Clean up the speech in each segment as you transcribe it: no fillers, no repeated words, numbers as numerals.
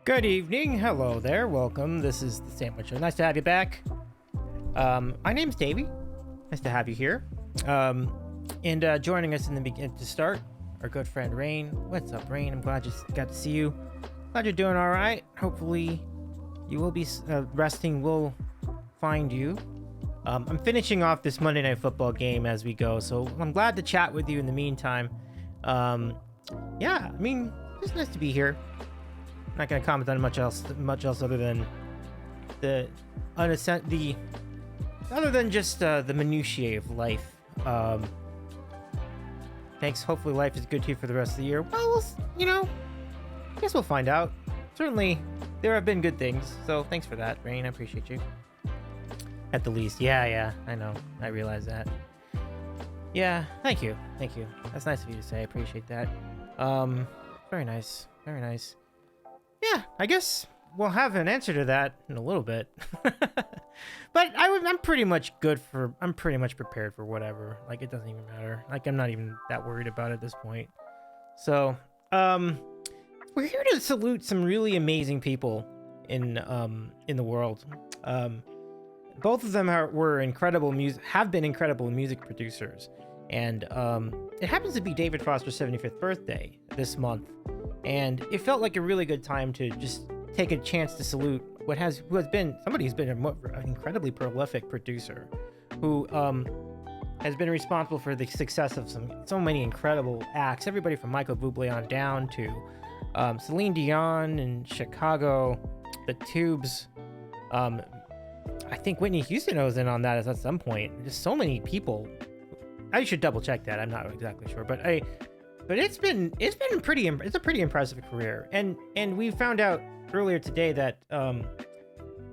Good evening. Hello there. Welcome. This is the Sandwich Show. Nice to have you back. My name's Davey. Nice to have you here. And joining us in the beginning to start, our good friend Rain. What's up, Rain? I'm glad you got to see you. Glad you're doing all right. Hopefully, you will be resting. Will find you. I'm finishing off this Monday Night Football game as we go, so I'm glad to chat with you in the meantime. Yeah, I mean, it's nice to be here. I'm not going to comment on much else other than the minutiae of life. Thanks. Hopefully life is good to you for the rest of the year. Well, I guess we'll find out. Certainly, there have been good things, so thanks for that, Rain. I appreciate you. At the least. Yeah, I know. I realize that. Yeah, thank you. That's nice of you to say. I appreciate that. Very nice. Yeah, I guess we'll have an answer to that in a little bit. But I'm pretty much prepared for whatever. Like, it doesn't even matter. Like, I'm not even that worried about it at this point. So, we're here to salute some really amazing people in the world. Both of them have been incredible music producers. And it happens to be David Foster's 75th birthday this month. And it felt like a really good time to just take a chance to salute somebody who's been an incredibly prolific producer who has been responsible for the success of so many incredible acts. Everybody from Michael Bublé on down to Celine Dion in Chicago, the Tubes. I think Whitney Houston was in on that at some point. Just so many people. I should double check that. I'm not exactly sure, but it's a pretty impressive career. And we found out earlier today that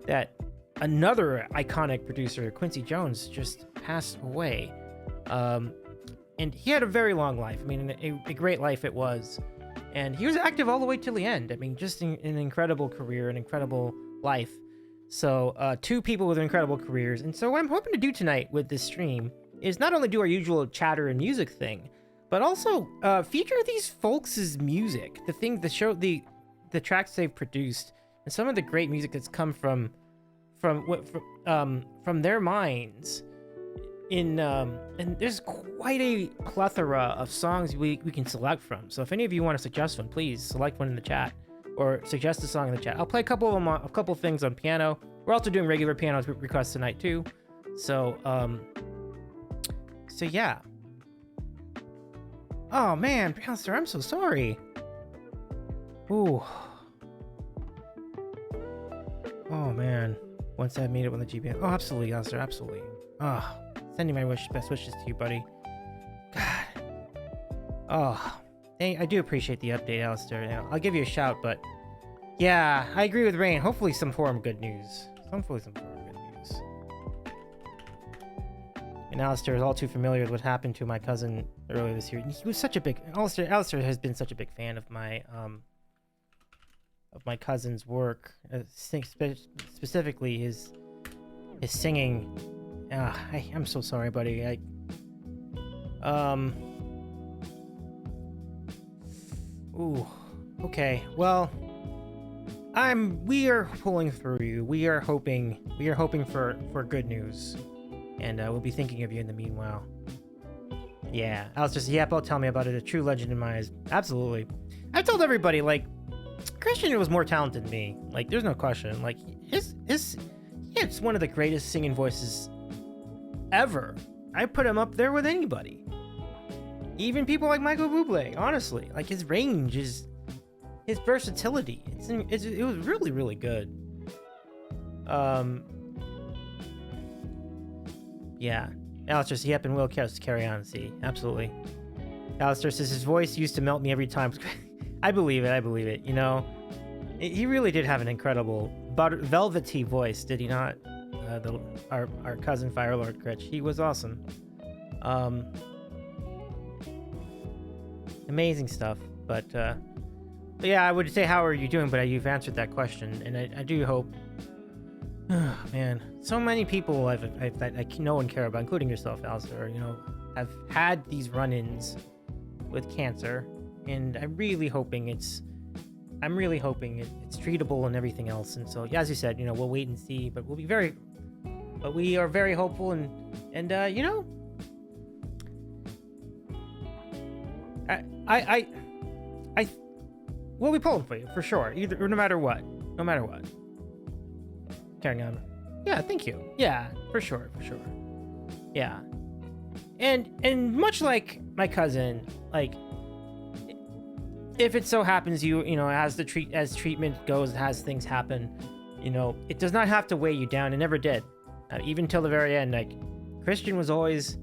that another iconic producer, Quincy Jones, just passed away. And he had a very long life. I mean, a great life it was. And he was active all the way till the end. I mean, just an incredible career, an incredible life. So, two people with incredible careers. And so what I'm hoping to do tonight with this stream is not only do our usual chatter and music thing, but also feature these folks' music, the tracks they've produced, and some of the great music that's come from their minds. And there's quite a plethora of songs we can select from. So if any of you want to suggest one, please select one in the chat or suggest a song in the chat. I'll play a couple things on piano. We're also doing regular piano requests tonight too. So yeah. Oh man, Alistair, I'm so sorry. Ooh. Oh man. Once I made it with the GPS. Oh, absolutely, Alistair, absolutely. Sending my best wishes to you, buddy. God. Oh. I do appreciate the update, Alistair. I'll give you a shout, but yeah, I agree with Rain. Hopefully some form of good news. And Alistair is all too familiar with what happened to my cousin earlier this year. He was such a big... Alistair has been such a big fan of my cousin's work, specifically his singing. I'm so sorry, buddy. Ooh. Okay. Well, we are pulling through you. We are hoping for good news. And we'll be thinking of you in the meanwhile. Yeah, I'll tell me about it. A true legend in my eyes. Absolutely. I told everybody, like, Christian was more talented than me. Like, there's no question. Like, he has one of the greatest singing voices ever. I put him up there with anybody. Even people like Michael Bublé, honestly. Like, his range his versatility. It was really, really good. Yeah. Alistair, yep, and will carry on. See, absolutely. Alistair says his voice used to melt me every time. I believe it. You know, he really did have an incredible velvety voice, did he not? Our cousin Firelord Critch, he was awesome. Amazing stuff. But yeah, I would say how are you doing? But you've answered that question, and I do hope. Oh, man, so many people that I know and care about, including yourself, Alistair, have had these run-ins with cancer, and I'm really hoping it's I'm really hoping it's treatable and everything else. And so, yeah, as you said, we'll wait and see. But we are very hopeful, and I we'll be pulling for you for sure. Either, no matter what, Carrying on. Yeah, thank you. Yeah, for sure. Yeah, and much like my cousin, like, if it so happens as treatment goes, as things happen, it does not have to weigh you down. It never did, even till the very end. Like, Christian was always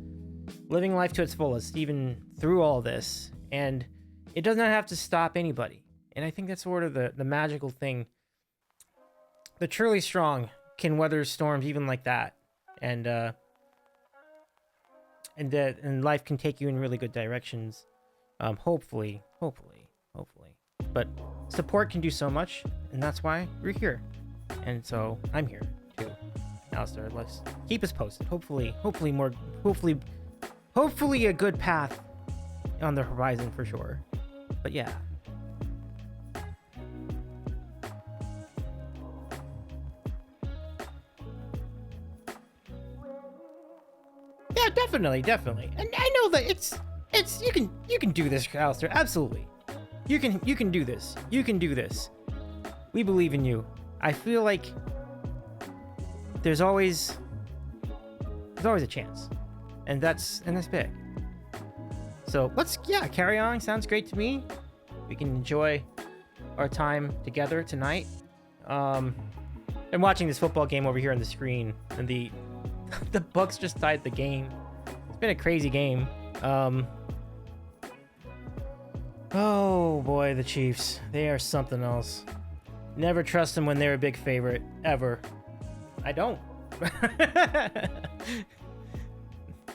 living life to its fullest, even through all this, and it does not have to stop anybody. And I think that's sort of the magical thing. The truly strong can weather storms even like that, and life can take you in really good directions. Hopefully. But support can do so much, and that's why we're here. And so I'm here too. Alistair, let's keep us posted. Hopefully a good path on the horizon for sure. But yeah. Yeah, definitely. And I know that it's you can do this, Alistair. Absolutely. You can do this. You can do this. We believe in you. I feel like there's always a chance. And that's big. So let's carry on. Sounds great to me. We can enjoy our time together tonight. I'm watching this football game over here on the screen, and the Bucks just tied the game. It's been a crazy game. Oh boy, the Chiefs. They are something else. Never trust them when they're a big favorite, ever. I don't.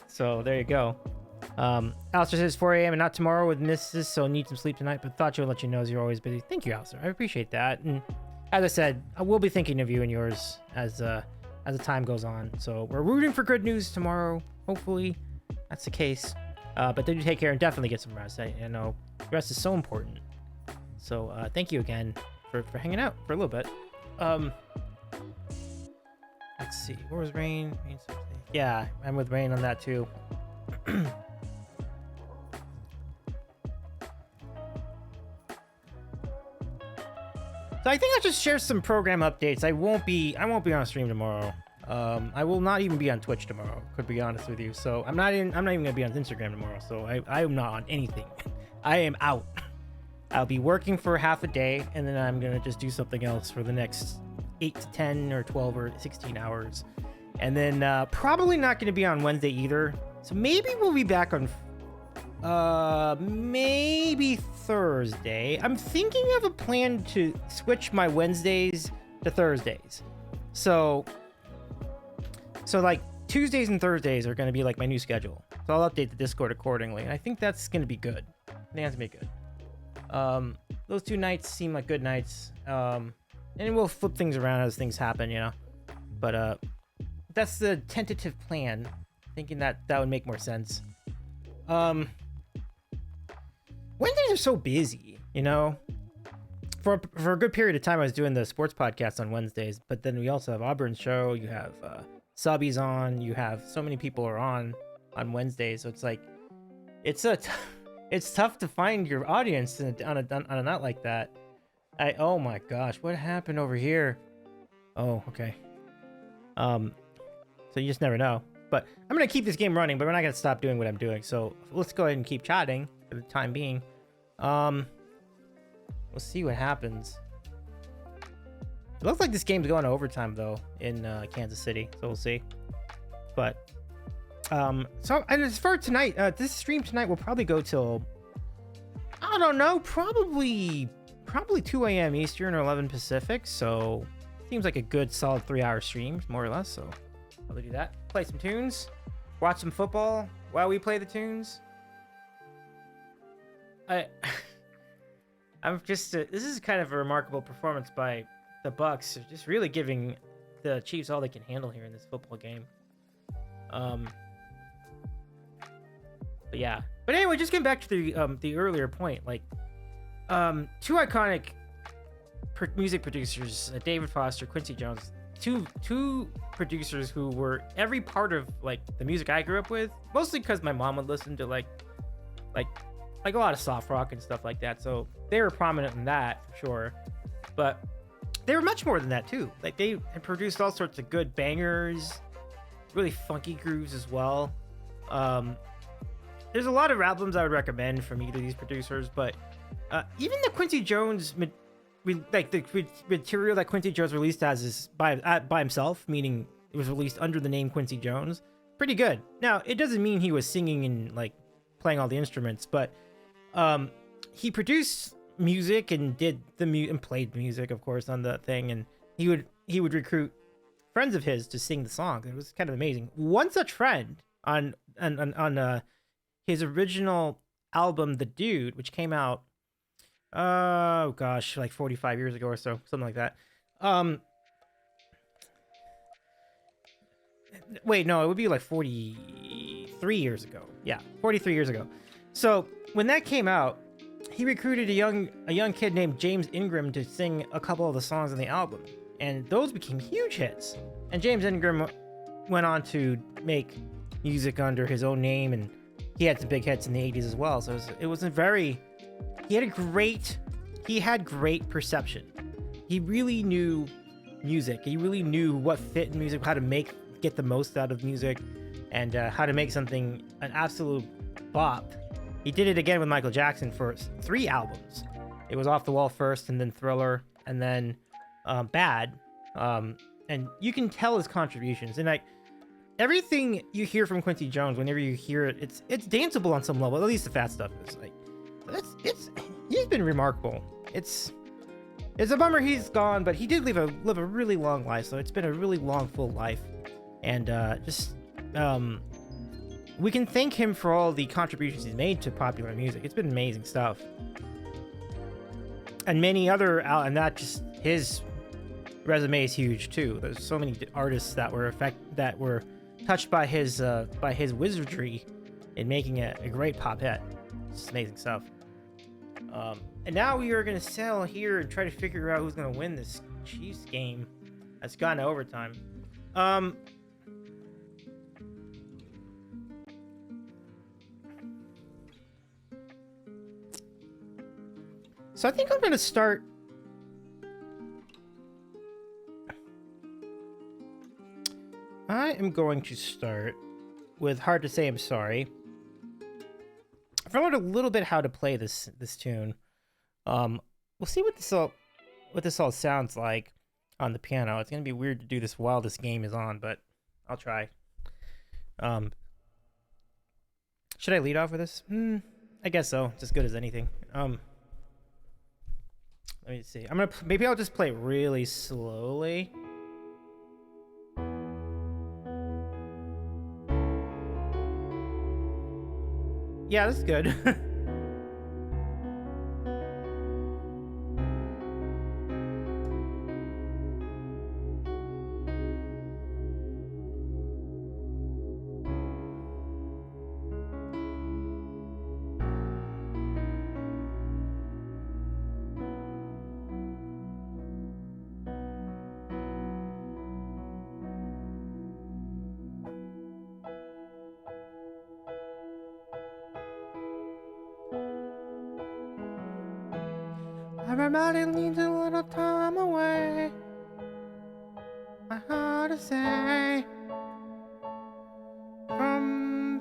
So there you go. Alistair says 4 a.m. and not tomorrow with Mrs., so need some sleep tonight, but thought you would let you know as you're always busy. Thank you, Alistair. I appreciate that. And as I said, I will be thinking of you and yours as the time goes on. So we're rooting for good news tomorrow. Hopefully that's the case. But do take care and definitely get some rest. I know rest is so important. So thank you again for hanging out for a little bit. Let's see. Where was Rain? Yeah, I'm with Rain on that too. So I think I'll just share some program updates. I won't be on stream tomorrow. I will not even be on Twitch tomorrow, could be honest with you. So I'm not even gonna be on Instagram tomorrow. So I am not on anything. I am out. I'll be working for half a day, and then I'm gonna just do something else for the next 8 to 10 or 12 or 16 hours. And then probably not gonna be on Wednesday either. So maybe we'll be back on maybe Thursday. I'm thinking of a plan to switch my Wednesdays to Thursdays. So like Tuesdays and Thursdays are going to be like my new schedule. So I'll update the Discord accordingly. And I think that's going to be good. I think that's going to be good. Those 2 nights seem like good nights. And we'll flip things around as things happen, But that's the tentative plan. Thinking that would make more sense. Wednesdays are so busy, For a good period of time, I was doing the sports podcast on Wednesdays, but then we also have Auburn's show. You have Subby's on. You have so many people are on Wednesdays, so it's like it's tough to find your audience on a night like that. Oh my gosh, what happened over here? Oh, okay. So you just never know. But I'm gonna keep this game running, but we're not gonna stop doing what I'm doing. So let's go ahead and keep chatting for the time being. We'll see what happens. It looks like this game's going to overtime though in Kansas City, so we'll see. But so and as for tonight, this stream tonight will probably go till, I don't know, probably 2 a.m. Eastern or 11 Pacific. So seems like a good solid 3-hour stream, more or less. So I'll do that. Play some tunes, watch some football while we play the tunes. I'm just this is kind of a remarkable performance by the Bucks, just really giving the Chiefs all they can handle here in this football game. But yeah. But anyway, just getting back to the earlier point, like 2 iconic music producers, David Foster, Quincy Jones, two producers who were every part of like the music I grew up with. Mostly because my mom would listen to like like a lot of soft rock and stuff like that. So they were prominent in that for sure. But they were much more than that too. Like they had produced all sorts of good bangers, really funky grooves as well. There's a lot of albums I would recommend from either of these producers, but even the Quincy Jones, like the material that Quincy Jones released as is by himself, meaning it was released under the name Quincy Jones, pretty good. Now it doesn't mean he was singing and like playing all the instruments, but he produced music and did and played music, of course, on the thing, and he would recruit friends of his to sing the songs. It was kind of amazing. One such friend on his original album, The Dude, which came out, oh gosh, like 45 years ago or so, something like that. Wait, no, it would be like 43 years ago. Yeah, 43 years ago. So when that came out, he recruited a young kid named James Ingram to sing a couple of the songs on the album, and those became huge hits. And James Ingram went on to make music under his own name, and he had some big hits in the 80s as well. So it was a very, he had great perception. He really knew music. He really knew what fit in music, how to get the most out of music, and how to make something an absolute bop. He did it again with Michael Jackson for 3 albums. It was Off the Wall first, and then Thriller, and then Bad. And you can tell his contributions. And like everything you hear from Quincy Jones, whenever you hear it, it's danceable on some level. At least the fat stuff is. Like he's been remarkable. It's a bummer he's gone, but he did live a really long life. So it's been a really long, full life, and we can thank him for all the contributions he's made to popular music. It's been amazing stuff. And many other and not just his resume is huge too. There's so many artists that were touched by his wizardry in making it a great pop hit. It's amazing stuff. And now we are gonna settle here and try to figure out who's gonna win this Chiefs game that's gone to overtime. So I think I'm gonna start. I am going to start with "Hard to Say I'm Sorry." I've learned a little bit how to play this tune. We'll see what this all sounds like on the piano. It's gonna be weird to do this while this game is on, but I'll try. Should I lead off with this? I guess so. It's as good as anything. Let me see. Maybe I'll just play it really slowly. Yeah, that's good. Everybody needs a little time away. My heart to say from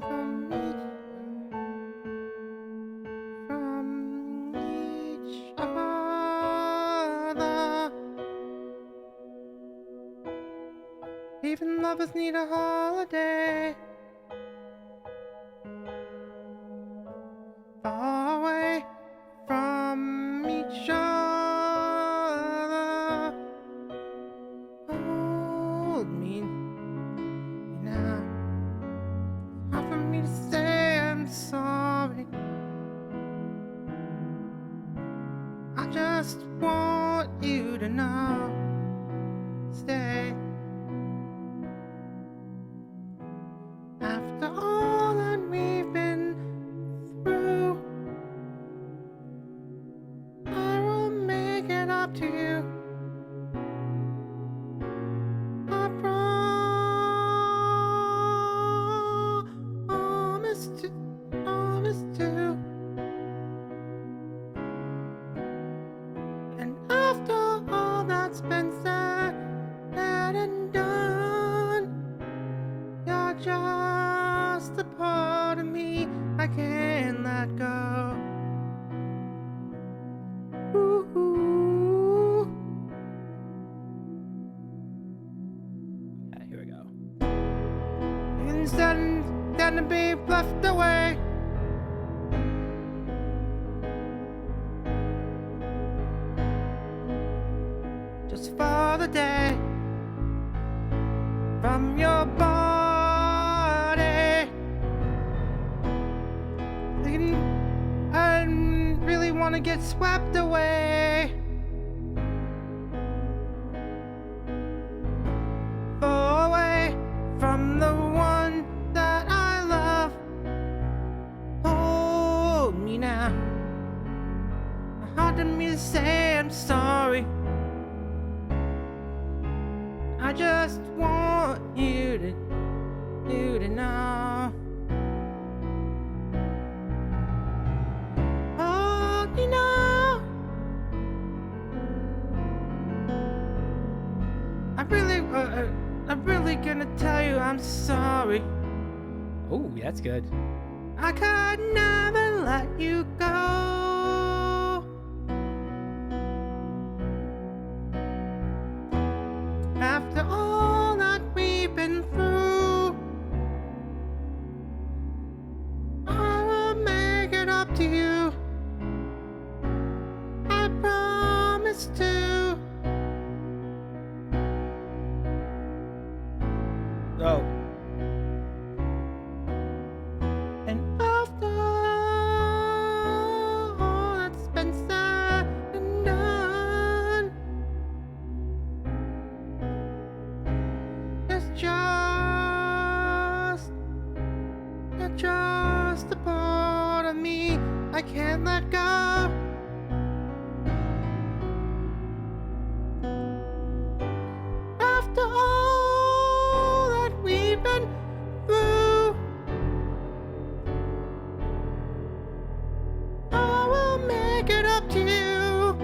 each other. Even lovers need a holiday. Far away from each other. Hold me now. It's hard for me to say I'm sorry. I just want you to know. Stay. After all that we've been through, I will make it up to you. I promise to. And after all that's been said and done, you're just a part of me I can't let go. Ooh. Okay, here we go. Instead of being left away, just for the day, from your body. I really want to get swept away, far away from the one that I love. Hold me now. Hard to me to say I'm sorry. I just want you to know. Oh, you know, I'm really gonna tell you I'm sorry. Oh, that's good. I could never let you go. After all that we've been through, I will make it up to you. I promise to. Oh. And after all that's been said and done, you're just a part of me I can't let go. After all that we've been through, I will make it up to you.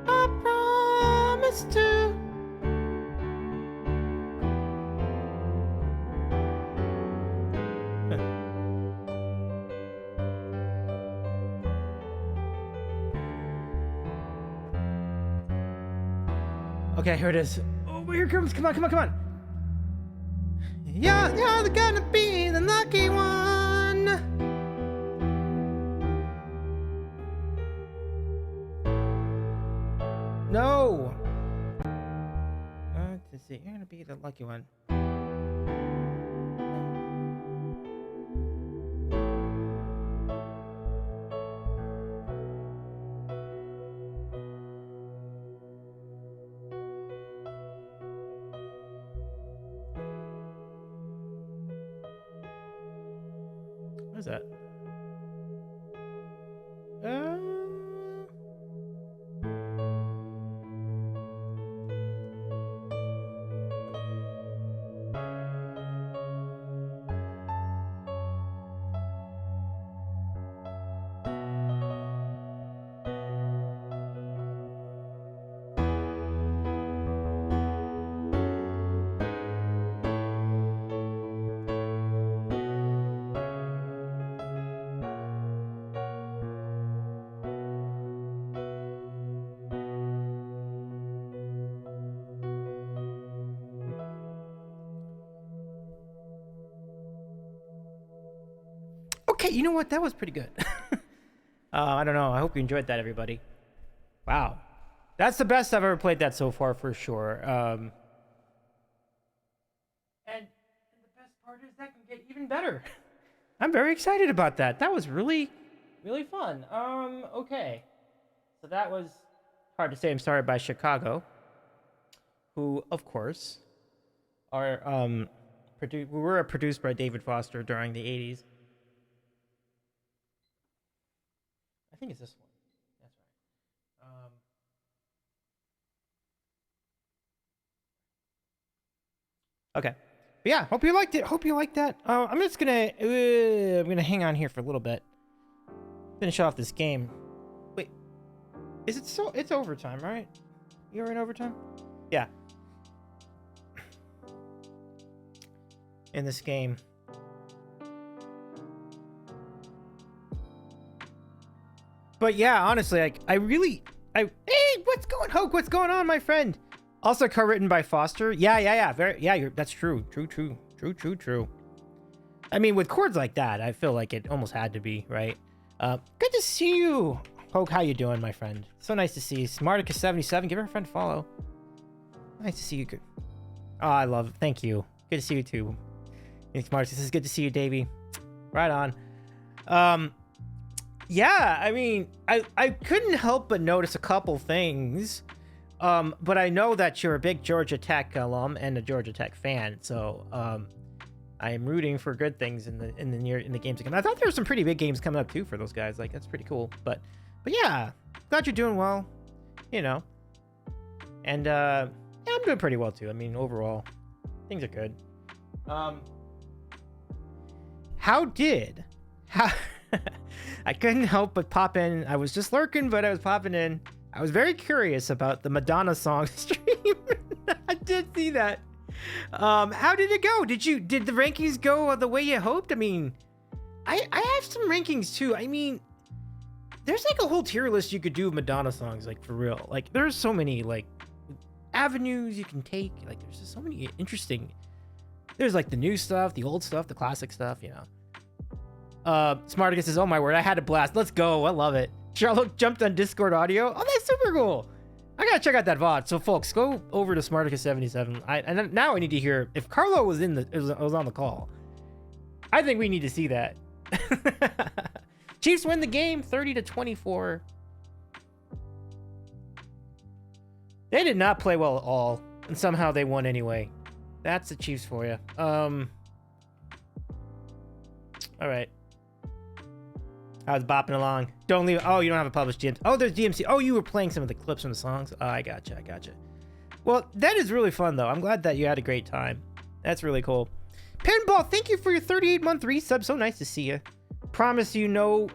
I promise to. Okay, here it is. Oh, here it comes. Come on. You're gonna be the lucky one. No. Let's see. You're gonna be the lucky one. What is that? Okay, you know what? That was pretty good. I don't know. I hope you enjoyed that, everybody. Wow. That's the best I've ever played that so far, for sure. And the best part is that can get even better. I'm very excited about that. That was really, really fun. Okay. So that was Hard to Say I'm Sorry by Chicago, who, of course, were produced by David Foster during the 80s. I think it's this one. Okay. But yeah, hope you liked it. Hope you liked that. I'm just gonna hang on here for a little bit. Finish off this game. Wait, is it so? It's overtime, right? You're in overtime? Yeah. In this game. But yeah, honestly, like hey, what's going on, my friend? Also co-written by Foster. Yeah. That's true. True. I mean, with chords like that, I feel like it almost had to be, right? Good to see you. Hoke, how you doing, my friend? So nice to see you. Smarticus77, give her a friend a follow. Nice to see you. Good. Oh, I love it. Thank you. Good to see you too. Smarticus, it's good to see you, Davey. Right on. Yeah, I mean, I couldn't help but notice a couple things. But I know that you're a big Georgia Tech alum and a Georgia Tech fan, so I am rooting for good things in the games to come. I thought there were some pretty big games coming up too for those guys. Like, that's pretty cool. But yeah, glad you're doing well. You know, and yeah, I'm doing pretty well too. I mean, overall, things are good. How I couldn't help but pop in. I was just lurking, but I was popping in. I was very curious about the Madonna song stream. I did see that. How did it go? Did the rankings go the way you hoped? I mean, I have some rankings too. I mean, there's like a whole tier list you could do of Madonna songs, like for real. Like there's so many like avenues you can take. Like there's just so many interesting. There's like the new stuff, the old stuff, the classic stuff, you know. Smarticus says, oh my word, I had a blast. Let's go. I love it. Charlotte jumped on Discord audio. Oh, that's super cool. I gotta check out that VOD. So folks, go over to Smarticus77. And now I need to hear if Carlo was was on the call. I think we need to see that. Chiefs win the game 30-24. They did not play well at all, and somehow they won anyway. That's the Chiefs for you. All right. I was bopping along. Don't leave. Oh, you don't have a published DMC. Oh, there's DMC. Oh, you were playing some of the clips from the songs. Oh, I gotcha. Well, that is really fun, though. I'm glad that you had a great time. That's really cool. Pinball, thank you for your 38-month resub. So nice to see you. Promise you no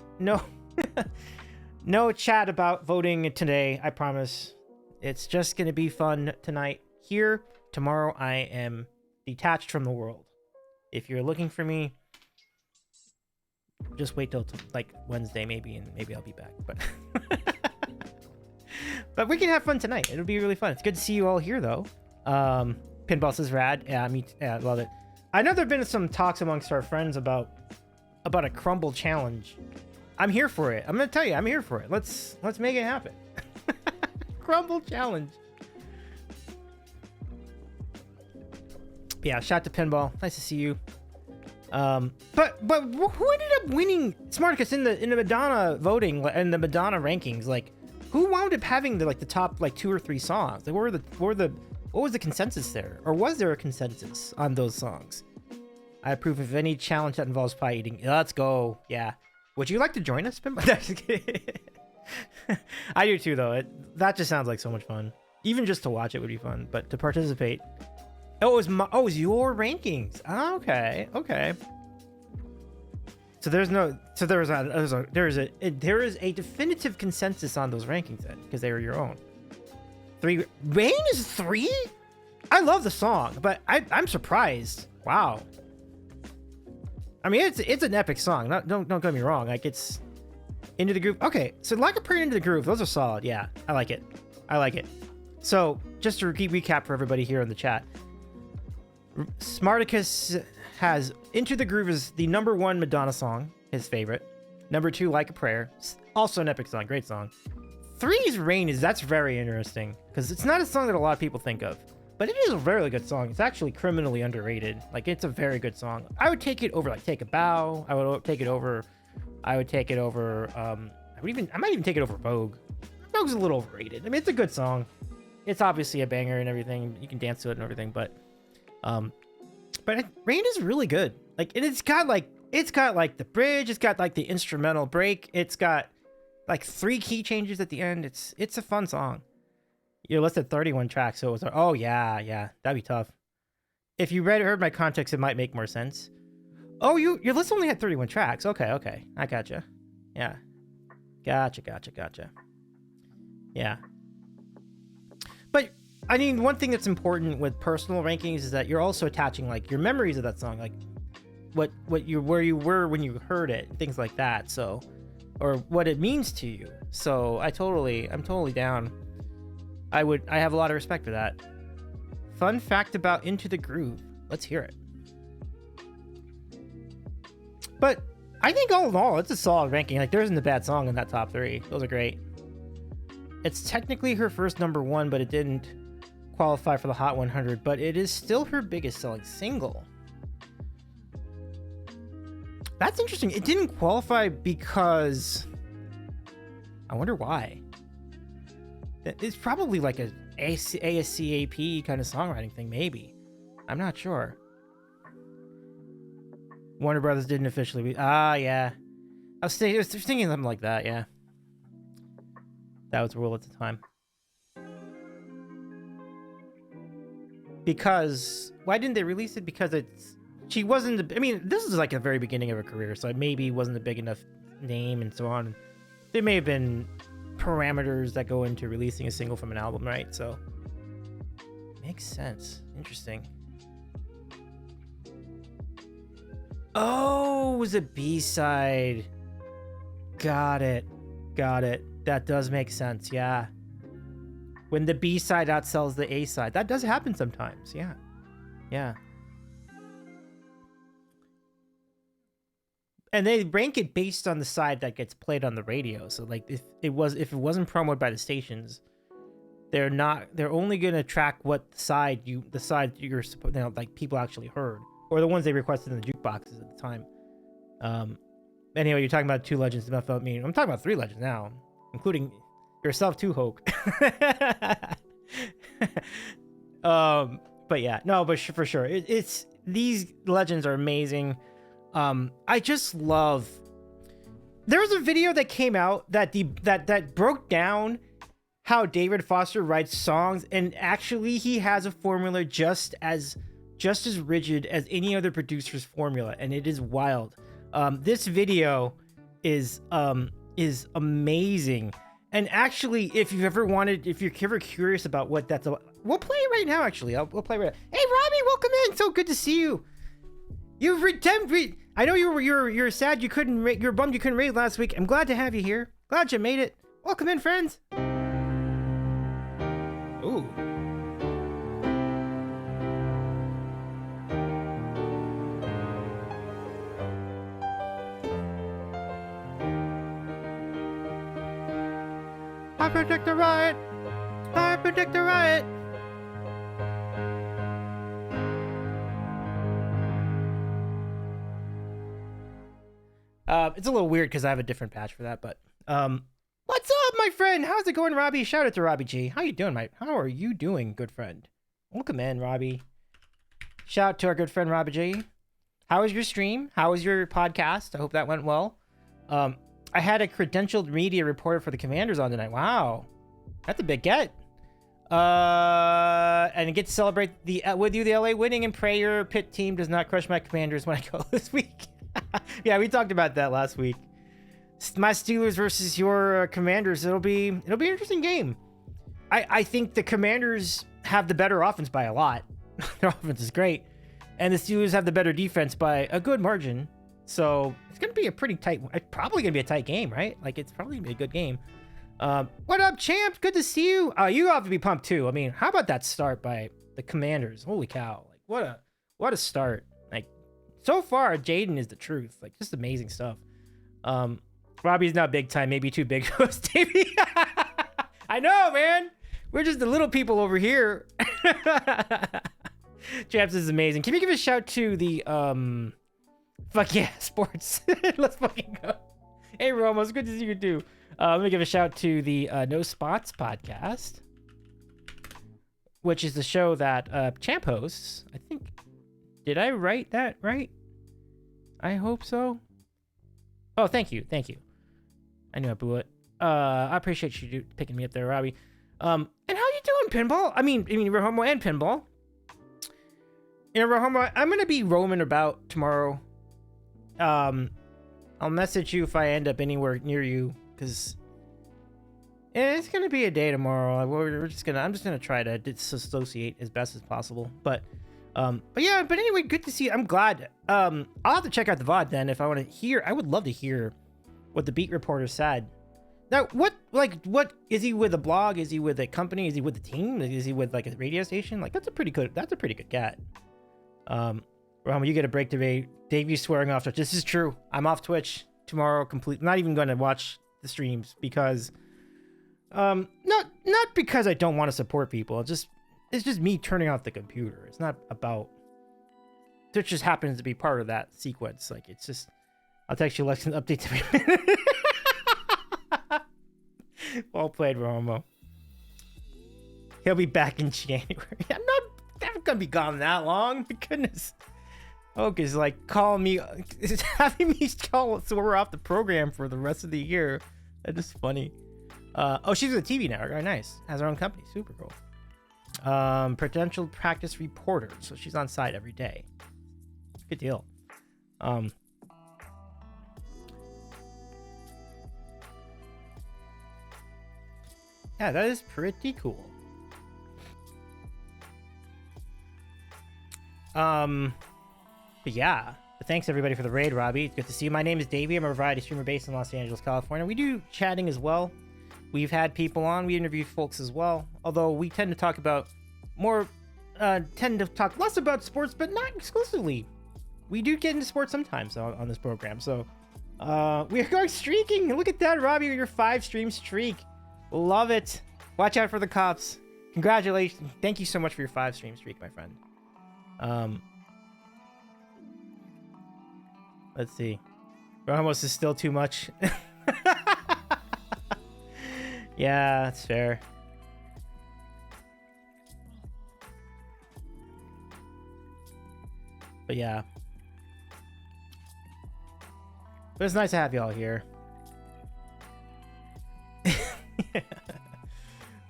chat about voting today. I promise. It's just going to be fun tonight. Here, tomorrow, I am detached from the world. If you're looking for me, just wait till like Wednesday maybe, and maybe I'll be back. But we can have fun tonight. It'll be really fun. It's good to see you all here, though. Pinball says rad. Yeah, I love it. I know there've been some talks amongst our friends about a crumble challenge. I'm here for it. I'm gonna tell you, I'm here for it. Let's make it happen. Crumble challenge. Yeah, shout to Pinball. Nice to see you. But who ended up winning Smarticus in the Madonna voting and the Madonna rankings? Like, who wound up having the top like 2 or 3 songs? Like, what was the consensus there, or was there a consensus on those songs? I approve of any challenge that involves pie eating. Let's go. Yeah. Would you like to join us, Pinball? I do too, though. That just sounds like so much fun. Even just to watch it would be fun, but to participate. Oh, it was your rankings. Oh, okay. So there is a definitive consensus on those rankings then, because they were your own. 3. Rain is 3? I love the song, but I'm surprised. Wow. I mean, it's an epic song. Don't get me wrong. Like, it's Into the Groove. Okay, so Like a Prayer, Into the Groove, those are solid. Yeah, I like it. So just to recap for everybody here in the chat. Smarticus has Into the Groove is the number 1 Madonna song, his favorite. Number 2, Like a Prayer, also an epic song, great song. 3's Rain that's very interesting, because it's not a song that a lot of people think of, but it is a very good song. It's actually criminally underrated. Like, it's a very good song. I would take it over like Take a Bow. I might even take it over Vogue. Vogue's a little overrated. I mean, it's a good song. It's obviously a banger and everything. You can dance to it and everything, but Rain is really good. Like, and it's got like the bridge, it's got like the instrumental break, it's got like 3 key changes at the end. It's a fun song. You're listed 31 tracks, so it was oh yeah, that'd be tough. If you heard my context, it might make more sense. Oh, your list only had 31 tracks. Okay, I gotcha. Yeah, gotcha. Yeah, but I mean, one thing that's important with personal rankings is that you're also attaching like your memories of that song, like where you were when you heard it, things like that. So, or what it means to you. So I'm totally down. I have a lot of respect for that. Fun fact about Into the Groove. Let's hear it. But I think all in all, it's a solid ranking. Like, there isn't a bad song in that top 3. Those are great. It's technically her first #1, but it didn't qualify for the Hot 100. But it is still her biggest selling single. That's interesting. It didn't qualify because... I wonder why. It's probably like a ASCAP kind of songwriting thing, maybe. I'm not sure. Warner Brothers didn't officially yeah. I was thinking something like that, yeah. That was the rule at the time. Because why didn't they release it? Because she wasn't, I mean, this is like the very beginning of her career, so it maybe wasn't a big enough name and so on. There may have been parameters that go into releasing a single from an album, right? So makes sense. Interesting. Oh, it was a B-side. Got it. That does make sense. Yeah. When the B-side outsells the A-side. That does happen sometimes. Yeah. And they rank it based on the side that gets played on the radio. So like if it wasn't promoted by the stations, they're only gonna track what side you're like people actually heard, or the ones they requested in the jukeboxes at the time. Anyway, you're talking about 2 legends that felt mean. I'm talking about 3 legends now, including yourself too, Hoke. But yeah, no, but for sure, it's these legends are amazing. I just love. There was a video that came out that broke down how David Foster writes songs, and actually he has a formula just as rigid as any other producer's formula, and it is wild. This video is amazing, and actually, if you're ever curious about what that's about, we'll play it right now. Actually, we'll play right now. Hey, Robbie, welcome in. So good to see you. I know you're sad you're bummed you couldn't raid last week. I'm glad to have you here. Glad you made it. Welcome in, friends. Ooh. I predict the riot. It's a little weird because I have a different patch for that, but what's up, my friend? How's it going, Robbie? Shout out to Robbie G. How you doing, mate? How are you doing, good friend? Welcome in, Robbie. Shout out to our good friend Robbie G. How was your stream? How was your podcast? I hope that went well. I had a credentialed media reporter for the Commanders on tonight. Wow, that's a big get. And I get to celebrate with you the LA winning, and pray your pit team does not crush my Commanders when I go this week. Yeah, we talked about that last week. My Steelers versus your Commanders. It'll be an interesting game. I think the Commanders have the better offense by a lot. Their offense is great, and the Steelers have the better defense by a good margin. So it's gonna be probably gonna be a tight game, right? Like, it's probably gonna be a good game. What up, champ? Good to see you. You have to be pumped too. I mean, how about that start by the Commanders? Holy cow! Like, what a start. Like, so far, Jaden is the truth. Like, just amazing stuff. Robbie's not big time, maybe too big for us, Davey. I know, man. We're just the little people over here. Champs is amazing. Can we give a shout to the fuck yeah, sports. Let's fucking go. Hey, Romos, good to see you too. Let me give a shout to the No Spots podcast, which is the show that Champ hosts. I think. Did I write that right? I hope so. Oh, thank you. I knew I blew it. I appreciate you picking me up there, Robbie. And how you doing, Pinball? I mean, Rohomo and Pinball. You know, Rohomo, I'm gonna be roaming about tomorrow. I'll message you if I end up anywhere near you, because it's gonna be a day tomorrow. I'm just gonna try to disassociate as best as possible. But anyway, good to see you. I'm glad. I'll have to check out the VOD then if I want to hear. I would love to hear what the beat reporter said. Now, what is he with a blog? Is he with a company? Is he with a team? Is he with like a radio station? Like that's a pretty good get. Romo, you get a break today. Dave, you swearing off Twitch. This is true. I'm off Twitch tomorrow. Not even going to watch the streams because, not because I don't want to support people. It's just me turning off the computer. It's not about. Twitch just happens to be part of that sequence. Like it's just. I'll text you Lexington update to me. Well played, Romo. He'll be back in January. I'm not gonna be gone that long. My goodness. Oh, cause like calling me, having me call so we're off the program for the rest of the year. That is funny. Oh, she's with a TV network. Oh, nice. Has her own company. Super cool. Potential practice reporter. So she's on site every day. Good deal. Yeah, that is pretty cool. But yeah, but thanks everybody for the raid, Robbie. It's good to see you. My name is Davey. I'm a variety streamer based in Los Angeles, California. We do chatting as well. We've had people on. We interview folks as well. Although we tend to talk about less about sports, but not exclusively. We do get into sports sometimes on this program. So we are going streaking. Look at that, Robbie, your 5-stream streak. Love it. Watch out for the cops. Congratulations. Thank you so much for your 5-stream streak, my friend. Let's see. Ramos is still too much. Yeah, that's fair. But yeah. But it's nice to have y'all here.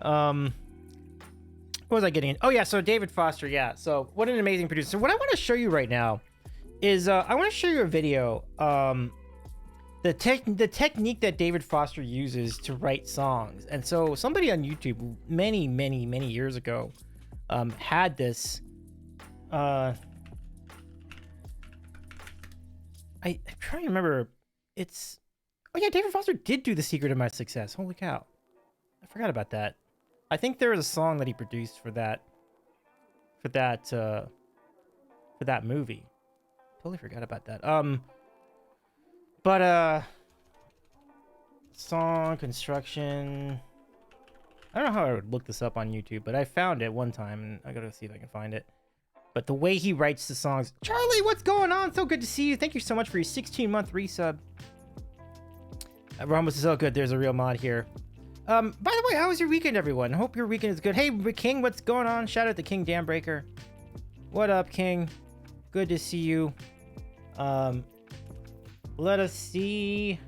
What was I getting? Oh yeah, so David Foster, yeah. So what an amazing producer. So what I want to show you right now is I want to show you a video. The technique that David Foster uses to write songs. And so somebody on YouTube many years ago had this. I'm trying to remember. Oh yeah, David Foster did do The Secret of My Success. Holy cow. I forgot about that. I think there was a song that he produced for that movie. Totally forgot about that. Song construction. I don't know how I would look this up on YouTube, but I found it one time and I gotta see if I can find it. But the way he writes the songs. Charlie, what's going on? So good to see you. Thank you so much for your 16-month resub. Ramos is so good. There's a real mod here. By the way, how was your weekend, everyone? Hope your weekend is good. Hey, King, what's going on? Shout out to King Dambreaker. What up, King? Good to see you. Let us see.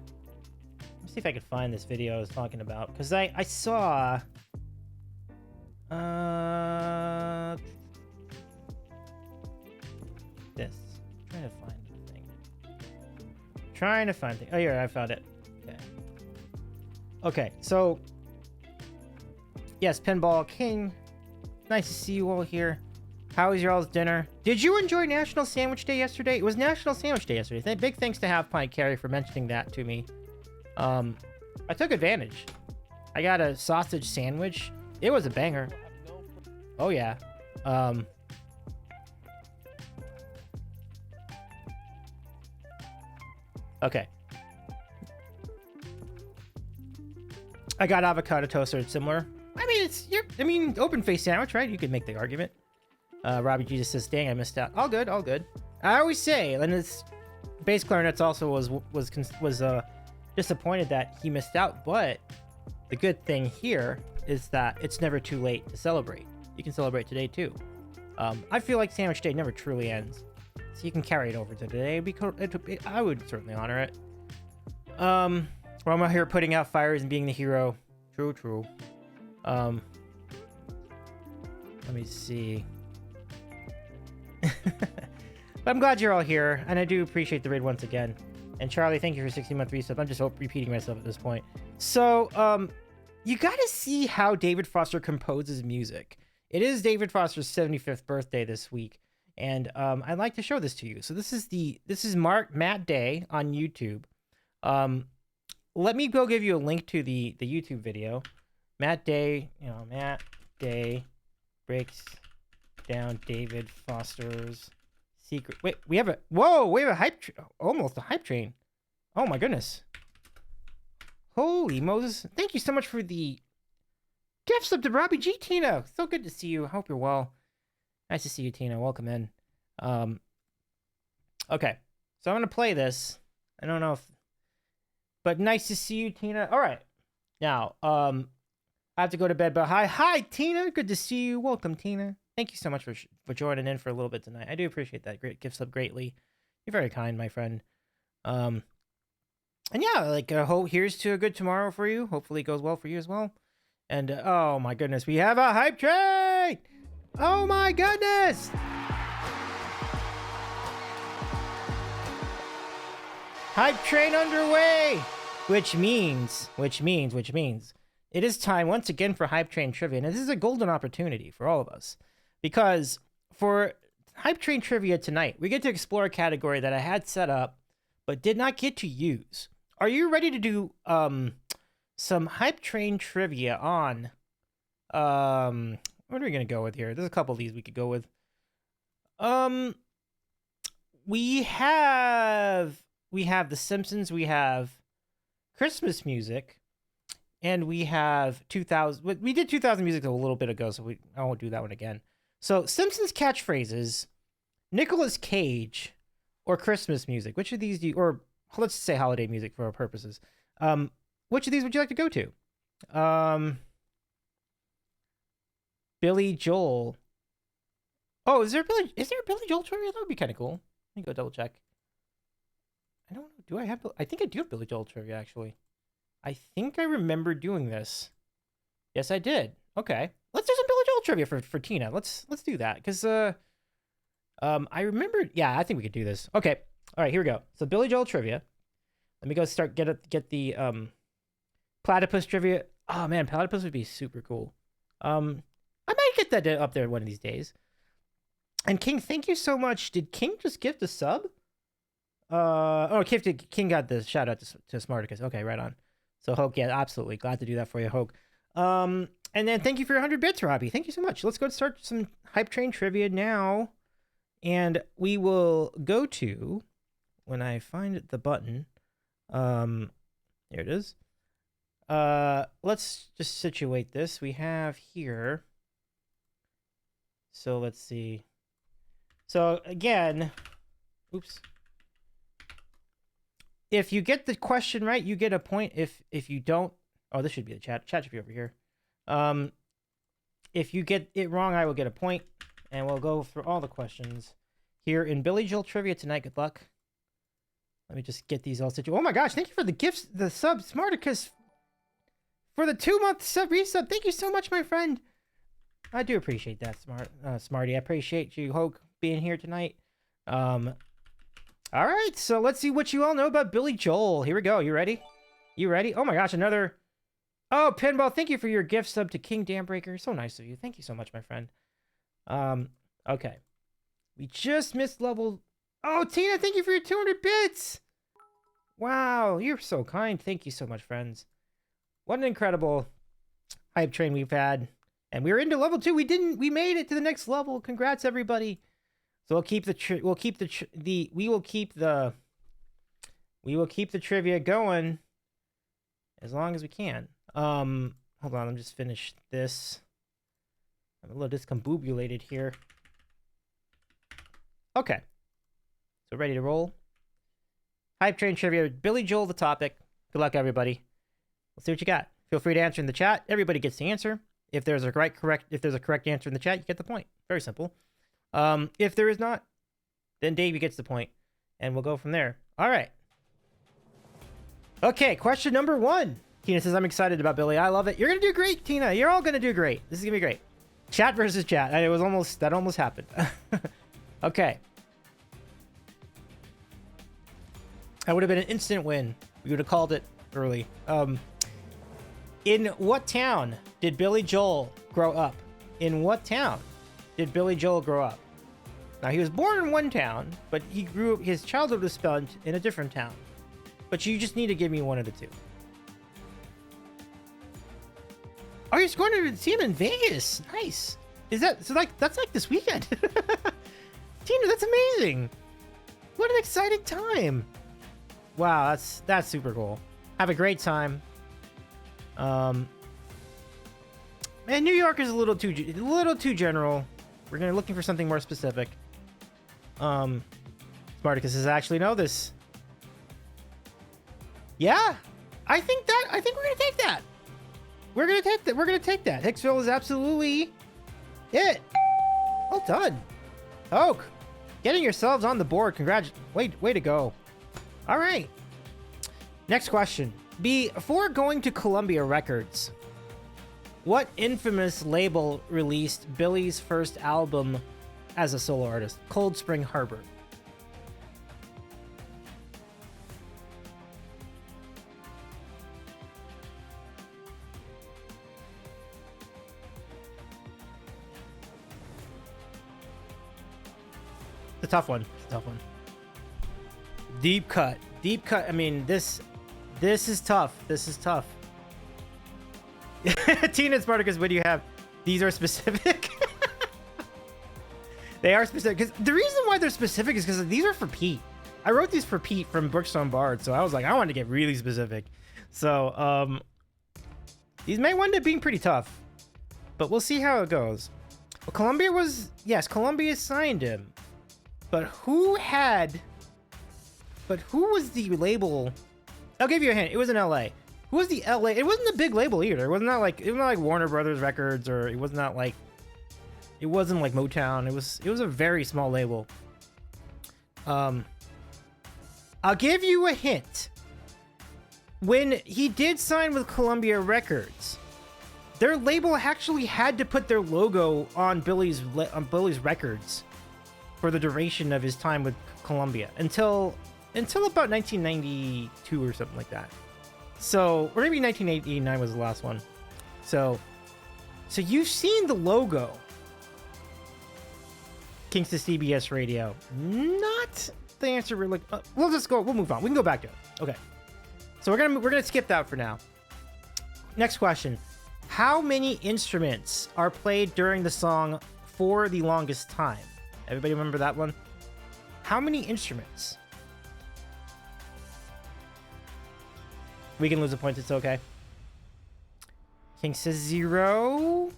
Let me see if I can find this video I was talking about. Because I saw... this. I'm trying to find the thing. Oh, yeah, I found it. Okay, so... yes, Pinball King. Nice to see you all here. How was your all's dinner? Did you enjoy National Sandwich Day yesterday? It was National Sandwich Day yesterday. Big thanks to Half Pint Carrie for mentioning that to me. I took advantage. I got a sausage sandwich. It was a banger. Oh yeah. Okay. I got avocado toast, or similar. I mean, open face sandwich, right? You could make the argument. Robbie Jesus says, "Dang, I missed out." All good, all good. I always say, and it's bass clarinets also was disappointed that he missed out. But the good thing here is that it's never too late to celebrate. You can celebrate today too. I feel like Sandwich Day never truly ends, so you can carry it over to today. I would certainly honor it. Or I'm out here putting out fires and being the hero. True, true. Let me see. But I'm glad you're all here, and I do appreciate the raid once again. And Charlie, thank you for 60-month resub. I'm just repeating myself at this point. So, you gotta see how David Foster composes music. It is David Foster's 75th birthday this week, and I'd like to show this to you. So this is Matt Day on YouTube. Let me go give you a link to the YouTube video. Matt Day, Matt Day breaks down David Foster's secret. Wait, we have a almost a hype train. Oh my goodness. Holy Moses. Thank you so much for the gift sub to Robbie G, Tina. So good to see you. I hope you're well. Nice to see you, Tina. Welcome in. Okay. So I'm going to play this. I don't know if... But nice to see you, Tina. All right. Now, I have to go to bed, but hi, Tina. Good to see you. Welcome, Tina. Thank you so much for joining in for a little bit tonight. I do appreciate that. Great gift sub greatly. You're very kind, my friend. And yeah, like, here's to a good tomorrow for you. Hopefully it goes well for you as well. And, oh my goodness, we have a hype train! Oh my goodness! Hype train underway! Which means, it is time once again for Hype Train Trivia. And this is a golden opportunity for all of us. Because for Hype Train Trivia tonight, we get to explore a category that I had set up, but did not get to use. Are you ready to do some Hype Train Trivia on... what are we going to go with here? There's a couple of these we could go with. We have The Simpsons, we have Christmas music, and we have 2000. We did 2000 music a little bit ago, so I won't do that one again. So Simpsons catchphrases, Nicolas Cage, or Christmas music. Which of these do you, or let's say holiday music for our purposes. Which of these would you like to go to? Billy Joel. Oh, is there a Billy Joel trivia? That would be kind of cool. Let me go double check. I don't know. Do I have? I think I do have Billy Joel trivia, actually. I think I remember doing this. Yes, I did. Okay. Let's do some Billy Joel trivia for Tina. Let's do that. Because I remember, yeah, I think we could do this. Okay. All right, here we go. So Billy Joel trivia. Let me go start get the platypus trivia. Oh man, platypus would be super cool. I might get that up there one of these days. And King, thank you so much. Did King just gift a sub? King got the shout out to Smarticus. Okay, right on. So Hoke, yeah, absolutely. Glad to do that for you, Hoke. And then thank you for your 100 bits, Robbie. Thank you so much. Let's go start some Hype Train trivia now. And we will go to, when I find the button, here it is. Let's just situate this. We have here. So let's see. So again, oops. If you get the question right, you get a point. If you don't, oh, this should be the chat. Chat should be over here. If you get it wrong, I will get a point, and we'll go through all the questions here in Billy Joel trivia tonight. Good luck. Let me just get these all situated. Oh my gosh! Thank you for the gifts, the sub, Smarticus, for the 2-month sub resub. Thank you so much, my friend. I do appreciate that, Smarty. I appreciate you, Hoke, being here tonight. All right, so let's see what you all know about Billy Joel. Here we go. You ready? You ready? Oh my gosh, another... Oh, Pinball, thank you for your gift sub to King Dambreaker. So nice of you. Thank you so much, my friend. Okay. We just missed level... Oh, Tina, thank you for your 200 bits! Wow, you're so kind. Thank you so much, friends. What an incredible hype train we've had. And we're into level 2. We made it to the next level. Congrats, everybody. So we'll keep the trivia going as long as we can. Hold on, let me just finish this. I'm a little discombobulated here. Okay. So ready to roll. Hype train trivia. Billy Joel, the topic. Good luck, everybody. Let's see what you got. Feel free to answer in the chat. Everybody gets the answer. If there's a correct answer in the chat, you get the point. Very simple. If there is not, then Davey gets the point, and we'll go from there. All right. Okay, question number 1. Tina says, I'm excited about Billy. I love it. You're going to do great, Tina. You're all going to do great. This is going to be great. Chat versus chat. That almost happened. Okay. That would have been an instant win. We would have called it early. In what town did Billy Joel grow up? In what town did Billy Joel grow up? Now, he was born in one town, but his childhood was spent in a different town. But you just need to give me one of the two. Oh, you're going to see him in Vegas. Nice. That's like this weekend. Tina, that's amazing. What an exciting time. Wow, that's super cool. Have a great time. Man, New York is a little too general. We're looking for something more specific. Spartacus says, I actually know this. Yeah, I think we're gonna take that. We're gonna take that. Hicksville is absolutely it. Well done, Oak. Getting yourselves on the board. Way to go. All right. Next question. Before going to Columbia Records, what infamous label released Billy's first album as a solo artist? Cold Spring Harbor. It's a tough one. Deep cut. I mean, this is tough. Tina and Spartacus, what do you have? These are specific. They are specific. Because the reason why they're specific is because these are for Pete. I wrote these for Pete from Brookstone Bard, so I was like, I wanted to get really specific. So, these may wind up being pretty tough, but we'll see how it goes. Well, Columbia signed him, but who was the label? I'll give you a hint. It was in LA. Who was the LA? It wasn't a big label either. It wasn't like Warner Brothers Records, or it wasn't like Motown. It was a very small label. I'll give you a hint. When he did sign with Columbia Records, their label actually had to put their logo on Billy's records for the duration of his time with Columbia until about 1992 or something like that. So, or maybe 1989 was the last one. So you've seen the logo. Kingston CBS Radio. Not the answer we're looking. We'll move on. We can go back to it. Okay. So we're gonna skip that for now. Next question. How many instruments are played during the song For the Longest Time? Everybody remember that one? How many instruments? We can lose a point, it's okay. King says 0.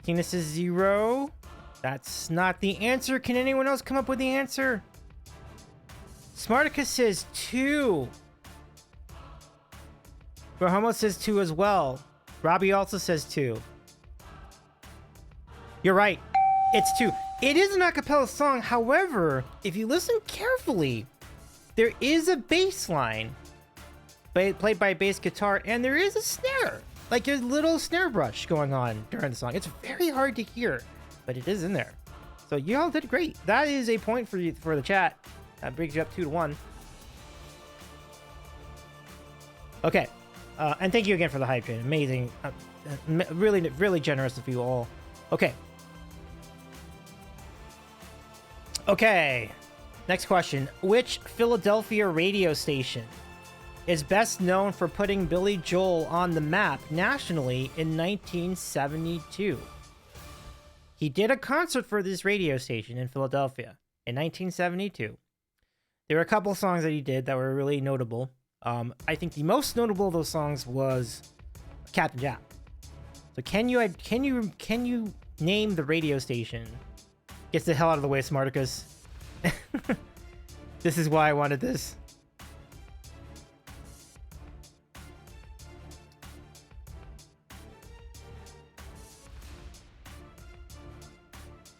Tina says 0. That's not the answer. Can anyone else come up with the answer? Smarticus says 2. Brohomo says 2 as well. Robbie also says 2. You're right. It's 2. It is an a cappella song. However, if you listen carefully, there is a bass line played by a bass guitar, and there is a snare, like a little snare brush going on during the song. It's very hard to hear, but it is in there. So you all did great. That is a point for you for the chat. That brings you up 2-1. Okay, and thank you again for the hype train. Amazing, really generous of you all. Okay. Next question. Which Philadelphia radio station is best known for putting Billy Joel on the map nationally in 1972? He did a concert for this radio station in Philadelphia in 1972. There were a couple songs that he did that were really notable. I think the most notable of those songs was Captain Jack. So can you name the radio station? Gets the hell out of the way, Smarticus. This is why I wanted this.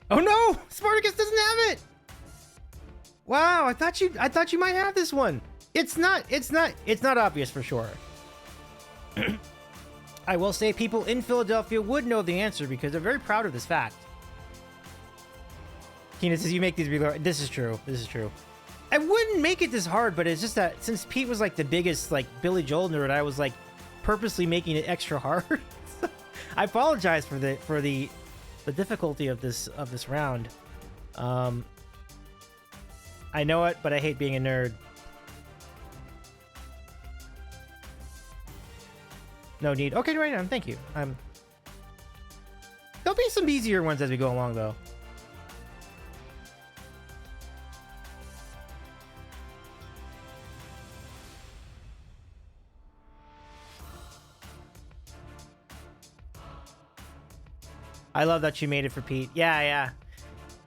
Oh no! Spartacus doesn't have it! Wow, I thought you might have this one. It's not obvious for sure. I will say people in Philadelphia would know the answer because they're very proud of this fact. Keenan says you make these really hard. This is true. This is true. I wouldn't make it this hard, but it's just that since Pete was like the biggest like Billy Joel nerd, I was like purposely making it extra hard. I apologize for the difficulty of this round. I know it, but I hate being a nerd. No need. Okay, right on. Thank you. There'll be some easier ones as we go along, though. I love that you made it for Pete. Yeah, yeah.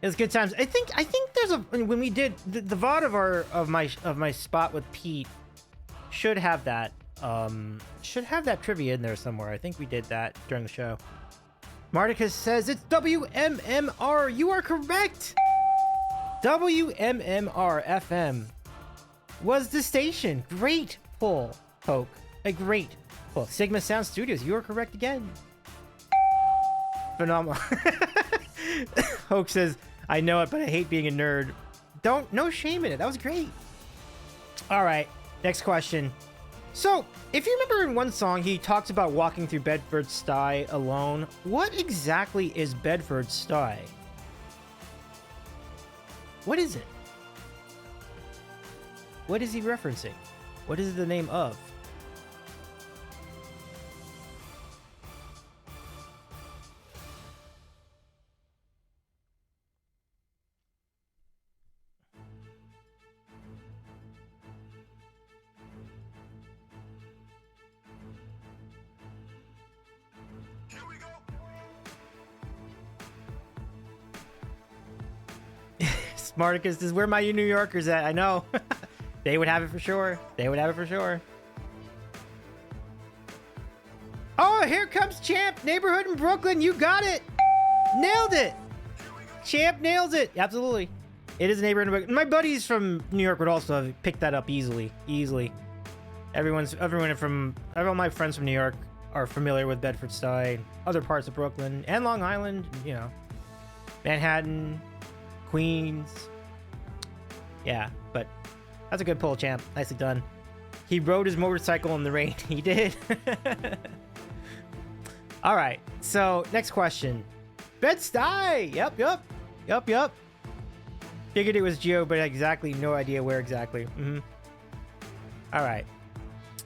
It was good times. I think there's a when we did the VOD of my spot with Pete should have that trivia in there somewhere. I think we did that during the show. Marticus says it's WMMR. You are correct. WMMR FM was the station. Great pull, Poke. A great pull. Sigma Sound Studios. You are correct again. Phenomenal. Hoke says, I know it, but I hate being a nerd. No shame in it. That was great. All right. Next question. So, if you remember in one song, he talks about walking through Bedford-Stuyvesant alone. What exactly is Bedford-Stuyvesant? What is it? What is he referencing? What is the name of? Smarticus, this is where my New Yorkers at. I know. They would have it for sure. They would have it for sure. Oh, here comes Champ. Neighborhood in Brooklyn. You got it. Nailed it. Champ nails it. Absolutely. It is a neighborhood in Brooklyn. My buddies from New York would also have picked that up easily. Easily. All my friends from New York are familiar with Bedford-Stuyvesant, other parts of Brooklyn, and Long Island, you know, Manhattan, Queens. Yeah, but that's a good pull, Champ. Nicely done. He rode his motorcycle in the rain. He did. All right, so next question. Bed-Stuy. Yep. Figured it was Geo, but exactly no idea where exactly. All right.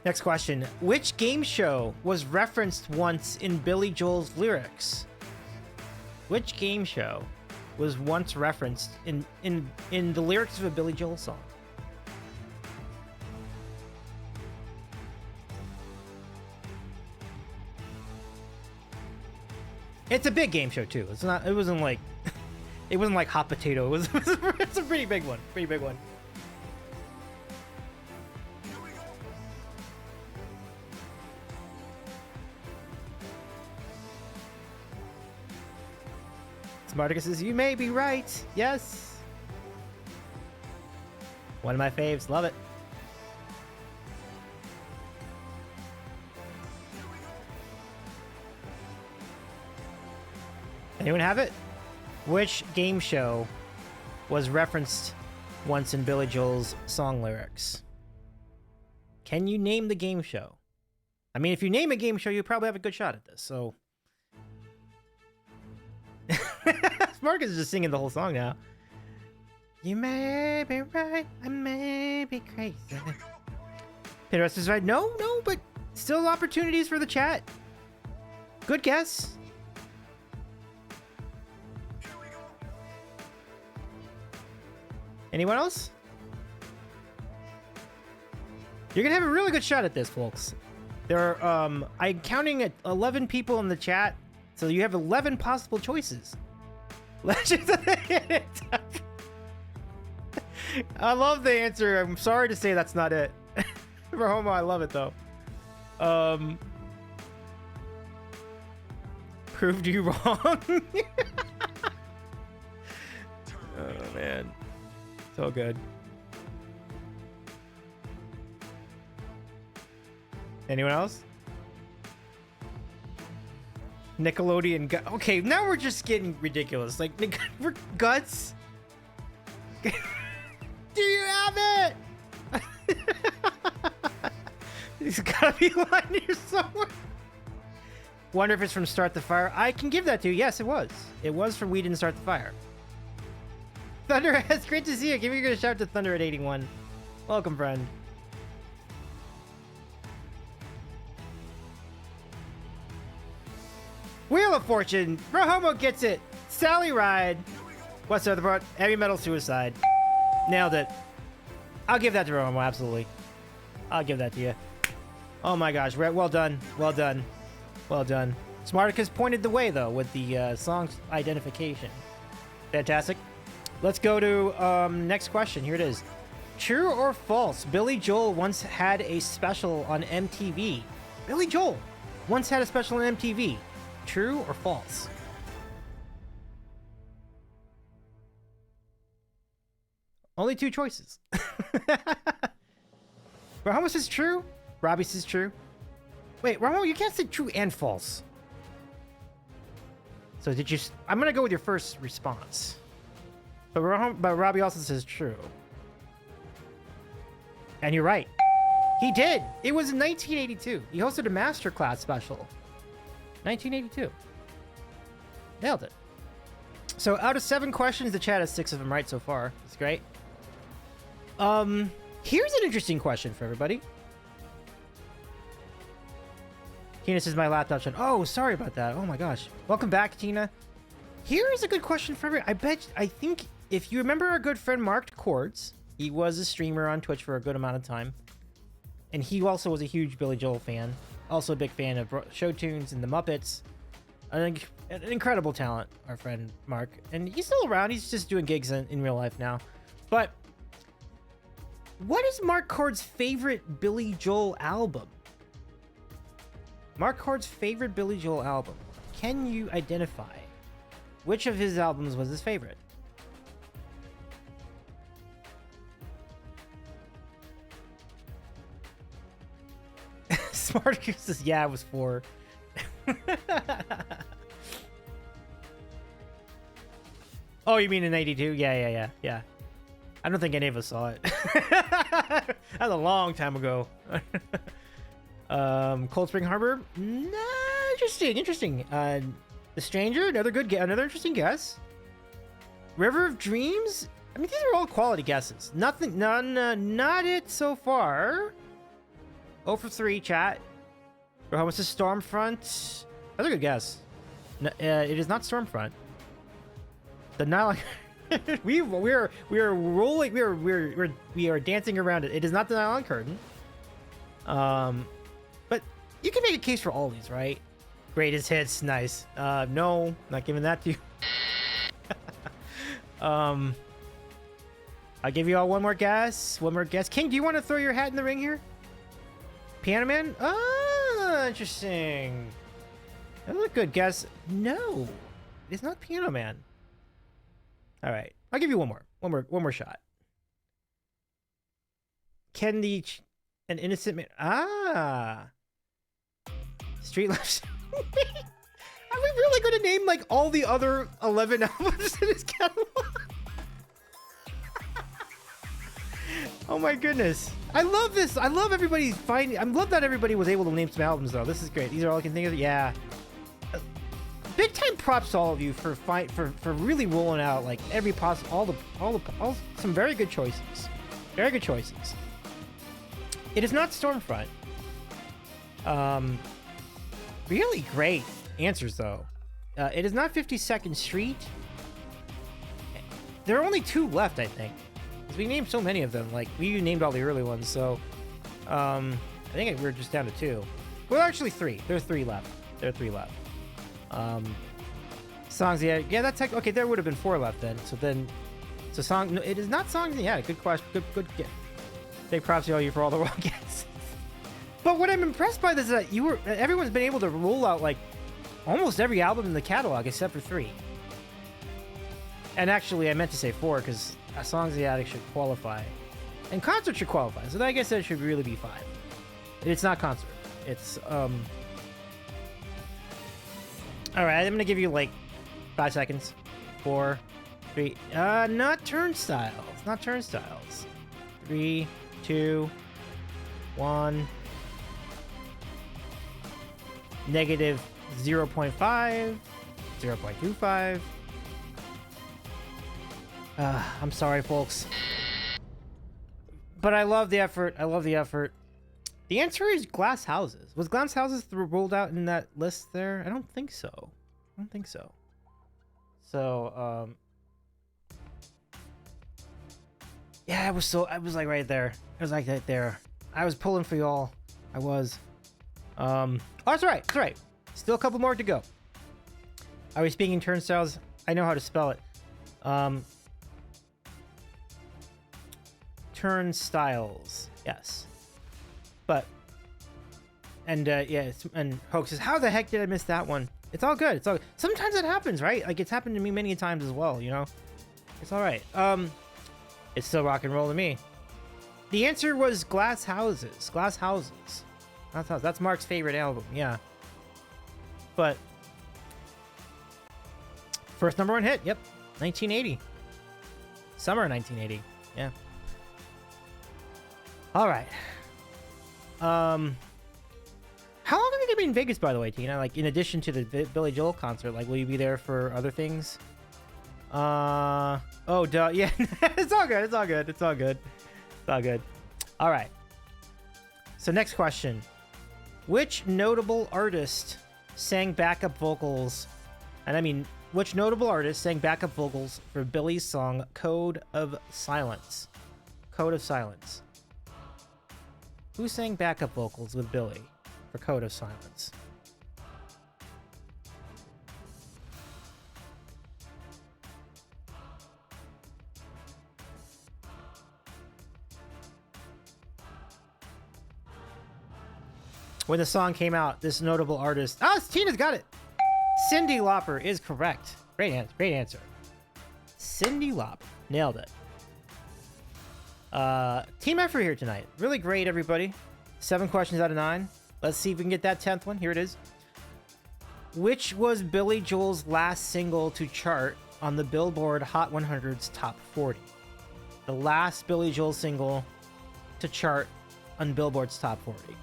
Next question. Which game show was referenced once in Billy Joel's lyrics? Which game show was once referenced in the lyrics of a Billy Joel song? It's a big game show too. It wasn't like Hot Potato. It's a pretty big one. Pretty big one. Smarticus says, you may be right. Yes. One of my faves. Love it. Anyone have it? Which game show was referenced once in Billy Joel's song lyrics? Can you name the game show? I mean, if you name a game show, you probably have a good shot at this, so... Marcus is just singing the whole song now. You may be right, I may be crazy. Pinterest is right. No, but still opportunities for the chat. Good guess. Anyone else? You're gonna have a really good shot at this, folks. There are, I'm counting at 11 people in the chat, so you have 11 possible choices. Legends of the Hidden Temple. I love the answer. I'm sorry to say that's not it. For Homo, I love it though. Proved you wrong. Oh man, so good. Anyone else? Nickelodeon. Okay, now we're just getting ridiculous. Like, we're Guts. Do you have it? There's gotta be a line here somewhere. Wonder if it's from Start the Fire. I can give that to you. Yes, it was. It was from We Didn't Start the Fire. Thunder, it's great to see you. Give me a good shout to Thunder at 81. Welcome, friend. Wheel of Fortune. Rohomo gets it. Sally Ride. What's the other part? Heavy Metal Suicide. Nailed it. I'll give that to Rohomo, absolutely. I'll give that to you. Oh my gosh. Well done. Well done. Well done. Smarticus pointed the way, though, with the song's identification. Fantastic. Let's go to next question. Here it is. True or false? Billy Joel once had a special on MTV. Billy Joel once had a special on MTV. True or false? Only two choices. Rahoma says true. Robbie says true. Wait, Rahoma, you can't say true and false. So did you... I'm going to go with your first response. But Robbie also says true. And you're right. He did. It was in 1982. He hosted a masterclass special. 1982. Nailed it. So out of 7 questions, the chat has 6 of them right so far. It's great. Here's an interesting question for everybody. Tina says my laptop's on. Oh, sorry about that. Oh my gosh. Welcome back, Tina. Here is a good question for everybody. I think if you remember our good friend Mark Cords, he was a streamer on Twitch for a good amount of time. And he also was a huge Billy Joel fan. Also a big fan of show tunes and the Muppets. An incredible talent, our friend Mark. And he's still around. He's just doing gigs in real life now. But what is Mark Cord's favorite Billy Joel album? Mark Cord's favorite Billy Joel album. Can you identify which of his albums was his favorite? Smarticus says, yeah, it was 4. Oh, you mean in 82? Yeah. I don't think any of us saw it. That was a long time ago. Cold Spring Harbor? Nah, interesting. The Stranger, another interesting guess. River of Dreams? I mean, these are all quality guesses. Not it so far. 0 for 3, chat. Rahoma says Stormfront. That's a good guess. No, it is not Stormfront. The Nile. we are rolling. We are dancing around it. It is not the Nylon Curtain. But you can make a case for all these, right? Greatest hits, nice. No, not giving that to you. I'll give you all one more guess. King, do you want to throw your hat in the ring here? Piano Man? Ah, interesting. That's a good guess. No, it's not Piano Man. All right, I'll give you one more shot. Can an innocent man? Ah, Street Life. Are we really going to name like all the other 11 albums in his catalog? Oh my goodness. I love this. I love everybody's finding. I love that everybody was able to name some albums though. This is great. These are all I can think of. Yeah. Big time props to all of you for really rolling out like every possible all some very good choices. Very good choices. It is not Stormfront. Really great answers though. It is not 52nd Street. There are only 2 left, I think. We named so many of them. Like we named all the early ones, so I think we're just down to 2. Well, actually 3. There are 3 left. Songs, yeah, that's okay. There would have been 4 left then. So song. No, it is not songs. Yeah, good question. Good get. Big props to all you for all the wrong guesses. But what I'm impressed by is that everyone's been able to roll out like almost every album in the catalog except for 3. And actually, I meant to say 4 because Songs of the Attic should qualify, and Concert should qualify. So I guess that should really be 5. It's not Concert. It's all right, I'm gonna give you like 5 seconds. 4, 3. Not turnstiles. Not turnstiles. 3, 2, 1. Negative 0.5. 0.25. I'm sorry, folks. But I love the effort. I love the effort. The answer is glass houses. Was glass houses ruled out in that list there? I don't think so. I don't think so. So, yeah, I was like right there. I was like right there. I was pulling for y'all. I was. Oh, that's right. That's right. Still a couple more to go. Are we speaking turnstiles? I know how to spell it. Turnstiles. Yes. But, and yeah, and Hoax says, how the heck did I miss that one? It's all good. It's all good. Sometimes it happens, right? Like, it's happened to me many times as well, you know? It's all right. It's still rock and roll to me. The answer was Glass Houses. Glass Houses. That's Mark's favorite album, yeah. But, first #1 hit, yep. 1980. Summer 1980, yeah. All right. How long are you gonna be in Vegas, by the way, Tina? Like, in addition to the Billy Joel concert, like, will you be there for other things? Oh, duh. Yeah, it's all good. It's all good. It's all good. It's all good. All right. So, next question: which notable artist sang backup vocals? And I mean, which notable artist sang backup vocals for Billy's song "Code of Silence"? Code of Silence. Who sang backup vocals with Billy for Code of Silence? When the song came out, this notable artist... Oh, Tina's got it! Cyndi Lauper is correct. Great answer. Great answer. Cyndi Lauper. Nailed it. Team effort here tonight. Really great, everybody. 7 questions out of 9. Let's see if we can get that 10th one. Here it is. Which was Billy Joel's last single to chart on the Billboard Hot 100's Top 40? The last Billy Joel single to chart on Billboard's Top 40.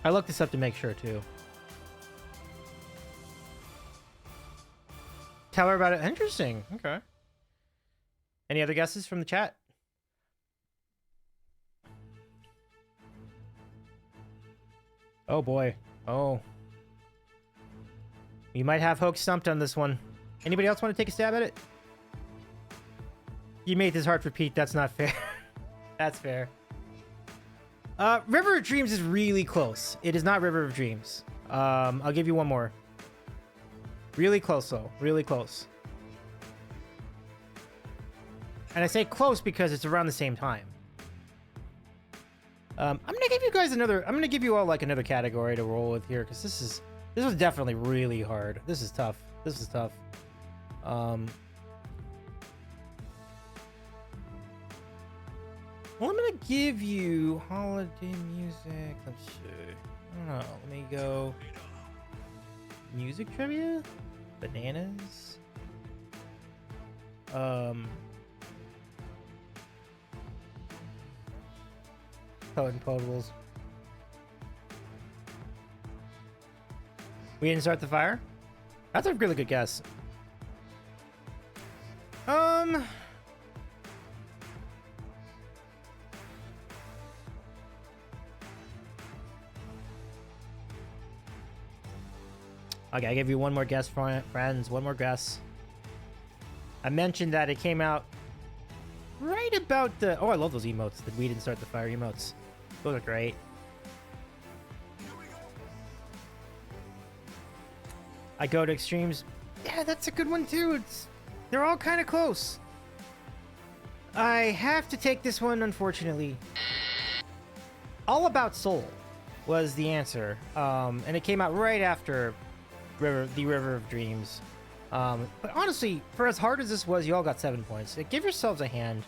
I looked this up to make sure, too. Tell her about it. Interesting. Okay. Any other guesses from the chat? Oh, boy. Oh. You might have Hoax stumped on this one. Anybody else want to take a stab at it? You made this hard for Pete. That's not fair. That's fair. River of Dreams is really close. It is not River of Dreams. I'll give you one more. Really close, though. Really close. And I say close because it's around the same time. I'm gonna give you guys another... I'm gonna give you all, like, another category to roll with here, because this was definitely really hard. This is tough. This is tough. Well, I'm gonna give you holiday music. Let's see. I don't know. Let me go... Music trivia? Bananas? Poet and Potables. We didn't start the fire? That's a really good guess. Okay, I'll give you one more guess, friends. One more guess. I mentioned that it came out right about the... Oh, I love those emotes. The We Didn't Start the Fire emotes. Those are great. I Go to Extremes. Yeah, that's a good one, too. They're all kind of close. I have to take this one, unfortunately. All About Soul was the answer. And it came out right after... The River of Dreams. But honestly, for as hard as this was, you all got 7 points. Give yourselves a hand.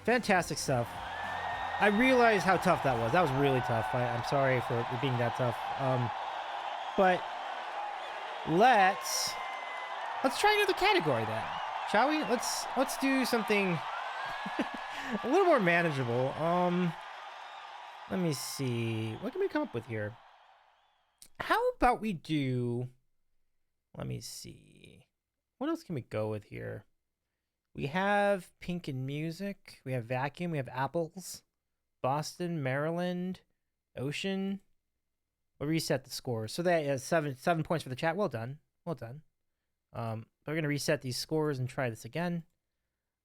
Fantastic stuff. I realized how tough that was. That was really tough. I'm sorry for it being that tough. But let's try another category then, shall we? Let's do something a little more manageable. Let me see. What can we come up with here? How about we do... Let me see. What else can we go with here? We have pink and music. We have vacuum. We have apples. Boston, Maryland, ocean. We'll reset the scores. So that is 7 points for the chat. Well done. Well done. We're going to reset these scores and try this again.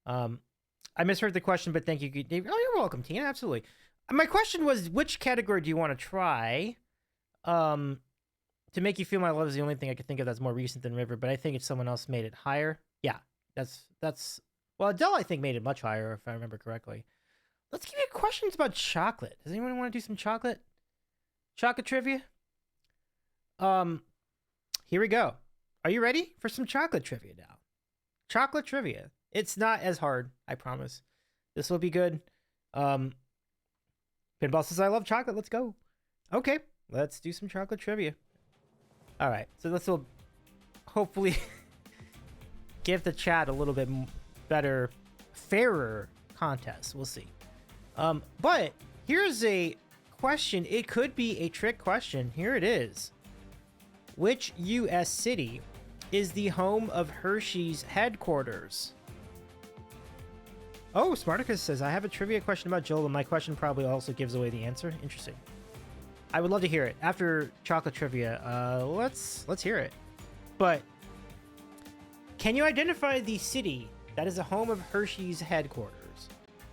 I misheard the question, but thank you, Dave. Oh, you're welcome, Tina. Absolutely. My question was, which category do you want to try? To make you feel my love is the only thing I could think of that's more recent than River, but I think if someone else made it higher, yeah, that's well, Adele I think made it much higher if I remember correctly. Let's give you questions about chocolate. Does anyone want to do some chocolate trivia? Here we go. Are you ready for some chocolate trivia now? Chocolate trivia. It's not as hard, I promise. This will be good. Pinball says I love chocolate. Let's go. Okay, let's do some chocolate trivia. All right, so this will hopefully give the chat a little bit better, fairer contest. We'll see. But here's a question. It could be a trick question. Here it is. Which U.S. city is the home of Hershey's headquarters? Oh, Smarticus says, I have a trivia question about Joel, and my question probably also gives away the answer. Interesting. I would love to hear it after chocolate trivia. Let's hear it. But can you identify the city that is the home of Hershey's headquarters?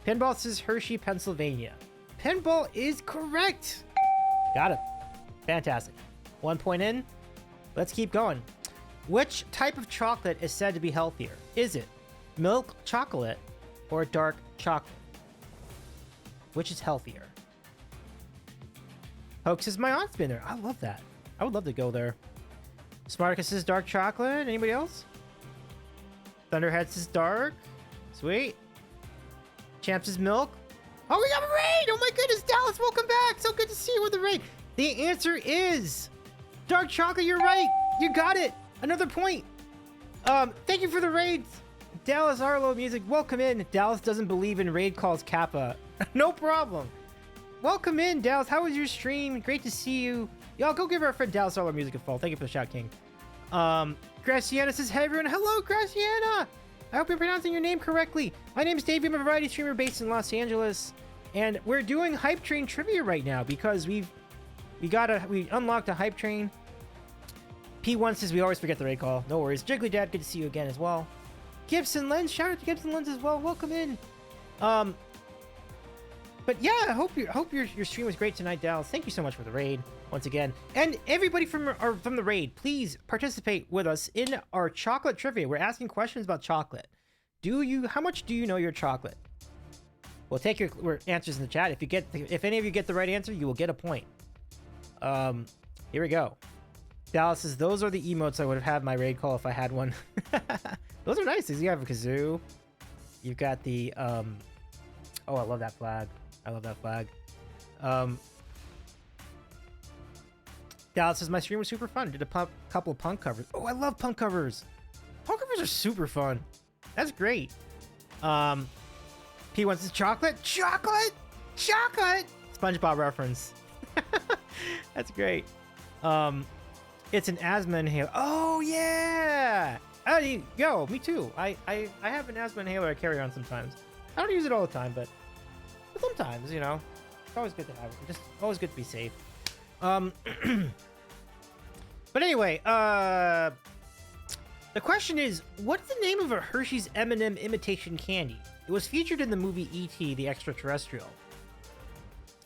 Pinball says Hershey, Pennsylvania. Pinball is correct. Got it. Fantastic. 1 point in. Let's keep going. Which type of chocolate is said to be healthier? Is it milk chocolate or dark chocolate? Which is healthier? Hoax is my aunt's been there. I love that. I would love to go there. Smarticus is dark chocolate. Anybody else? Thunderhead says dark. Sweet. Champs is milk. Oh, we got a raid! Oh my goodness, Dallas, welcome back. So good to see you with the raid. The answer is dark chocolate. You're right. You got it. Another point. Thank you for the raids. Dallas Arlo Music, welcome in. Dallas doesn't believe in raid calls Kappa. No problem. Welcome in, Dallas. How was your stream? Great to see you. Y'all go give our friend Dallas Arlo Music a follow. Thank you for the shout, King. Graciana says, hey everyone. Hello, Graciana. I hope you're pronouncing your name correctly. My name is Dave. I'm a variety streamer based in Los Angeles. And we're doing Hype Train trivia right now because we unlocked a Hype Train. P1 says we always forget the raid call. No worries. Jiggly Dad, good to see you again as well. Gibson Lens, shout out to Gibson Lens as well. Welcome in. But yeah, I hope your stream was great tonight, Dallas. Thank you so much for the raid once again. And everybody from the raid, please participate with us in our chocolate trivia. We're asking questions about chocolate. How much do you know your chocolate? We'll take your answers in the chat. If any of you get the right answer, you will get a point. Here we go. Dallas says, those are the emotes I would have had my raid call if I had one. Those are nice. You have a kazoo. You've got the, oh, I love that flag. I love that flag. Dallas says, my stream was super fun. Did a couple of punk covers. Oh, I love punk covers. Punk covers are super fun. That's great. P1 says, chocolate? Chocolate? Chocolate? SpongeBob reference. That's great. It's an asthma inhaler. Oh, yeah. Yo, me too. I have an asthma inhaler I carry on sometimes. I don't use it all the time, but sometimes, you know, it's always good to have it. Just always good to be safe. But anyway, the question is, what's the name of a Hershey's M&M imitation candy? It was featured in the movie E.T. the Extraterrestrial.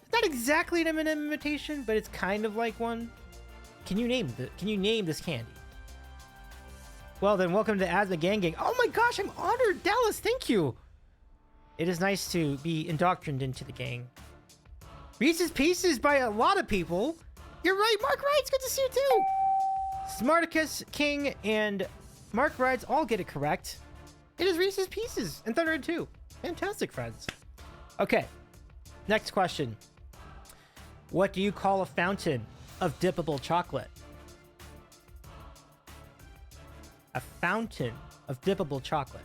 It's not exactly an M&M imitation, but it's kind of like one. Can you name this candy? Well, then welcome to Asthma Gang. Oh my gosh, I'm honored. Dallas, thank you. It is nice to be indoctrinated into the gang. Reese's Pieces by a lot of people. You're right, Mark Wright. It's good to see you too. Smarticus, King, and Mark Rides all get it correct. It is Reese's Pieces and Thunderhead 2. Fantastic, friends. Okay, next question. What do you call a fountain of dippable chocolate? A fountain of dippable chocolate.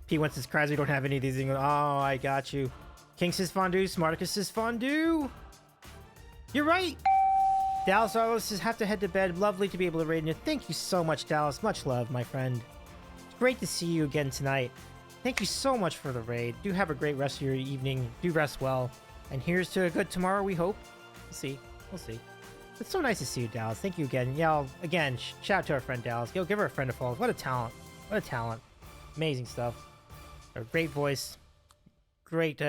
P once says cries we don't have any of these things. Oh, I got you. King says fondue. Smarticus says fondue. You're right. Dallas Arlo says have to head to bed. Lovely to be able to raid you. Thank you so much, Dallas. Much love, my friend. It's great to see you again tonight. Thank you so much for the raid. Do have a great rest of your evening. Do rest well. And here's to a good tomorrow, we hope. We'll see. We'll see. It's so nice to see you, Dallas. Thank you again. Yeah, again, shout out to our friend Dallas. Yo, give her a friend a follow. What a talent. What a talent. Amazing stuff. A great voice. Great.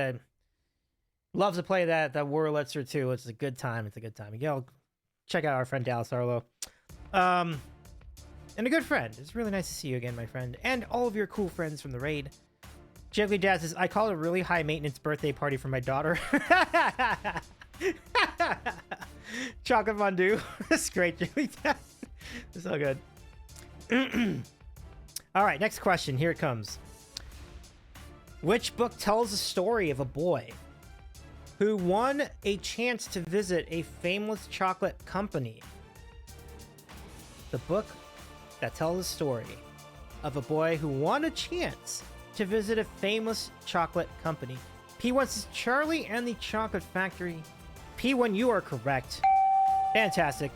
Loves to play that Wurlitzer too. It's a good time. It's a good time. Yo, check out our friend Dallas Arlo. And a good friend. It's really nice to see you again, my friend. And all of your cool friends from the raid. Jiggly Dad says, I call it a really high maintenance birthday party for my daughter. Chocolate fondue. That's great, Jiggly Dad. It's so good. All right, next question. Here it comes. Which book tells the story of a boy who won a chance to visit a famous chocolate company? The book that tells the story of a boy who won a chance to visit a famous chocolate company. P1 says Charlie and the Chocolate Factory. P1, you are correct. Fantastic.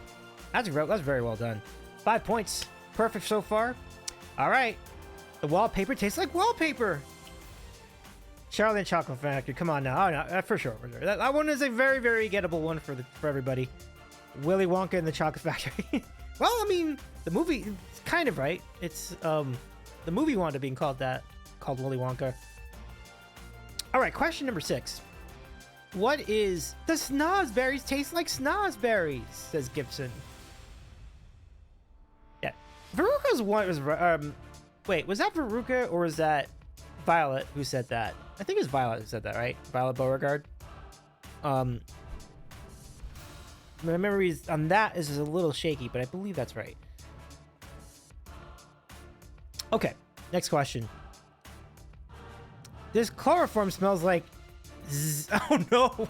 That's very well done. 5 points. Perfect so far. All right. The wallpaper tastes like wallpaper. Charlie and Chocolate Factory. Come on now. Oh, no, for sure. That one is a very, very gettable one for everybody. Willy Wonka and the Chocolate Factory. Well, I mean, the movie, it's kind of right. It's, the movie wound up being called Willy Wonka. All right, question number 6. What is, the snozberries taste like snozberries, says Gibson. Yeah. Veruca's one was, wait, was that Veruca or was that Violet who said that? I think it was Violet who said that, right? Violet Beauregard. My memories on that is a little shaky, but I believe that's right. Okay, next question. This chloroform smells like... Oh no!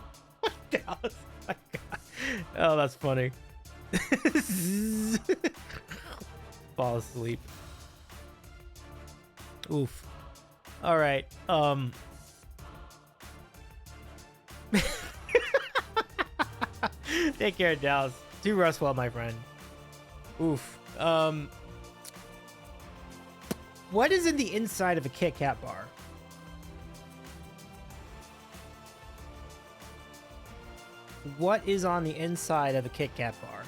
Dallas. My God. Oh, that's funny. Fall asleep. Oof. All right. Take care, Dallas. Do rest well, my friend. Oof. What is in the inside of a Kit Kat bar? What is on the inside of a Kit Kat bar?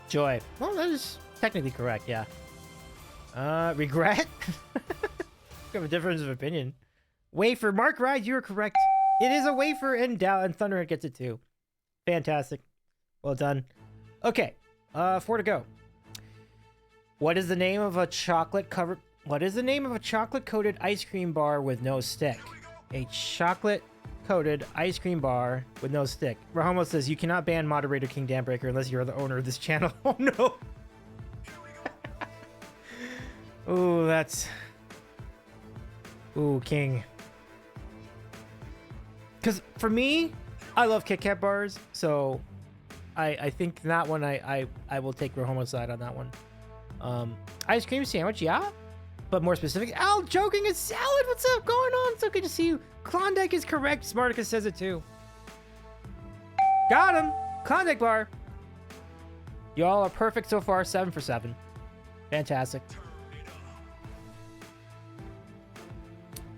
Joy. Well, that is technically correct, yeah. Regret? We have a difference of opinion. Wafer. Mark Ride, you are correct. It is a wafer, and Thunderhead gets it too. Fantastic. Well done. Okay. 4 to go. What is the name of a chocolate-coated ice cream bar with no stick? A chocolate-coated ice cream bar with no stick. Rahomo says, you cannot ban Moderator King Danbreaker unless you're the owner of this channel. Oh, no. Ooh, that's... Ooh, King. Because for me, I love Kit Kat bars, so I think that one I will take Rahomo's side on that one. Ice cream sandwich, yeah, but more specific. Al joking is salad. What's up? Going on? So good to see you. Klondike is correct. Smarticus says it too. Got him. Klondike bar. Y'all are perfect so far. 7 for 7. Fantastic.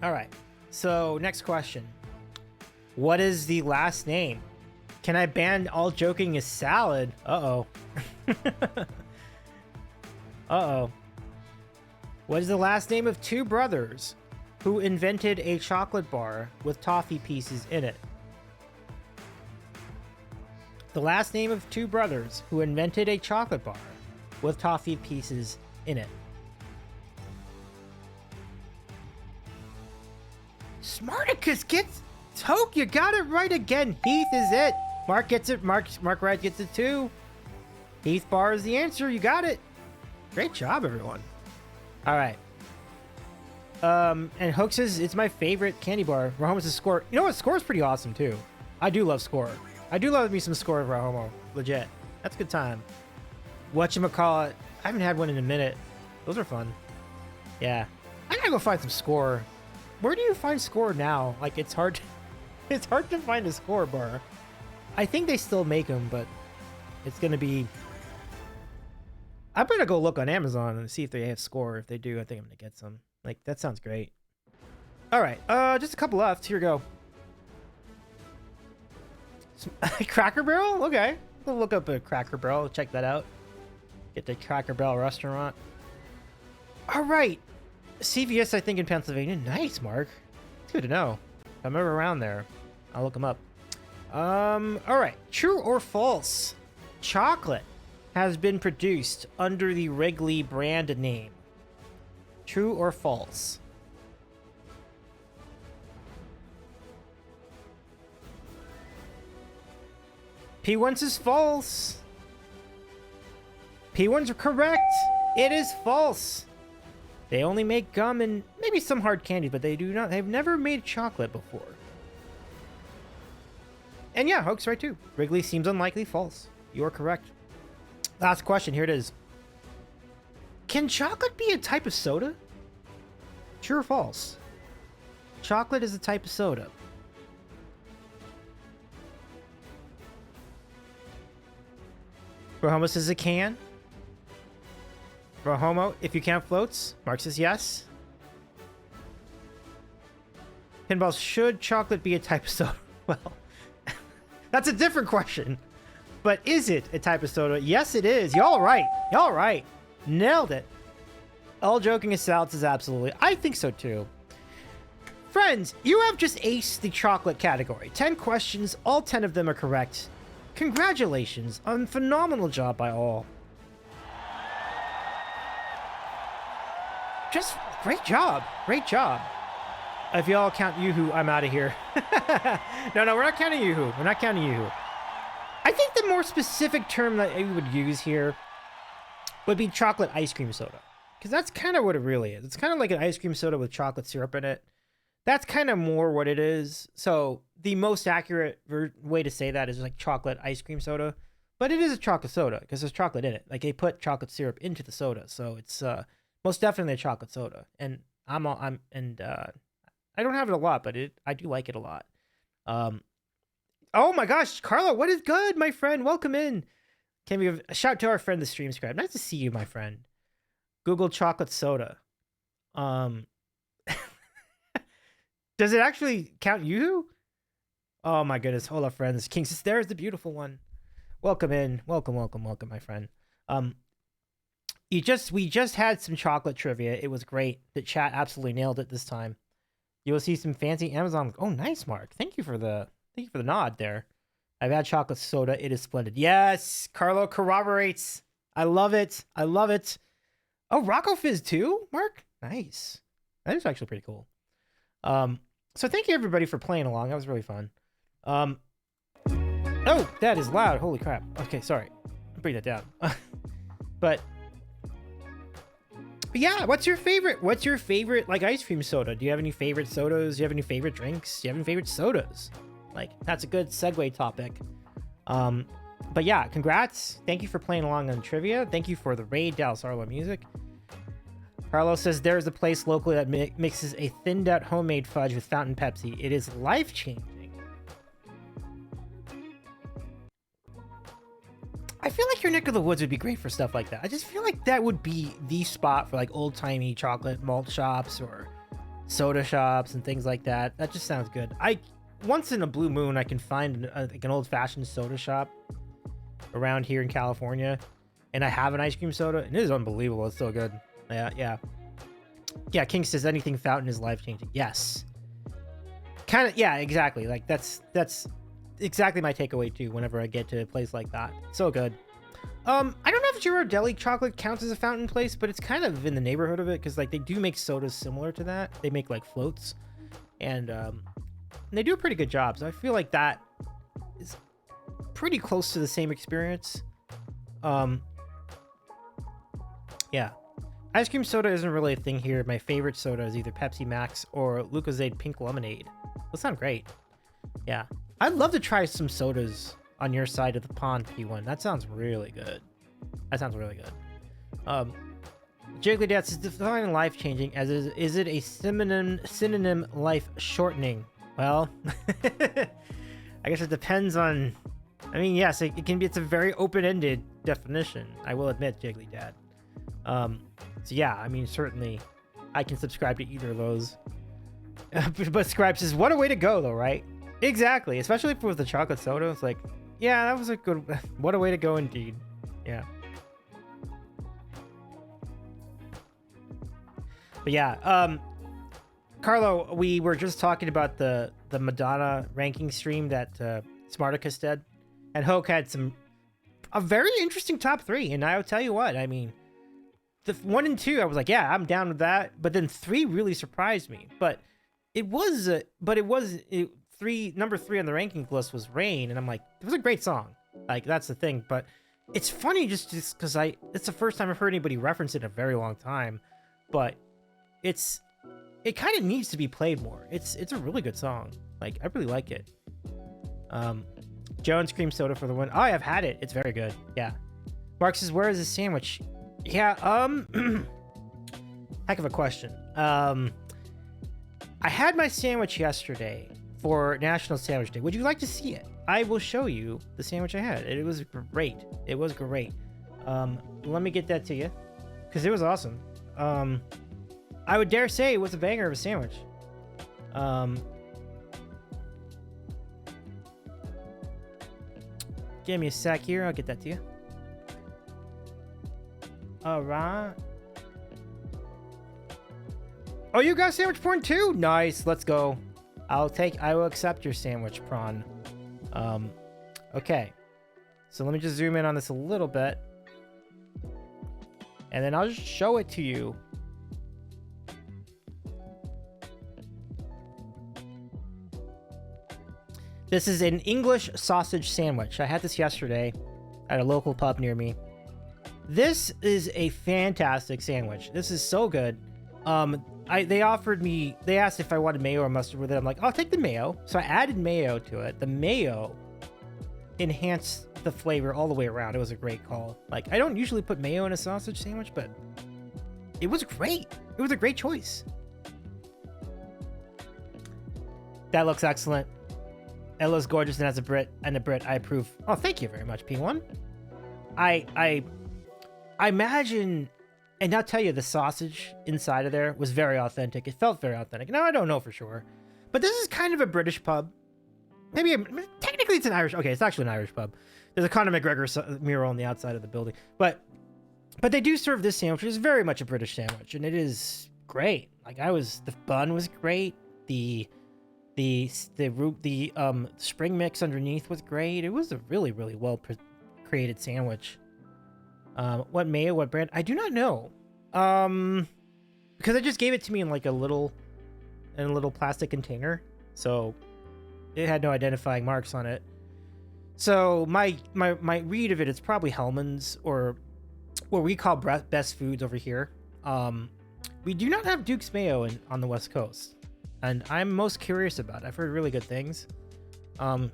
All right. So next question. What is the last name? Can I ban all joking is salad? Uh-oh. Uh-oh. What is the last name of 2 brothers who invented a chocolate bar with toffee pieces in it? The last name of 2 brothers who invented a chocolate bar with toffee pieces in it. Smarticus gets... Toke, you got it right again. Heath is it. Mark gets it. Mark Wright gets it too. Heath Bar is the answer. You got it. Great job, everyone. All right. And Hook says it's my favorite candy bar. Rahoma's score. You know what? Score is pretty awesome too. I do love Score. I do love me some Score of Rahoma. Legit. That's a good time. Whatchamacallit. I haven't had one in a minute. Those are fun. Yeah. I gotta go find some Score. Where do you find Score now? Like, it's hard. It's hard to find a Score bar. I think they still make them, but it's gonna be. I better go look on Amazon and see if they have Score. If they do, I think I'm gonna get some. Like, that sounds great. All right, just a couple left. Here we go. Cracker Barrel? Okay. We'll look up a Cracker Barrel. Check that out. Get the Cracker Barrel restaurant. All right. CVS, I think, in Pennsylvania. Nice, Mark. It's good to know. If I'm ever around there, I'll look them up. All right. True or false? Chocolate has been produced under the Wrigley brand name. True or false? P1s is false. P1s are correct. It is false. They only make gum and maybe some hard candy, but they've never made chocolate before. And yeah, Hoax right too. Wrigley seems unlikely. False. You're correct. Last question. Here it is. Can chocolate be a type of soda? True or false? Chocolate is a type of soda. Rahoma says it can. Rahoma, if you count floats. Mark says yes. Pinball, should chocolate be a type of soda? Well, that's a different question. But is it a type of soda? Yes, it is. Y'all right. Y'all right. Nailed it. All joking aside, says absolutely. I think so too. Friends, you have just aced the chocolate category. 10 questions, all 10 of them are correct. Congratulations on phenomenal job by all. Just great job. Great job. If y'all count Yoo-Hoo, I'm out of here. No, we're not counting Yoo-Hoo. We're not counting Yoo-Hoo. I think the more specific term that we would use here would be chocolate ice cream soda. Because that's kind of what it really is. It's kind of like an ice cream soda with chocolate syrup in it. That's kind of more what it is. So the most accurate way to say that is like chocolate ice cream soda. But it is a chocolate soda because there's chocolate in it. Like they put chocolate syrup into the soda. So it's most definitely a chocolate soda. And I don't have it a lot, but I do like it a lot. Oh my gosh, Carlo, what is good, my friend? Welcome in. Can we give a shout to our friend, the stream scribe? Nice to see you, my friend. Google chocolate soda. Does it actually count you? Oh my goodness. Hold up, friends. King says, there's the beautiful one. Welcome in. Welcome, my friend. We just had some chocolate trivia. It was great. The chat absolutely nailed it this time. You will see some fancy Amazon. Oh, nice, Mark. Thank you for the nod there. I've had chocolate soda. It is splendid. Yes, Carlo corroborates. I love it. I love it. Oh, Rocco Fizz too, Mark? Nice. That is actually pretty cool. So thank you everybody for playing along. That was really fun. Oh, that is loud. Holy crap. Okay, sorry. I'll bring that down. But yeah, what's your favorite like ice cream soda? Do you have any favorite sodas? Do you have any favorite drinks? Do you have any favorite sodas? Like, that's a good segue topic. But yeah, congrats. Thank you for playing along on trivia. Thank you for the raid, Dallas Arlo Music. Carlos says there's a place locally that mixes a thinned out homemade fudge with fountain Pepsi. It is life-changing. I feel like your neck of the woods would be great for stuff like that. I just feel like that would be the spot for like old-timey chocolate malt shops or soda shops and things like that. That just sounds good. Once in a blue moon, I can find like an old-fashioned soda shop around here in California, and I have an ice cream soda, and it is unbelievable. It's so good. Yeah. King says anything fountain is life-changing. Yes. Kind of, yeah, exactly. Like that's exactly my takeaway too whenever I get to a place like that. So good. I don't know if Girardelli chocolate counts as a fountain place, but it's kind of in the neighborhood of it because like they do make sodas similar to that. They make like floats, and they do a pretty good job. So I feel like that is pretty close to the same experience. Yeah. Ice cream soda isn't really a thing here. My favorite soda is either Pepsi Max or Lucozade Pink Lemonade. Those sound great. Yeah. I'd love to try some sodas on your side of the pond, P1. That sounds really good. That sounds really good. Jiggly says, define life changing as is it a synonym life shortening? Well, I guess it depends on. I mean, yes, it can be. It's a very open-ended definition. I will admit, Jiggly Dad. So yeah, I mean, certainly, I can subscribe to either of those. But Scribe says, "What a way to go, though, right?" Exactly, especially if it was the chocolate soda. It's like, yeah, that was a good. What a way to go, indeed. Yeah. But yeah, Carlo, we were just talking about the Madonna ranking stream that Smarticus did, and Hoke had a very interesting top 3. And I'll tell you what, I mean, the 1 and 2, I was like, yeah, I'm down with that. But then 3 really surprised me. But number 3 on the ranking list was Rain, and I'm like, it was a great song. Like, that's the thing. But it's funny just because it's the first time I've heard anybody reference it in a very long time. But it kind of needs to be played more. It's a really good song. Like, I really like it. Jones Cream Soda for the win. Oh, I've had it. It's very good. Yeah. Mark says, where is the sandwich? Yeah, heck of a question. I had my sandwich yesterday for National Sandwich Day. Would you like to see it? I will show you the sandwich I had. It was great. It was great. Let me get that to you, because it was awesome. I would dare say it was a banger of a sandwich. Give me a sec here. I'll get that to you. All right. Oh, you got sandwich porn too? Nice. Let's go. I will accept your sandwich prawn. Okay. So let me just zoom in on this a little bit, and then I'll just show it to you. This is an English sausage sandwich. I had this yesterday at a local pub near me. This is a fantastic sandwich. This is so good. They asked if I wanted mayo or mustard with it. I'm like, I'll take the mayo. So I added mayo to it. The mayo enhanced the flavor all the way around. It was a great call. Like, I don't usually put mayo in a sausage sandwich, but it was great. It was a great choice. That looks excellent. Ella's gorgeous, and as a Brit, I approve. Oh, thank you very much, P1. I imagine, and I'll tell you, the sausage inside of there was very authentic. It felt very authentic. Now, I don't know for sure, but this is kind of a British pub. Maybe technically it's an Irish. Okay, it's actually an Irish pub. There's a Conor McGregor mural on the outside of the building, but they do serve this sandwich. It's very much a British sandwich, and it is great. Like, the bun was great. The spring mix underneath was great. It was a really, really well created sandwich. What mayo, what brand? I do not know. Because they just gave it to me in like a little plastic container, so it had no identifying marks on it. So my read of it's probably Hellman's, or what we call Best Foods over here. We do not have Duke's mayo on the West Coast, and I'm most curious about it. I've heard really good things. Smarticus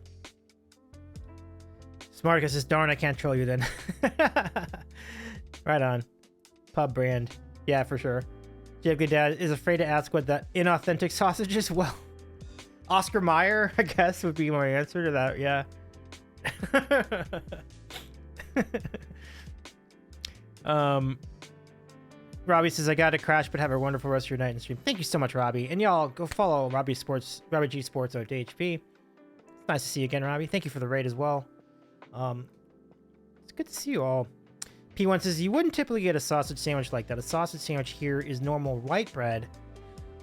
says, darn, I can't troll you then. Right on. Pub brand. Yeah, for sure. Jacob Dad is afraid to ask what the inauthentic sausage is. Well, Oscar Mayer, I guess, would be my answer to that. Yeah. Robbie says, I gotta crash, but have a wonderful rest of your night and stream. Thank you so much, Robbie. And y'all go follow Robbie G Sports on DHP. It's nice to see you again, Robbie. Thank you for the raid as well. It's good to see you all. P1 says, you wouldn't typically get a sausage sandwich like that. A sausage sandwich here is normal white bread,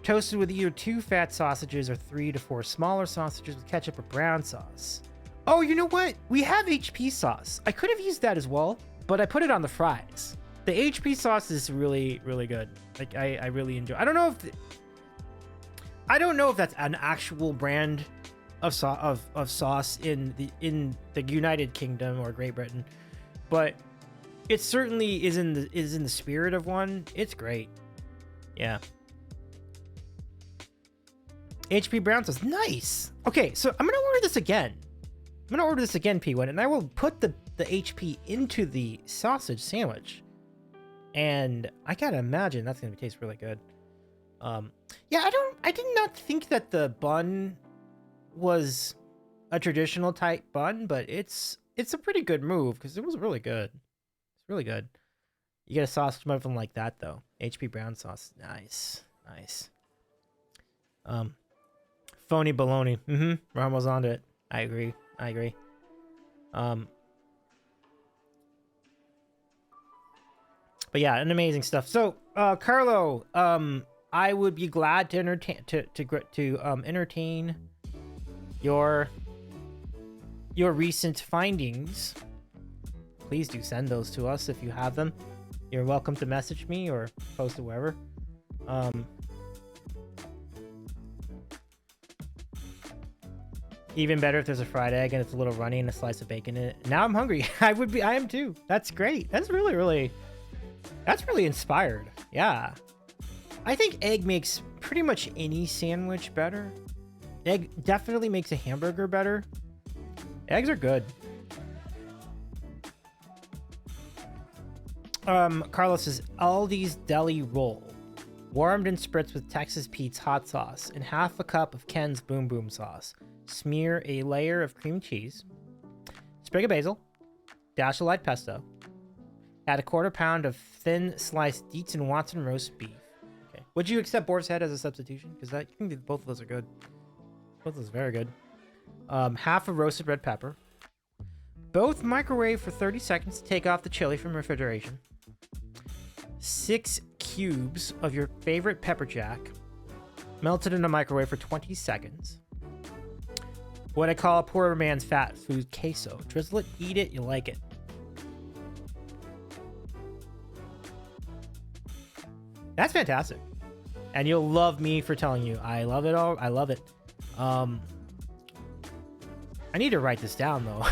toasted with either 2 fat sausages or 3 to 4 smaller sausages with ketchup or brown sauce. Oh, you know what? We have HP sauce. I could have used that as well, but I put it on the fries. The HP sauce is really, really good. Like, I really enjoy. I don't know if that's an actual brand of sauce in the United Kingdom or Great Britain, but it certainly is in the spirit of one. It's great. Yeah. HP brown sauce, nice. Okay, so I'm gonna order this again. P1, and I will put the HP into the sausage sandwich, and I gotta imagine that's gonna taste really good. Yeah, I did not think that the bun was a traditional type bun, but it's a pretty good move because it was really good. It's really good. You get a sausage muffin like that though. HP brown sauce, nice. Phony baloney. We're almost onto it. I agree. But yeah, an amazing stuff. So, Carlo, I would be glad to entertain your recent findings. Please do send those to us if you have them. You're welcome to message me or post it wherever. Even better if there's a fried egg and it's a little runny and a slice of bacon in it. Now I'm hungry. I am too. That's great. That's really inspired. Yeah. I think egg makes pretty much any sandwich better. Egg definitely makes a hamburger better. Eggs are good. Carlos says Aldi's Deli Roll, warmed and spritzed with Texas Pete's hot sauce and half a cup of Ken's Boom Boom sauce. Smear a layer of cream cheese, sprig of basil, dash of light pesto. Add a quarter pound of thin sliced Dietz and Watson roast beef. Okay. Would you accept boar's head as a substitution? Because I think both of those are good. Both of those are very good. Half of roasted red pepper. Both microwave for 30 seconds to take off the chili from refrigeration. 6 cubes of your favorite pepper jack. Melted in a microwave for 20 seconds. What I call a poor man's fat food queso. Drizzle it, eat it, you like it. That's fantastic. And you'll love me for telling you. I love it all. I love it. I need to write this down though.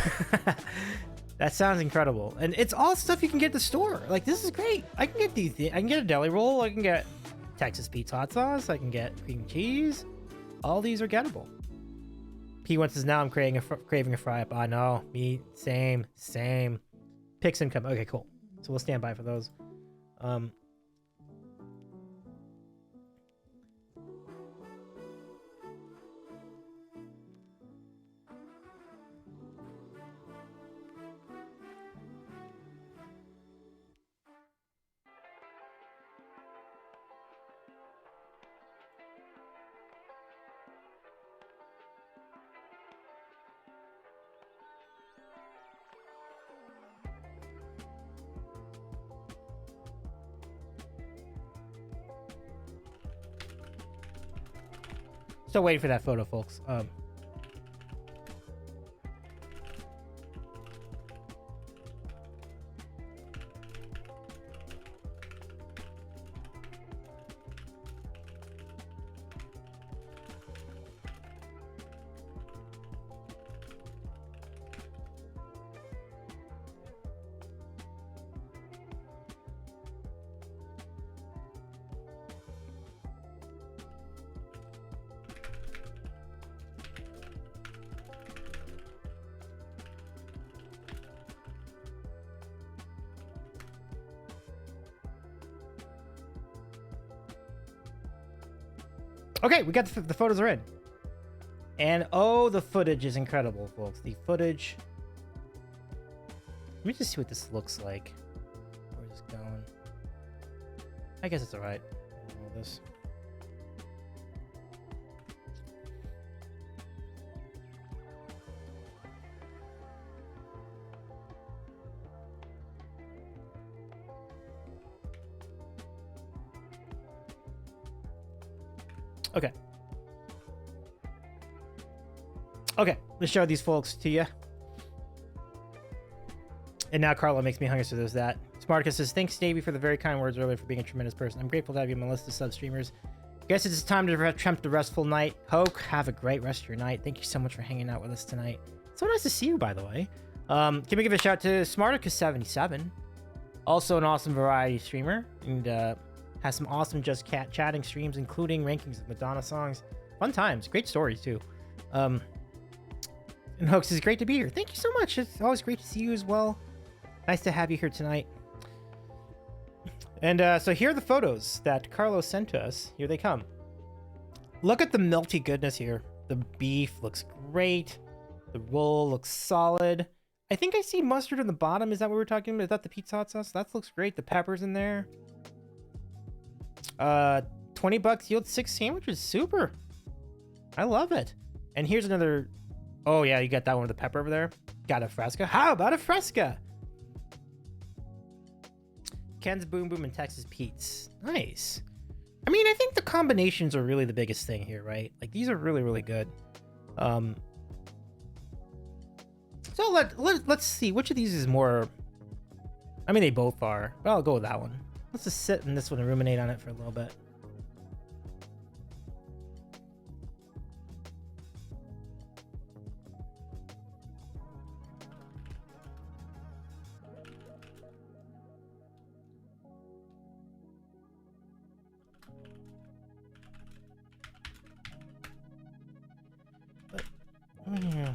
That sounds incredible. And it's all stuff you can get at the store. Like, this is great. I can get these things. I can get a deli roll. I can get Texas Pete's hot sauce. I can get cream cheese. All these are gettable. P1 says, now I'm craving a fry up. I know. Me. Same. Picks income. Okay, cool. So we'll stand by for those. Still waiting for that photo, folks. Okay, we got the photos are in. And oh, the footage is incredible, folks. The footage. Let me just see what this looks like. Where's this going? I guess it's alright. This. Okay, let's show these folks to you. And now Carlo makes me hungry, so there's that. Smarticus says, thanks, Davey, for the very kind words earlier for being a tremendous person. I'm grateful to have you on my list of sub streamers. Guess it's time to attempt the restful night. Hoke, have a great rest of your night. Thank you so much for hanging out with us tonight. So nice to see you, by the way. Can we give a shout to Smarticus77, also an awesome variety streamer, and has some awesome just chatting streams, including rankings of Madonna songs. Fun times, great stories too. And Hoax, is great to be here. Thank you so much. It's always great to see you as well. Nice to have you here tonight. And so here are the photos that Carlos sent to us. Here they come. Look at the melty goodness here. The beef looks great. The roll looks solid. I think I see mustard on the bottom. Is that what we're talking about? Is that the pizza hot sauce? That looks great. The pepper's in there. 20 bucks yields 6 sandwiches. Super. I love it. And here's another. Oh yeah, you got that one with the pepper over there. Got a fresca. How about a fresca? Ken's Boom Boom and Texas Pete's. Nice. I mean, I think the combinations are really the biggest thing here, right? Like, these are really, really good. So let's see. Which of these is more... I mean, they both are. But I'll go with that one. Let's just sit in this one and ruminate on it for a little bit. Yeah.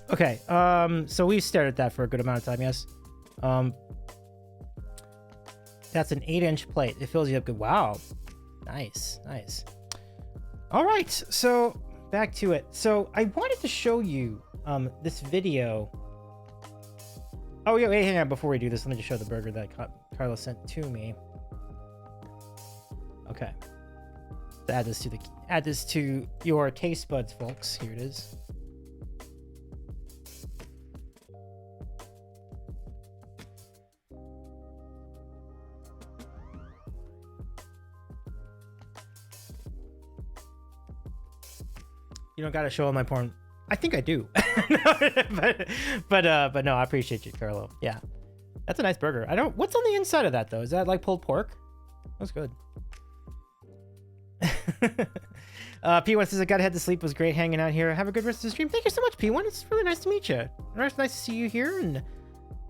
Okay, so we stared at that for a good amount of time, yes. That's an 8-inch plate. It fills you up good. Wow. Nice, nice. All right, so back to it. So I wanted to show you this video. Oh, yeah, wait, hang on. Before we do this, let me just show the burger that Carlos sent to me. Okay. Add this to your taste buds, folks. Here it is. You don't gotta show all my porn. I think I do. but no, I appreciate you, Carlo. Yeah, that's a nice burger. I don't. What's on the inside of that though? Is that like pulled pork? That's good. P1 says I gotta head to sleep. It was great hanging out here. Have a good rest of the stream. Thank you so much, P1. It's really nice to meet you. Nice to see you here, and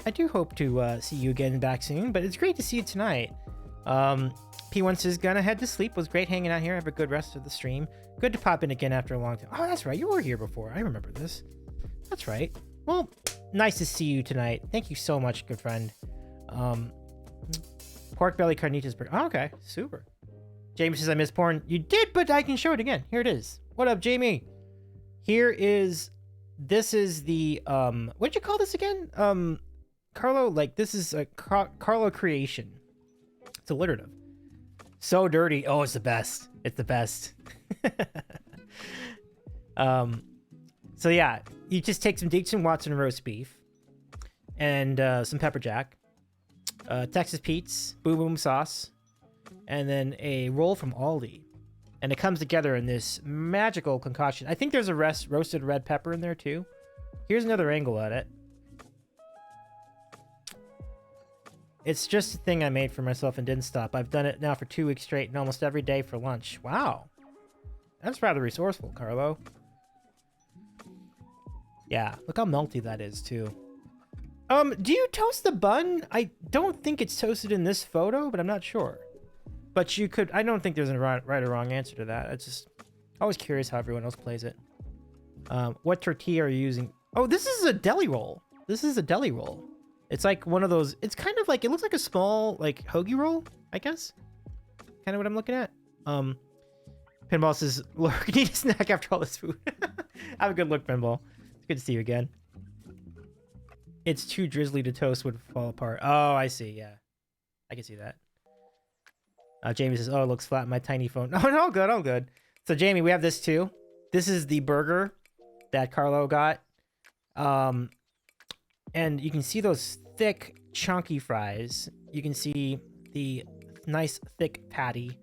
I do hope to see you again back soon. But it's great to see you tonight. P1 says gonna head to sleep. It was great hanging out here. Have a good rest of the stream. Good to pop in again after a long time. Oh, that's right. You were here before. I remember this. That's right. Well, nice to see you tonight. Thank you so much, good friend. Pork belly carnitas burger. Oh, okay, super. Jamie says I miss porn. You did, but I can show it again. Here it is. What up, Jamie? Here is. This is the what'd you call this again? Carlo. Like this is a Carlo creation. It's alliterative. So dirty. Oh, it's the best. It's the best. So yeah, you just take some Deeks and Watson roast beef and some pepper jack, Texas Pete's Boom Boom sauce, and then a roll from Aldi. And it comes together in this magical concoction. I think there's a roasted red pepper in there too. Here's another angle at it. It's just a thing I made for myself and didn't stop. I've done it now for 2 weeks straight and almost every day for lunch. Wow. That's rather resourceful, Carlo. Yeah, look how melty that is too. Do you toast the bun? I don't think it's toasted in this photo, but I'm not sure. But you could. I don't think there's a right or wrong answer to that. It's just always curious how everyone else plays it. What tortilla are you using? Oh, this is a deli roll. This is a deli roll. It's like one of those. It's kind of like, it looks like a small like hoagie roll, I guess. Kind of what I'm looking at. Pinball says, "Look, need a snack after all this food." Have a good look, Pinball. It's good to see you again. It's too drizzly to toast, would fall apart. Oh, I see. Yeah, I can see that. Jamie says, "Oh, it looks flat on my tiny phone." Oh, no, good, all good. So, Jamie, we have this too. This is the burger that Carlo got. And you can see those thick, chunky fries. You can see the nice, thick patty.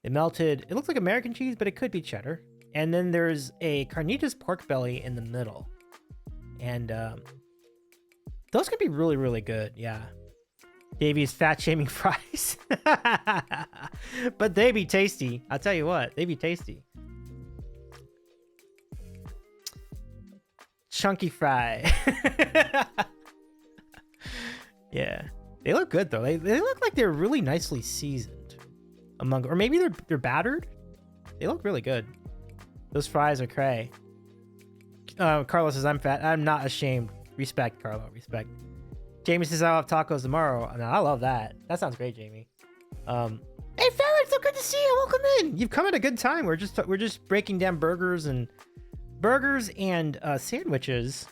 It melted. It looks like American cheese, but it could be cheddar. And then there's a carnitas pork belly in the middle. And those could be really, really good. Yeah. Davey's fat shaming fries. But they be tasty. I'll tell you what, they be tasty. Chunky fry. Yeah. They look good though. They look like they're really nicely seasoned. Or maybe they're battered. They look really good. Those fries are cray. Carlos says, "I'm fat. I'm not ashamed." Respect, Carlo. Respect. Jamie says, "I'll have tacos tomorrow." No, I love that. That sounds great, Jamie. Hey, Ferret, so good to see you. Welcome in. You've come at a good time. We're just breaking down burgers and sandwiches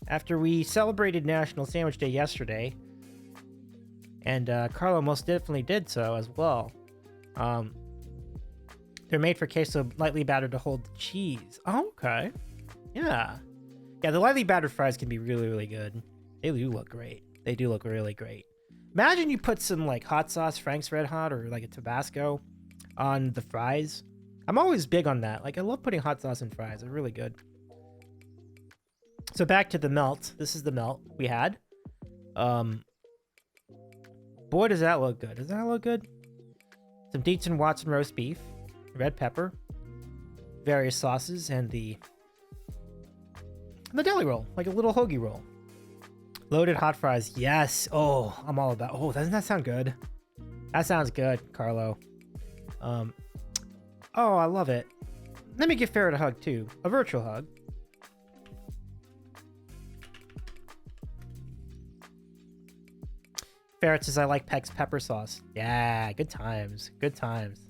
after we celebrated National Sandwich Day yesterday, and Carlo most definitely did so as well. They're made for queso lightly battered to hold the cheese. Oh, okay. Yeah, the lightly battered fries can be really, really good. They do look great. They do look really great. Imagine you put some like hot sauce, Frank's Red Hot, or like a Tabasco on the fries. I'm always big on that. Like, I love putting hot sauce in fries. They're really good. So back to the melt. This is the melt we had. Boy, does that look good. Does that look good? Some Dietz and Watson roast beef, red pepper, various sauces, and the deli roll, like a little hoagie roll. Loaded hot fries. Yes. Oh, I'm all about. Oh, doesn't that sound good? That sounds good, Carlo. Oh, I love it. Let me give Ferret a hug too. A virtual hug. Ferret says, "I like Peck's pepper sauce." Yeah, good times. Good times.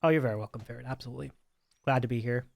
Oh, you're very welcome, Ferret. Absolutely. Glad to be here.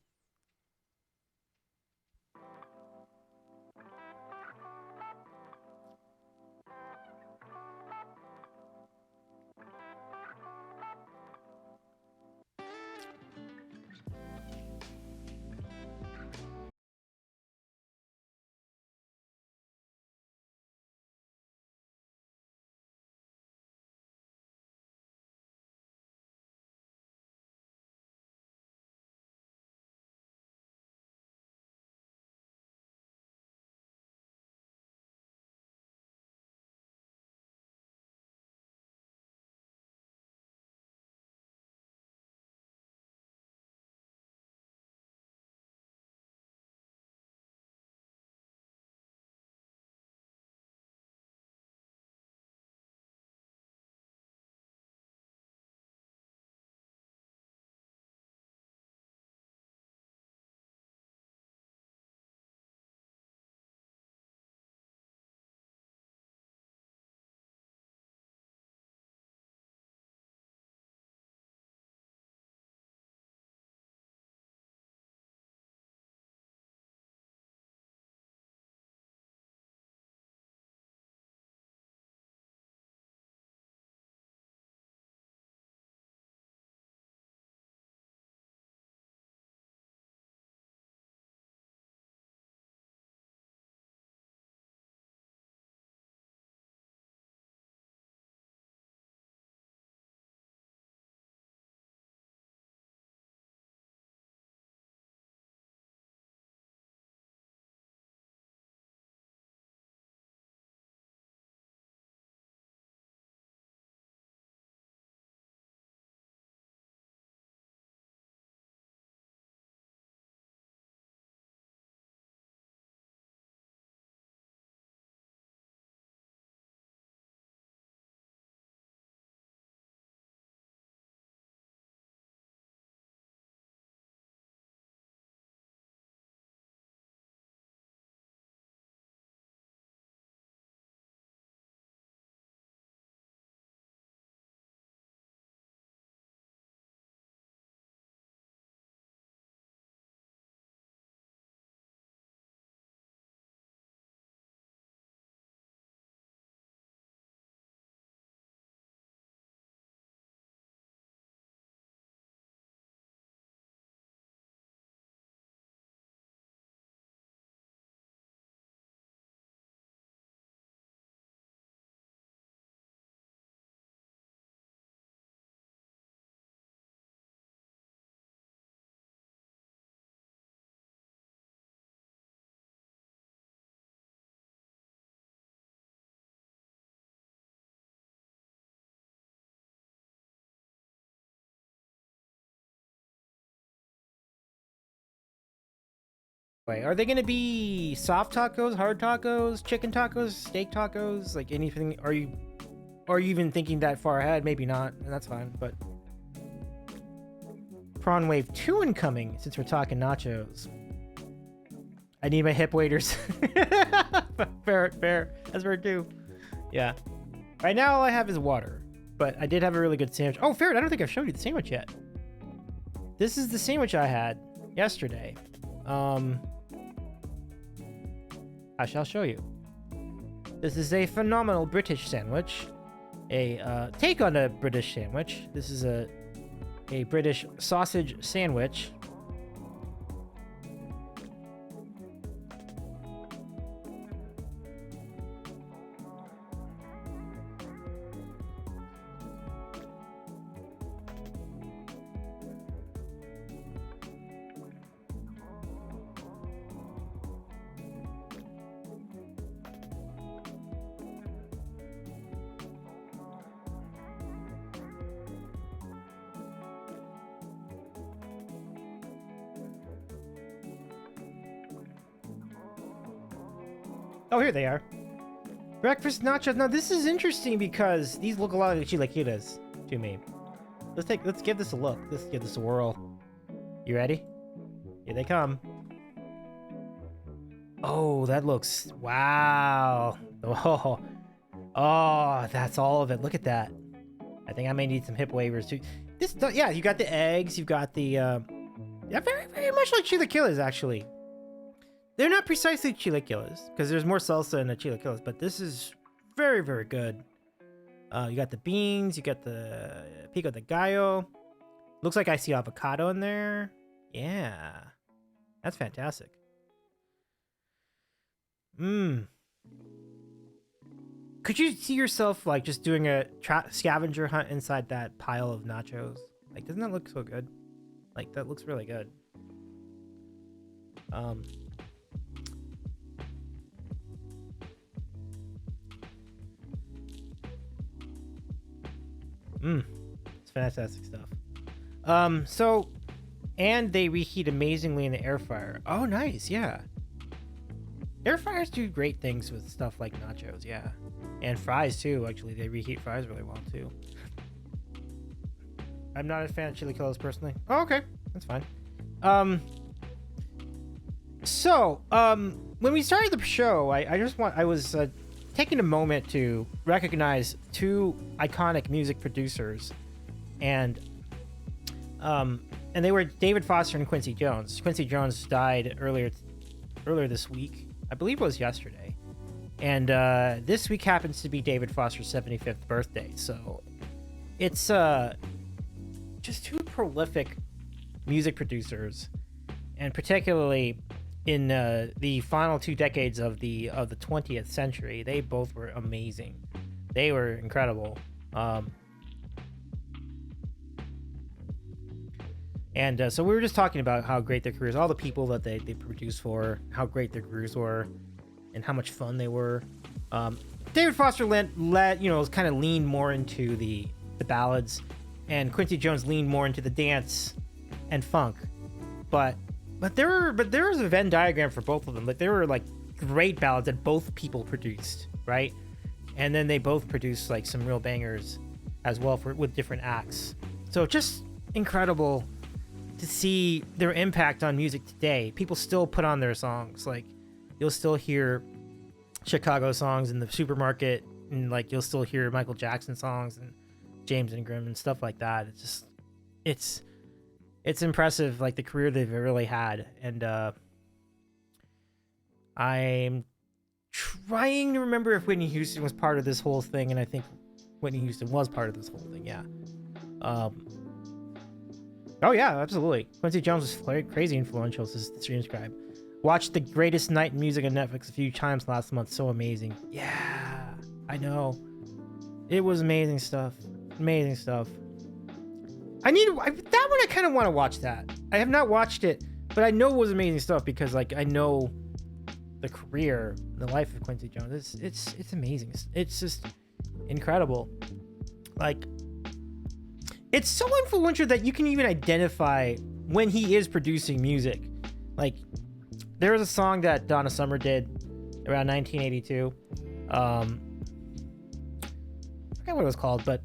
Wait, are they gonna be soft tacos, hard tacos, chicken tacos, steak tacos, like anything? Are you even thinking that far ahead? Maybe not, and that's fine. But Prawn Wave 2 incoming. Since we're talking nachos, I need my hip waders. Fair. That's fair too. Yeah. Right now, all I have is water, but I did have a really good sandwich. Oh, Ferret, I don't think I've showed you the sandwich yet. This is the sandwich I had yesterday. I shall show you. This is a phenomenal British sandwich. A take on a British sandwich. This is a British sausage sandwich. Oh, here they are. Breakfast nachos. Now, this is interesting because these look a lot like chilaquiles to me. Let's give this a look. Let's give this a whirl. You ready? Here they come. Oh, that looks... Wow. Oh, that's all of it. Look at that. I think I may need some hip wavers too. Yeah, you got the eggs. You've got the... Yeah, very much like chilaquiles, actually. They're not precisely chilaquiles, because there's more salsa in the chilaquiles, but this is very, very good. You got the beans, you got the pico de gallo. Looks like I see avocado in there. Yeah. That's fantastic. Could you see yourself, like, just doing a scavenger hunt inside that pile of nachos? Like, doesn't that look so good? Like, that looks really good. It's fantastic stuff. And they reheat amazingly in the air fryer. Oh, nice, yeah. Air fryers do great things with stuff like nachos, yeah. And fries, too, actually. They reheat fries really well, too. I'm not a fan of chilaquiles, personally. Oh, okay. That's fine. When we started the show, I was taking a moment to recognize two iconic music producers, and they were David Foster and Quincy Jones. Quincy Jones died earlier this week. I believe it was yesterday. And this week happens to be David Foster's 75th birthday. So it's just two prolific music producers, and particularly in the final 2 decades of the 20th century, they both were amazing. They were incredible. So we were just talking about how great their careers, all the people that they produced for, how great their careers were, and how much fun they were. David Foster kind of leaned more into the ballads, and Quincy Jones leaned more into the dance and funk. But there was a Venn diagram for both of them. Like, there were like great ballads that both people produced, right? And then they both produced like some real bangers as well with different acts. So just incredible to see their impact on music today. People still put on their songs. Like, you'll still hear Chicago songs in the supermarket, and like you'll still hear Michael Jackson songs and James Ingram and stuff like that. It's impressive, like the career they've really had. And I'm trying to remember if Whitney Houston was part of this whole thing, and I think Whitney Houston was part of this whole thing. Yeah. Oh yeah, absolutely. Quincy Jones was crazy influential, says the stream scribe. Watched The Greatest Night in Music on Netflix a few times last month. So amazing. Yeah, I know. It was amazing stuff. Amazing stuff. That one I kind of want to watch that. I have not watched it, but I know it was amazing stuff because like I know the career, the life of Quincy Jones. It's amazing. It's just incredible. Like, it's so influential that you can even identify when he is producing music. Like, there was a song that Donna Summer did around 1982. I forget what it was called, but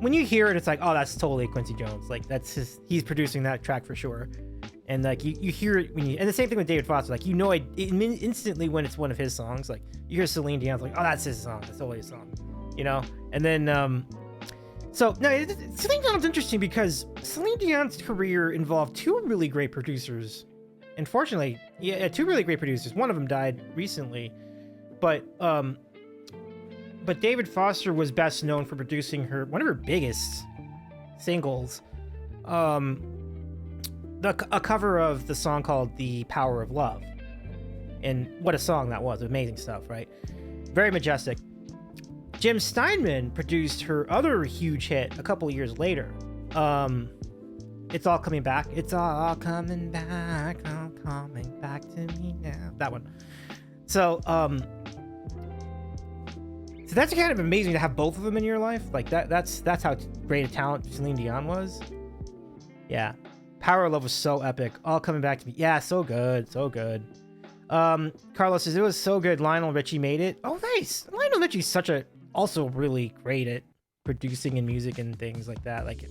when you hear it, it's like, oh, that's totally Quincy Jones. Like he's producing that track for sure. And like you hear it and the same thing with David Foster. Like it instantly when it's one of his songs. Like you hear Celine Dion's like, oh, that's his song. That's totally his song, And then so no, Celine Dion's interesting because Celine Dion's career involved two really great producers. Unfortunately, two really great producers. One of them died recently, but David Foster was best known for producing one of her biggest singles, a cover of the song called "The Power of Love," and what a song that was! Amazing stuff, right? Very majestic. Jim Steinman produced her other huge hit a couple years later. It's All Coming Back. It's all coming back, all coming back to me now. That one. So that's kind of amazing to have both of them in your life. Like that's how great a talent Celine Dion was. Yeah. Power of Love was so epic. All Coming Back to Me. Yeah, so good. So good. Carlos says it was so good. Lionel Richie made it. Oh, nice. Lionel Richie's also really great at producing and music and things like that. Like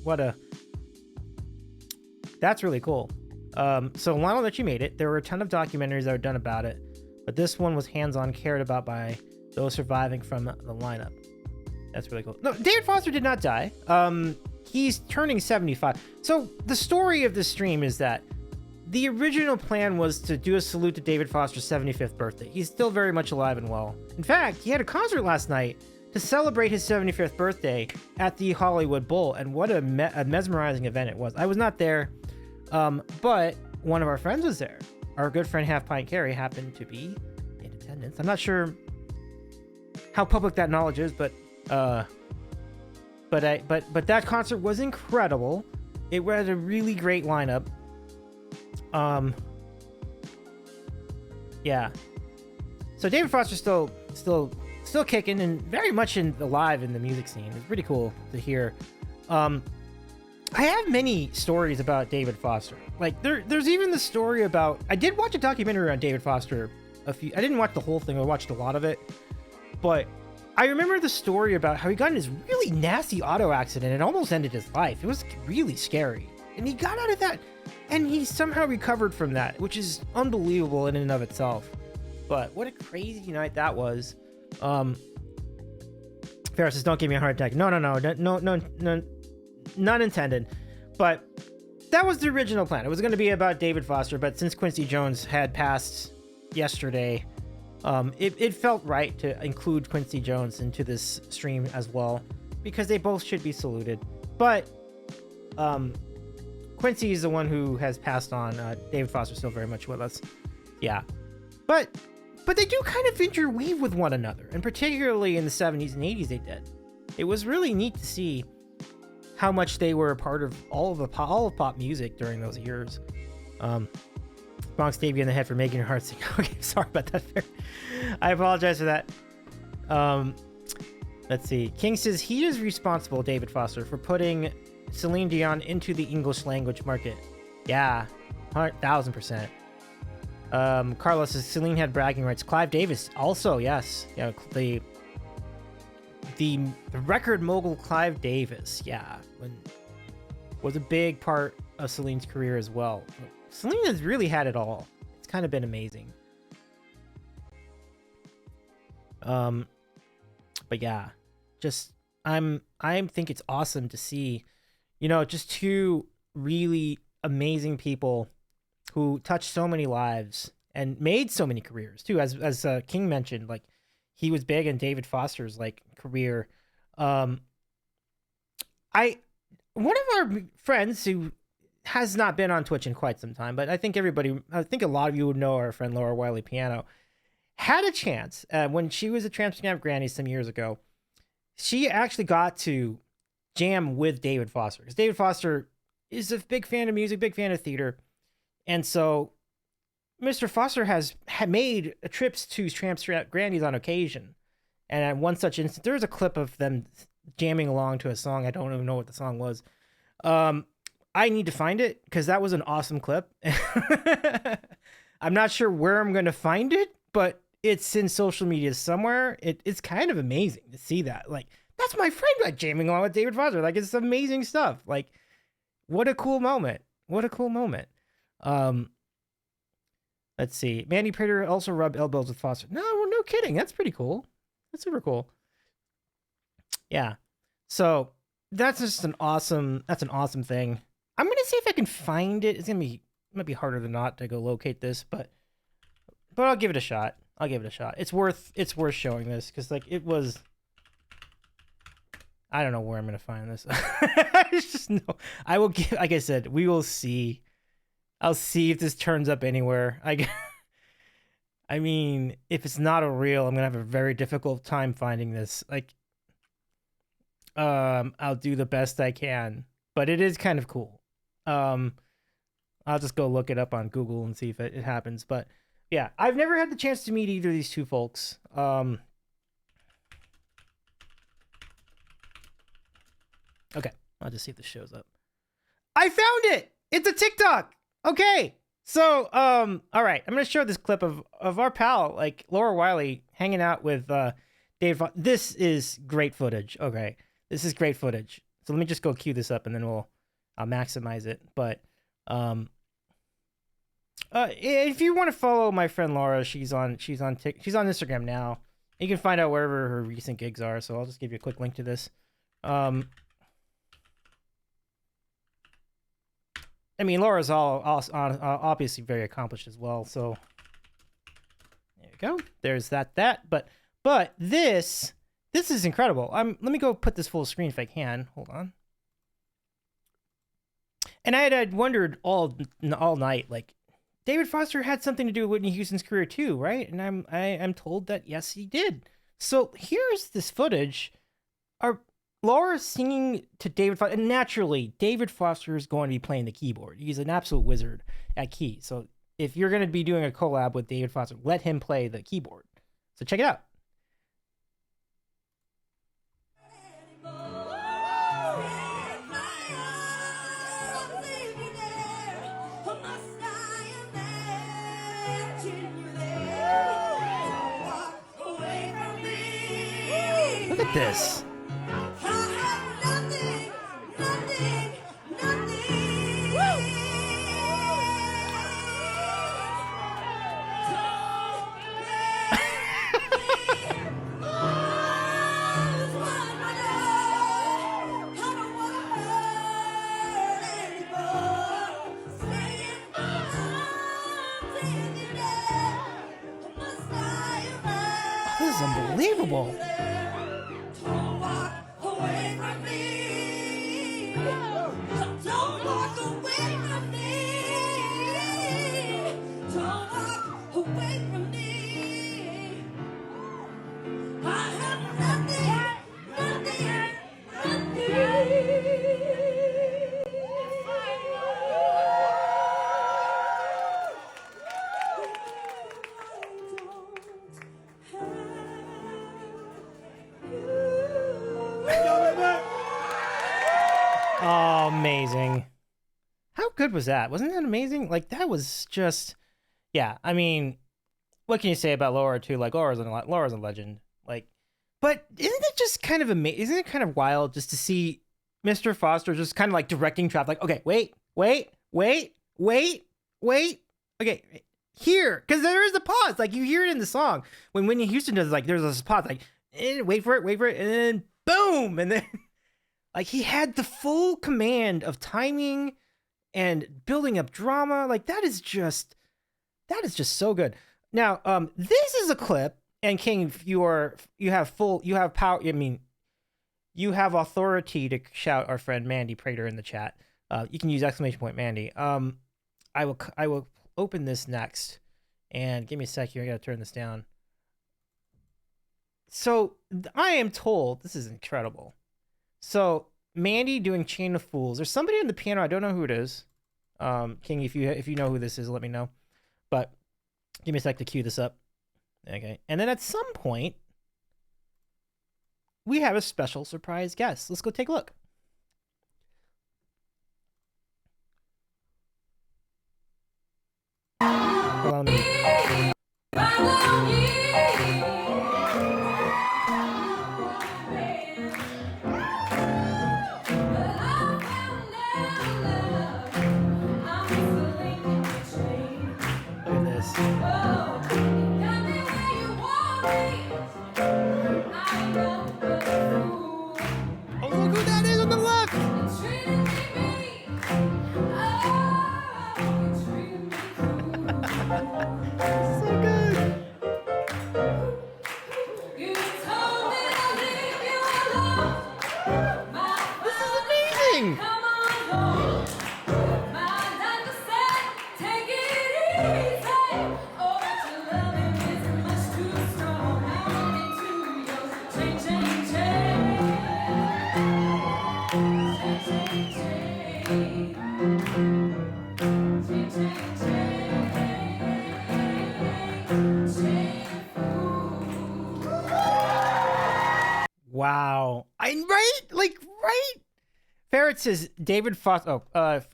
that's really cool. So Lionel Richie made it. There were a ton of documentaries that were done about it, but this one was hands-on, cared about by those surviving from the lineup. That's really cool. No, David Foster did not die. He's turning 75. So the story of this stream is that the original plan was to do a salute to David Foster's 75th birthday. He's still very much alive and well. In fact, he had a concert last night to celebrate his 75th birthday at the Hollywood Bowl, and what a mesmerizing event it was. I was not there, but one of our friends was there. Our good friend Half Pint Carrie happened to be in attendance. I'm not sure how public that knowledge is, but that concert was incredible. It had a really great lineup. Yeah. So David Foster's still kicking and very much alive in the music scene. It's pretty cool to hear. I have many stories about David Foster. Like there's even the story about, I did watch a documentary on David Foster I didn't watch the whole thing. I watched a lot of it, but I remember the story about how he got in this really nasty auto accident and almost ended his life. It was really scary. And he got out of that, and he somehow recovered from that, which is unbelievable in and of itself. But what a crazy night that was. Ferris says, don't give me a heart attack. No, not intended. But that was the original plan. It was going to be about David Foster, but since Quincy Jones had passed yesterday, it felt right to include Quincy Jones into this stream as well, because they both should be saluted. But Quincy is the one who has passed on. David Foster's still very much with us. Yeah. But they do kind of interweave with one another, and particularly in the 70s and 80s they did. It was really neat to see how much they were a part of all of pop music during those years. Bonk Stevie in the head for making your heart sing. Okay, sorry about that. I apologize for that. Let's see. King says he is responsible, David Foster, for putting Celine Dion into the English language market. Yeah, 1,000%. Carlos says Celine had bragging rights. Clive Davis also, yes. Yeah, the record mogul Clive Davis, yeah, was a big part of Celine's career as well. Celine has really had it all. It's kind of been amazing. But yeah, just I think it's awesome to see, just two really amazing people who touched so many lives and made so many careers too. As King mentioned, like he was big in David Foster's career. One of our friends who has not been on Twitch in quite some time, but I think a lot of you would know our friend Laura Wiley Piano, had a chance when she was at Tramp Stamp Granny some years ago. She actually got to jam with David Foster, because David Foster is a big fan of music, big fan of theater. And so Mr. Foster had made trips to Tramp Stamp Granny's on occasion. And at one such instance, there was a clip of them jamming along to a song. I don't even know what the song was. I need to find it because that was an awesome clip. I'm not sure where I'm going to find it, but it's in social media somewhere. It's kind of amazing to see that. Like, that's my friend, like, jamming along with David Foster. Like, it's amazing stuff. Like, what a cool moment. What a cool moment. Let's see. Mandy Prater also rubbed elbows with Foster. No, well, no kidding. That's pretty cool. That's super cool. Yeah. So that's just an awesome thing. I'm gonna see if I can find it. It might be harder than not to go locate this, but I'll give it a shot. It's worth showing this because, like, it was. I don't know where I'm gonna find this. It's just no. I will give. Like I said, we will see. I'll see if this turns up anywhere. I mean, if it's not a reel, I'm gonna have a very difficult time finding this. Like, I'll do the best I can, but it is kind of cool. I'll just go look it up on Google and see if it happens. But yeah, I've never had the chance to meet either of these two folks. Okay, I'll just see if this shows up. I found it! It's a TikTok! Okay, so, all right, I'm gonna show this clip of our pal, like, Laura Wiley, hanging out with, Dave. This is great footage, okay. This is great footage. So let me just go cue this up and then I'll maximize it. But, if you want to follow my friend Laura, she's on Instagram now. You can find out wherever her recent gigs are, so I'll just give you a quick link to this. I mean, Laura's obviously very accomplished as well, so there you go. There's that. But this is incredible. Let me go put this full screen if I can. Hold on. And I had wondered all night, like, David Foster had something to do with Whitney Houston's career too, right? And I'm told that yes, he did. So here's this footage. Laura singing to David Foster, and naturally, David Foster is going to be playing the keyboard. He's an absolute wizard at keys. So if you're going to be doing a collab with David Foster, let him play the keyboard. So check it out. Look at this. This is unbelievable. Oh, amazing. How good was that? Wasn't that amazing? Like, that was just, yeah, I mean, what can you say about Laura too? Like, Laura's a legend. Like, but isn't it just kind of amazing? Isn't it kind of wild just to see Mr. Foster just kind of like directing traffic? Like, okay, wait. Okay, here, because there is a pause. Like, you hear it in the song when Whitney Houston does, like, there's a pause, like, wait for it, and then boom, and then like, he had the full command of timing and building up drama. Like, that is just so good. Now, this is a clip, and King, if you have power. I mean, you have authority to shout our friend Mandy Prater in the chat. You can use ! Mandy. I will open this next, and give me a sec here. I gotta turn this down. So I am told this is incredible. So Mandy doing Chain of Fools. There's somebody on the piano. I don't know who it is. King, if you know who this is, let me know. But give me a sec to cue this up. Okay. And then at some point, we have a special surprise guest. Let's go take a look. Hold on, Wow. Right? Ferret says David Foster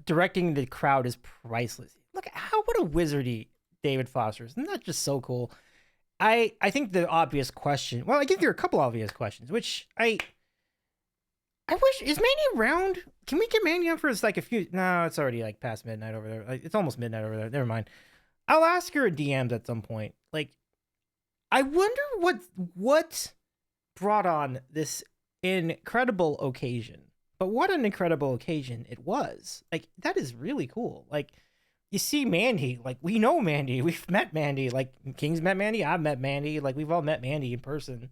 directing the crowd is priceless. Look at what a wizardy David Foster is. Isn't that just so cool? I think the obvious question, well, I think there are a couple obvious questions, which I wish, is Mandy around? Can we get Mandy on for like a few? No, it's already like past midnight over there. Like, it's almost midnight over there. Never mind. I'll ask her a DMs at some point. Like, I wonder what brought on this incredible occasion. But what an incredible occasion it was. Like, that is really cool. Like, you see Mandy, like, we know Mandy. We've met Mandy. Like, King's met Mandy. I've met Mandy. Like, we've all met Mandy in person.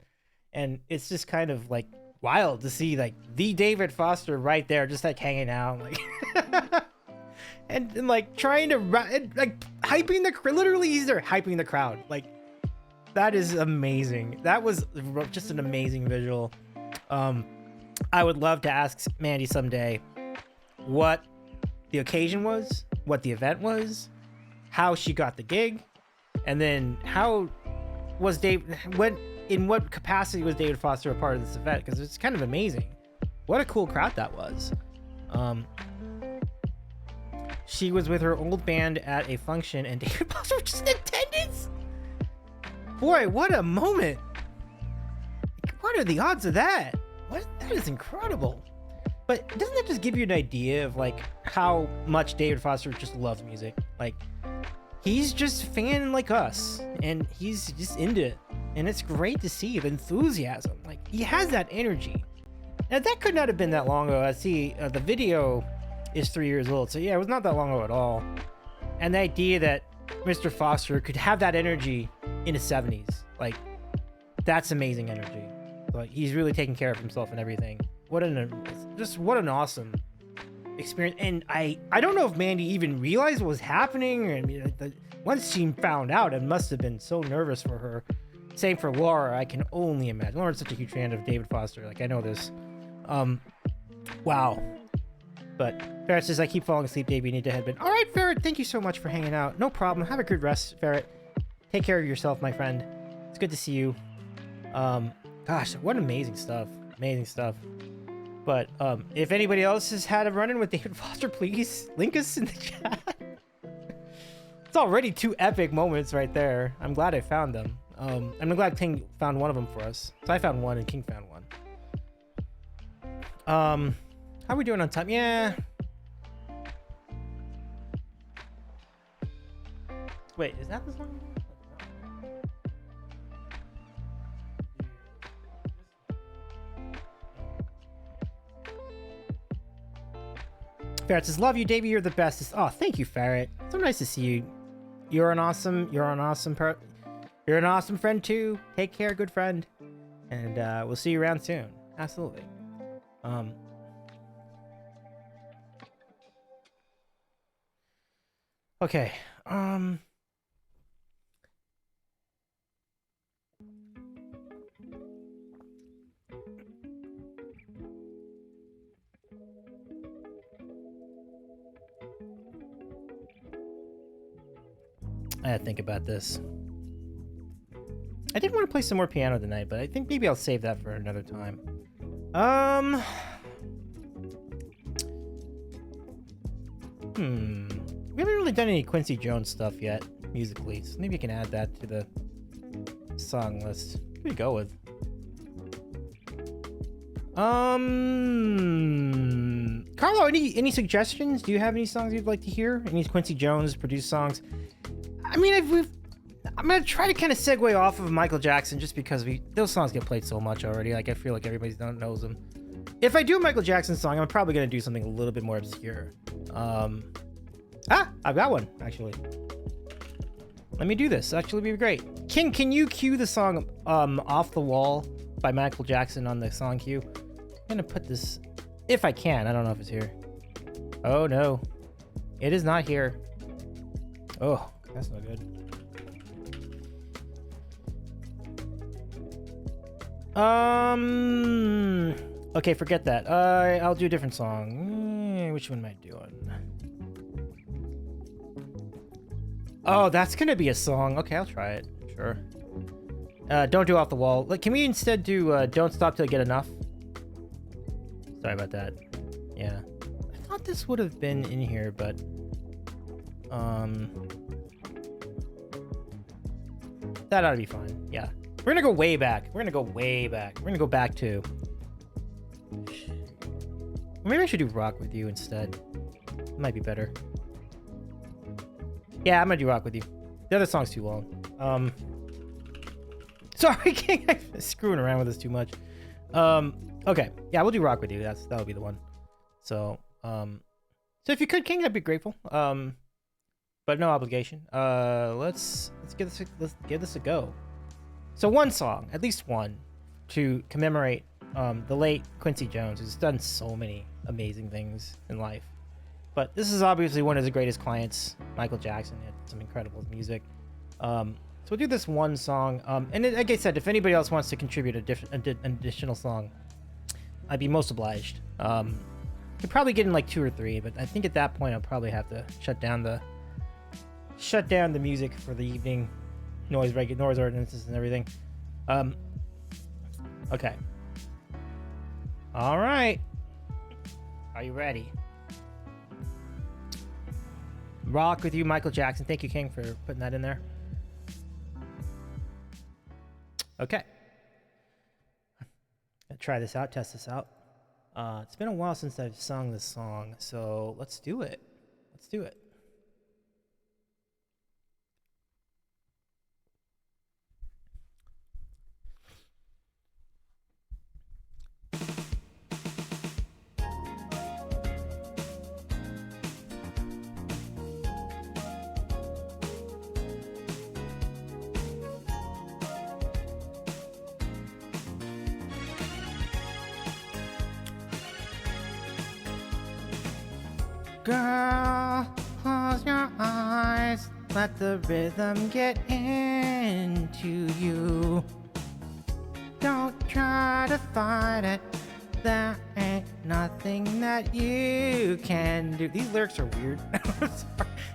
And it's just kind of, like, wild to see, like, the David Foster right there, just, like, hanging out. Like, and like, trying to, like, hyping literally, he's there hyping the crowd. Like, that is amazing. That was just an amazing visual. I would love to ask Mandy someday what the occasion was, what the event was, how she got the gig, and then how was in what capacity was David Foster a part of this event? Because it's kind of amazing. What a cool crowd that was. She was with her old band at a function, and David Foster was just in attendance. Boy, what a moment! What are the odds of that? That is incredible. But doesn't that just give you an idea of like how much David Foster just loves music? Like, he's just a fan like us, and he's just into it. And it's great to see the enthusiasm. Like, he has that energy. Now, that could not have been that long ago. I see the video is 3 years old. So yeah, it was not that long ago at all. And the idea that Mr. Foster could have that energy in his 70s, like, that's amazing energy. Like, he's really taking care of himself and everything. What an awesome experience. And I don't know if Mandy even realized what was happening. I mean, once she found out, it must have been so nervous for her. Same for Laura. I can only imagine. Laura's such a huge fan of David Foster. Like, I know this. Wow. But Ferret says, I keep falling asleep, Dave. You need to headband. All right, Ferret. Thank you so much for hanging out. No problem. Have a good rest, Ferret. Take care of yourself, my friend. It's good to see you. Gosh, what amazing stuff. Amazing stuff. But if anybody else has had a run-in with David Foster, please link us in the chat. It's already 2 epic moments right there. I'm glad I found them. I'm glad King found one of them for us. So I found one and King found one. How are we doing on time? Yeah. Wait, is that the song? Ferret says, love you, Davey. You're the best. Oh, thank you, Ferret. So nice to see you. You're an awesome friend too. Take care, good friend. And we'll see you around soon. Absolutely. Okay. I had to think about this. I did want to play some more piano tonight, but I think maybe I'll save that for another time. We haven't really done any Quincy Jones stuff yet, musically, so maybe I can add that to the song list. What do we go with? Carlo, any suggestions? Do you have any songs you'd like to hear? Any Quincy Jones produced songs? I mean, I'm gonna try to kind of segue off of Michael Jackson, just because those songs get played so much already. Like, I feel like everybody knows them. If I do a Michael Jackson song, I'm probably gonna do something a little bit more obscure. I've got one actually. Let me do this. Actually, be great. King, can you cue the song "Off the Wall" by Michael Jackson on the song queue? I'm gonna put this, if I can. I don't know if it's here. Oh no, it is not here. Oh, that's not good. Okay, forget that. I'll do a different song. Which one am I doing? Oh, that's gonna be a song. Okay, I'll try it. Sure. Don't do off the wall. Like, can we instead do don't stop till I get enough? Sorry about that. Yeah. I thought this would have been in here, but that ought to be fine. Yeah. We're gonna go way back. We're gonna go way back. We're gonna go back to... Maybe I should do Rock With You instead. It might be better. Yeah, I'm gonna do Rock With You. The other song's too long. Sorry, King. I'm screwing around with this too much. Okay. Yeah, we'll do Rock With You. That'll be the one. So if you could, King, I'd be grateful. But no obligation. Let's give this a go. So one song, at least one, to commemorate the late Quincy Jones, who's done so many amazing things in life. But this is obviously one of his greatest clients, Michael Jackson. He had some incredible music. So we'll do this one song. Like I said, if anybody else wants to contribute an additional song, I'd be most obliged. Could probably get in like 2 or 3, but I think at that point I'll probably have to shut down the music for the evening, noise ordinances and everything. Okay. All right. Are you ready? Rock With You, Michael Jackson. Thank you, King, for putting that in there. Okay. I'll try this out, test this out. It's been a while since I've sung this song, so let's do it. Let's do it. Girl, close your eyes, let the rhythm get into you. Don't try to fight it, there ain't nothing that you can do. These lyrics are weird.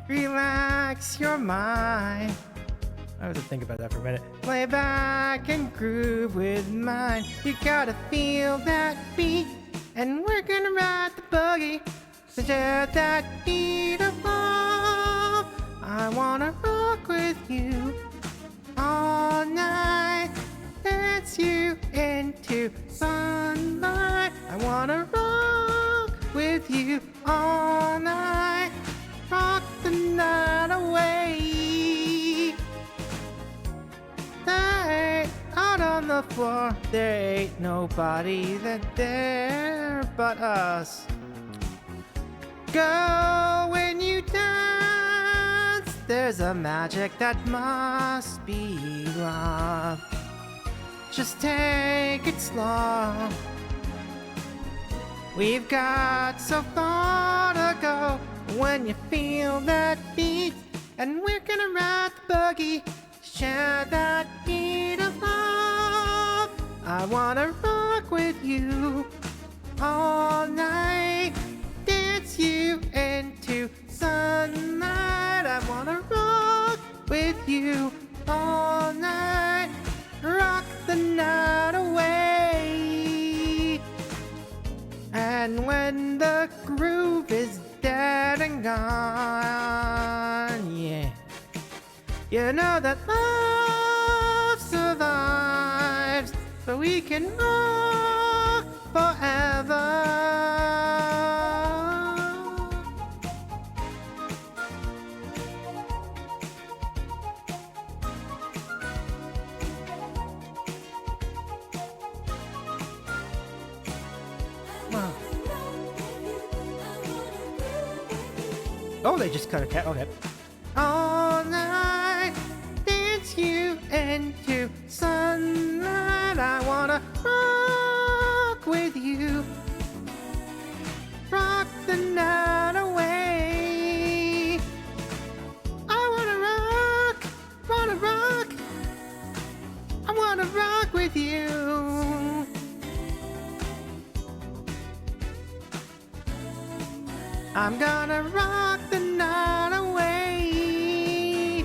Relax your mind. I have to think about that for a minute. Lay back and groove with mine. You gotta feel that beat, and we're gonna ride the boogie. So just that beat of love, I wanna rock with you all night, dance you into sunlight. I wanna rock with you all night, rock the night away. There ain't out on the floor, there ain't nobody there but us. Girl, when you dance, there's a magic that must be love. Just take it slow. We've got so far to go. When you feel that beat, and we're gonna ride the buggy, share that beat of love. I wanna rock with you all night, dance you into sunlight. I wanna rock with you all night, rock the night away. And when the groove is dead and gone, yeah, you know that love survives, so we can rock forever. Oh, they just cut a cat. Okay. All night, dance you into sunlight. I wanna rock with you, rock the night away. I wanna rock, I wanna rock with you. I'm gonna rock the night away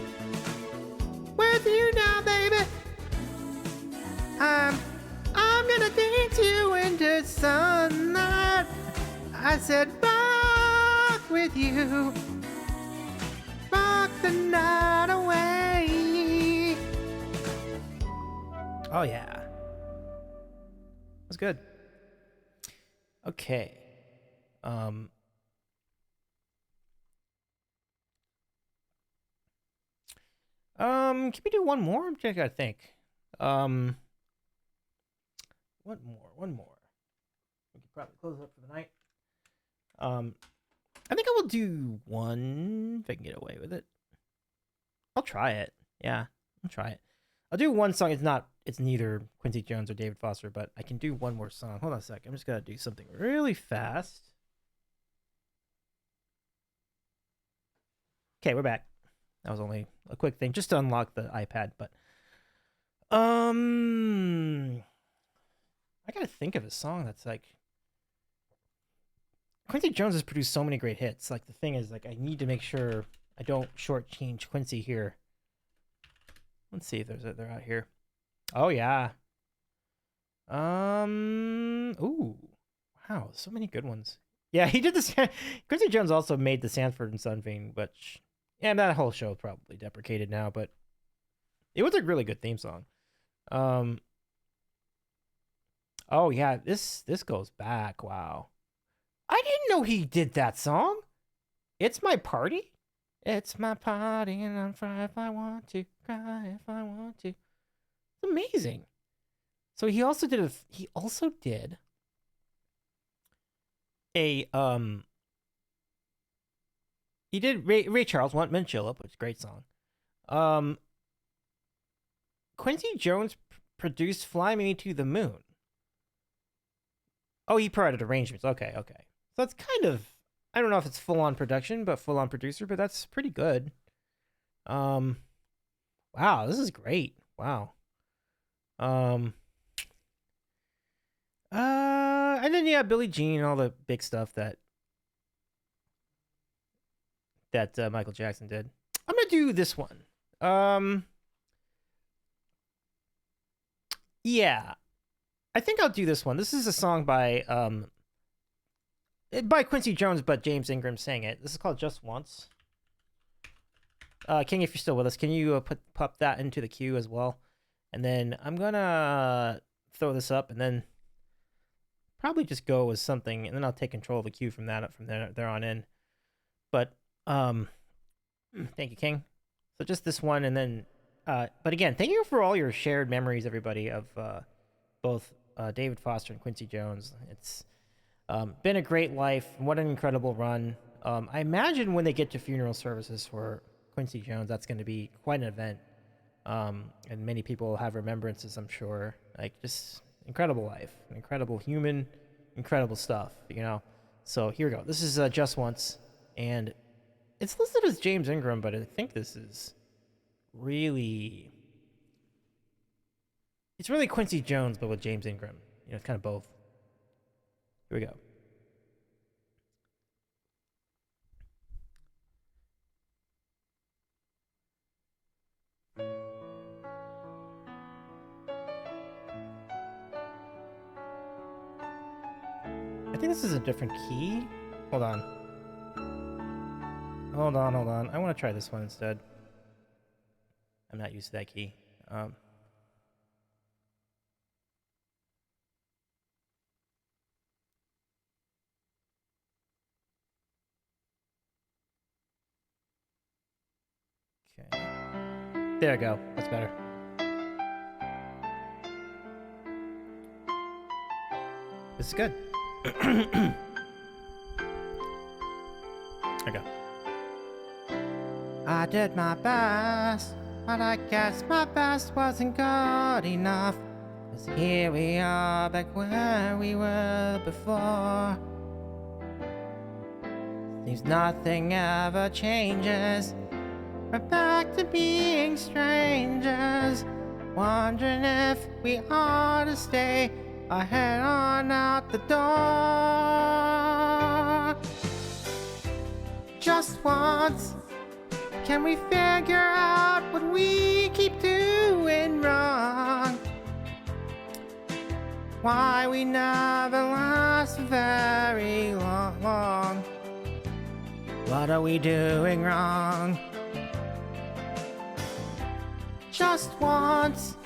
with you now, baby. sun that I said rock with you, rock the night away. Oh yeah, that's good. Okay. Can we do one more? I gotta think. One more. We could probably close it up for the night. I think I will do one if I can get away with it. I'll try it. Yeah, I'll try it. I'll do one song. It's neither Quincy Jones or David Foster, but I can do one more song. Hold on a sec. I'm just gonna do something really fast. Okay, we're back. That was only a quick thing just to unlock the iPad, but I gotta think of a song that's like Quincy Jones has produced so many great hits. Like the thing is, like I need to make sure I don't shortchange Quincy here. Let's see if they're out here. Oh yeah. Ooh. Wow, so many good ones. Yeah, he did this. Quincy Jones also made the Sanford and Son theme, which yeah, that whole show probably deprecated now, but it was a really good theme song. Oh yeah, this goes back. Wow. I didn't know he did that song. It's my party. It's my party and I'm fine if I want to, cry if I want to. It's amazing. So he also did he did Ray Charles, Want Men Chill Up, which is a great song. Quincy Jones produced Fly Me to the Moon. Oh, he provided arrangements. Okay. So that's kind of, I don't know if it's full-on production, but full-on producer, but that's pretty good. Wow, this is great. Wow. And then yeah, Billie Jean and all the big stuff that Michael Jackson did. I'm gonna do this one. Yeah, I think I'll do this one. This is a song by Quincy Jones, but James Ingram sang it. This is called Just Once. King, if you're still with us, can you pop that into the queue as well? And then I'm gonna throw this up, and then probably just go with something, and then I'll take control of the queue from there on in. But thank you, King. So just this one, and then but again, thank you for all your shared memories, everybody, of both David Foster and Quincy Jones. It's been a great life. What an incredible run. I imagine when they get to funeral services for Quincy Jones, that's going to be quite an event. And many people will have remembrances, I'm sure. Like, just incredible life, an incredible human, incredible stuff, you know? So here we go. This is Just Once, and it's listed as James Ingram, but I think this is really... It's really Quincy Jones, but with James Ingram. You know, it's kind of both. Here we go. I think this is a different key. Hold on. I want to try this one instead. I'm not used to that key. Okay. There we go. That's better. This is good. There we go. I did my best, but I guess my best wasn't good enough. 'Cause here we are back where we were before. Seems nothing ever changes. We're back to being strangers, wondering if we ought to stay or head on out the door. Just once, can we figure out what we keep doing wrong? Why we never learn last very long. What are we doing wrong? Just once,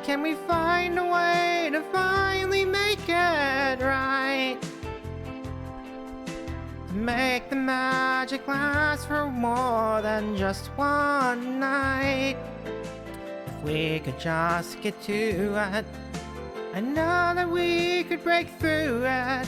can we find a way to finally make it right? To make the magic last for more than just one night. If we could just get to it, I know that we could break through it.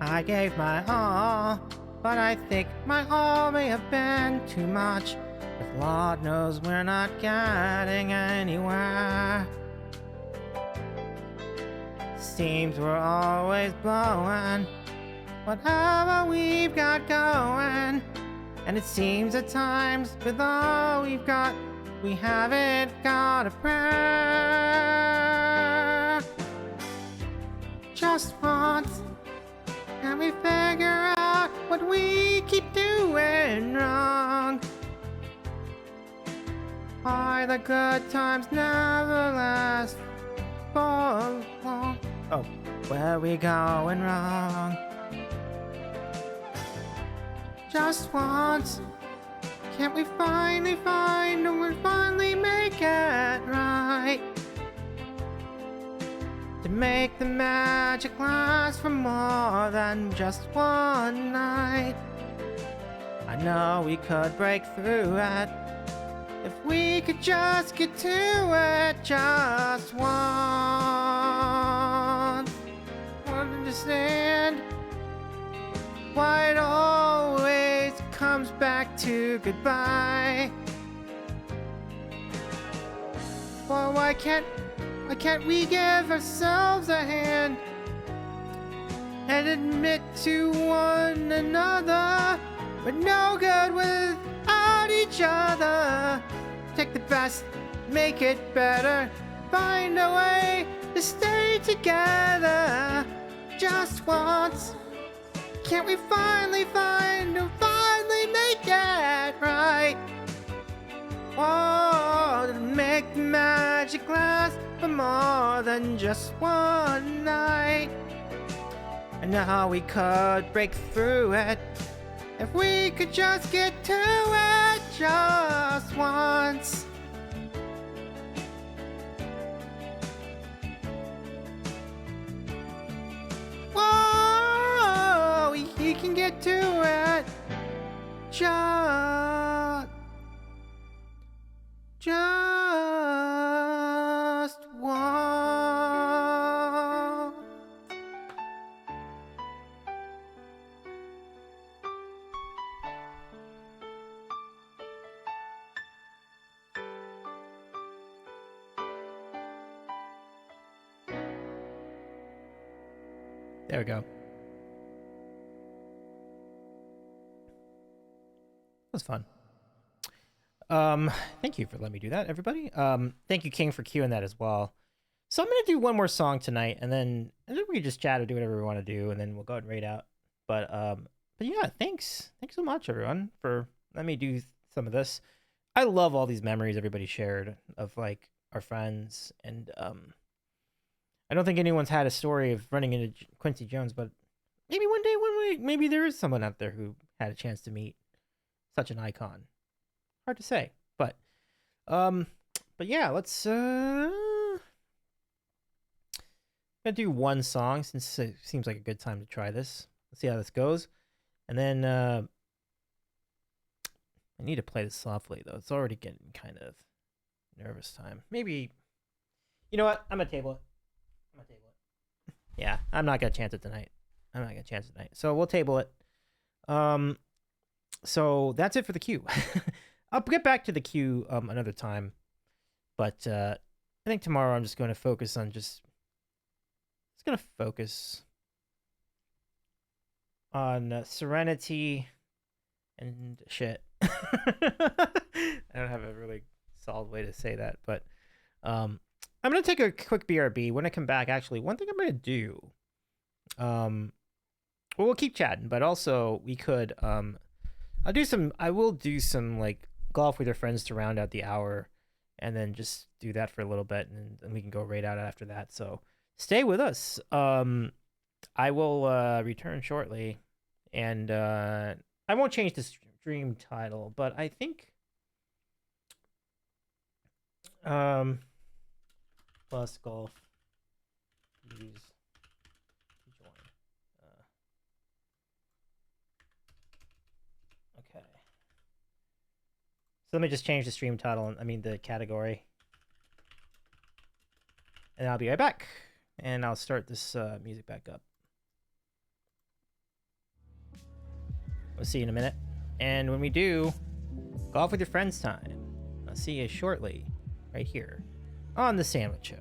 I gave my all, but I think my all may have been too much. But Lord knows we're not getting anywhere. Seems we're always blowing whatever we've got going. And it seems at times with all we've got, we haven't got a prayer. Just once, can we figure out what we keep doing wrong? Why the good times never last for long? Oh, where we going wrong? Just once, can't we finally find and we finally make it right? To make the magic last for more than just one night. I know we could break through it if we could just get to it just once. Understand why it always comes back to goodbye. Well, why can't we give ourselves a hand and admit to one another we're no good without each other? Take the best, make it better, find a way to stay together. Just once, can't we finally find and finally make it right? Oh, to make the magic last for more than just one night. And now we could break through it if we could just get to it just once. Whoa, we can get to it just one. There we go. That was fun. Thank you for letting me do that, everybody. Thank you, King, for cueing that as well. So I'm gonna do one more song tonight, and then we can just chat or do whatever we want to do, and then we'll go ahead and raid out. But yeah, thanks so much, everyone, for letting me do some of this. I love all these memories everybody shared of like our friends, and I don't think anyone's had a story of running into Quincy Jones, but maybe one day, maybe there is someone out there who had a chance to meet such an icon. Hard to say, but yeah, let's gonna do one song since it seems like a good time to try this. Let's see how this goes, and then I need to play this softly though. It's already getting kind of nervous time. Maybe, you know what? I'm gonna table it. Yeah, I'm not gonna chance it tonight. So we'll table it. So that's it for the queue. I'll get back to the queue another time, but I think tomorrow I'm just going to focus on Serenity and shit. I don't have a really solid way to say that, but I'm going to take a quick BRB. When I come back, actually, one thing I'm going to do Well, we'll keep chatting, but also we could I will do some like golf with your friends to round out the hour, and then just do that for a little bit, and then we can go right out after that. So stay with us. I will return shortly, and I won't change the stream title, but I think plus golf use to join. Okay. So let me just change the stream title. I mean the category, and I'll be right back. And I'll start this music back up. We'll see you in a minute. And when we do, golf with your friends time. I'll see you shortly, right here on The Sandwich Show.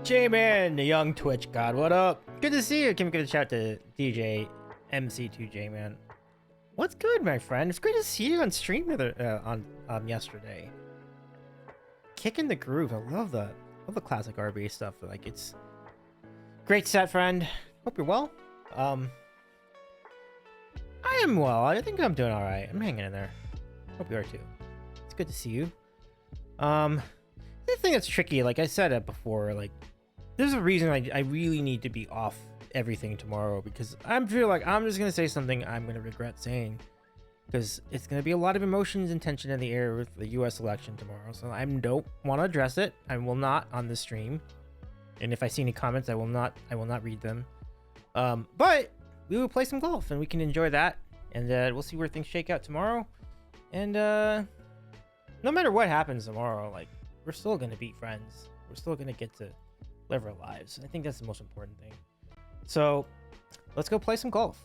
J-Man, the young Twitch god, what up? Good to see you. Give a shout to DJ MC2J, man. What's good, my friend? It's great to see you on stream on yesterday. Kicking the groove. I love the classic RB stuff. Like, it's great set, friend. Hope you're well. I am well. I think I'm doing all right. I'm hanging in there. Hope you are too. It's good to see you. The thing that's tricky, like I said it before, like there's a reason I really need to be off everything tomorrow, because I feel like I'm just gonna say something I'm gonna regret saying, because it's gonna be a lot of emotions and tension in the air with the U.S. election tomorrow. So I don't want to address it. I will not on the stream, and if I see any comments, I will not read them. But we will play some golf and we can enjoy that, and we'll see where things shake out tomorrow. And no matter what happens tomorrow, like, we're still gonna be friends. We're still gonna get to live our lives. I think that's the most important thing. So let's go play some golf.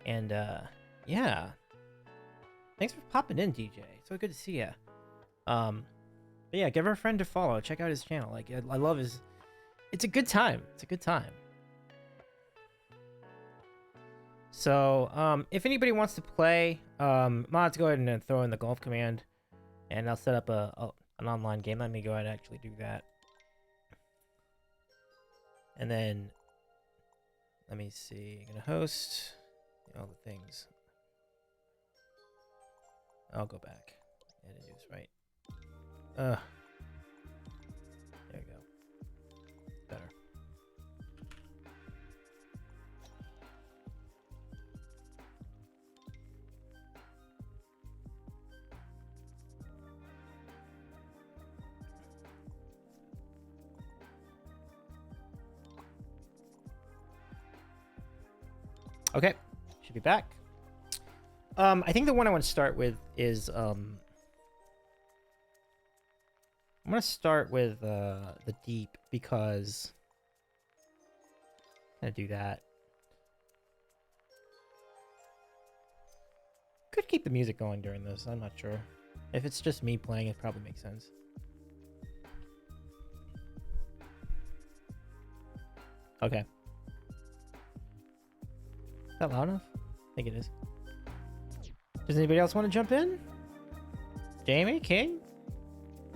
And yeah, thanks for popping in, DJ. So good to see you. But yeah, give our friend a follow. Check out his channel. Like, I love his. It's a good time. It's a good time. So if anybody wants to play, mods, go ahead and throw in the golf command, and I'll set up an online game. Let me go ahead and actually do that. And then, let me see, I'm gonna host all the things. I'll go back. Edit is right. There we go. Better. Okay, should be back. I think the one I want to start with is I'm gonna start with the deep, because I'm gonna do that. Could keep the music going during this. I'm not sure. If it's just me playing, it probably makes sense. Okay. Is that loud enough? I think it is. Does anybody else want to jump in? Jamie, King?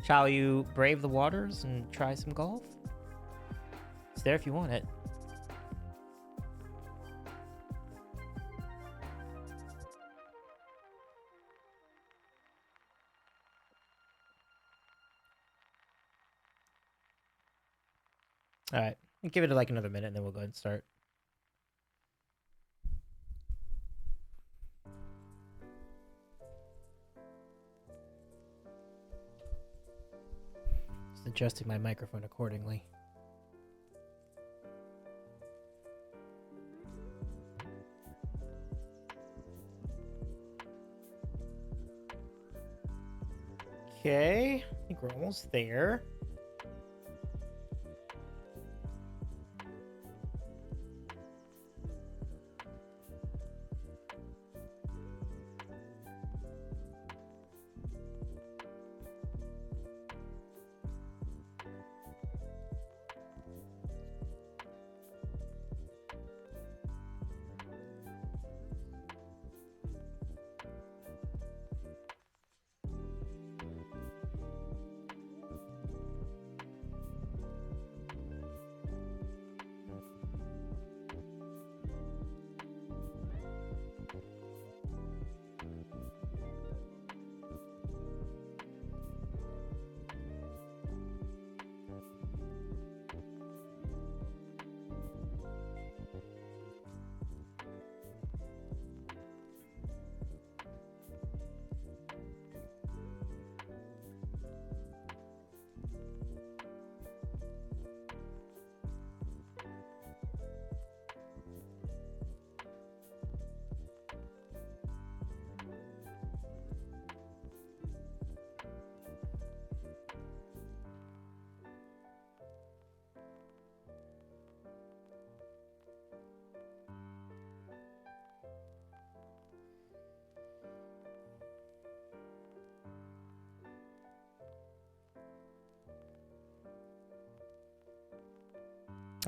Shall you brave the waters and try some golf? It's there if you want it. All right, give it like another minute and then we'll go ahead and start. Just adjusting my microphone accordingly. Okay, I think we're almost there.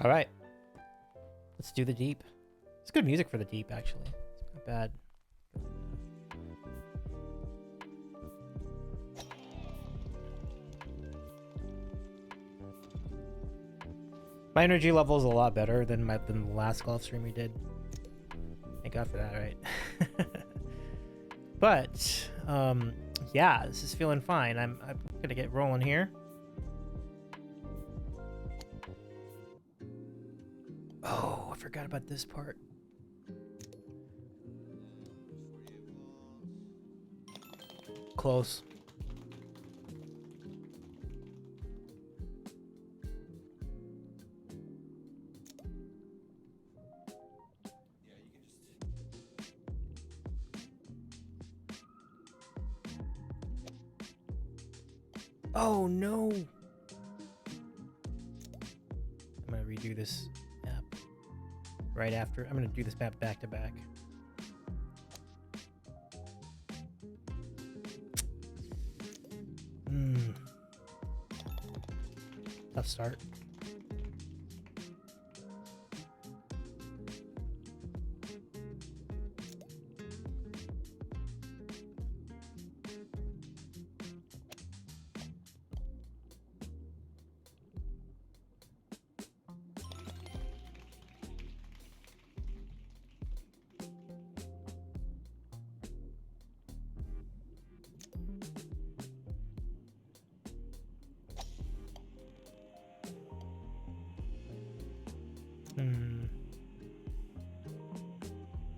All right. Let's do the deep. It's good music for the deep, actually. It's not bad. My energy level is a lot better than the last golf stream we did. Thank God for that, right? But yeah, this is feeling fine. I'm gonna get rolling here. Oh, I forgot about this part. Close. Oh no! I'm gonna redo this map right after. I'm gonna do this map back to back. Tough start.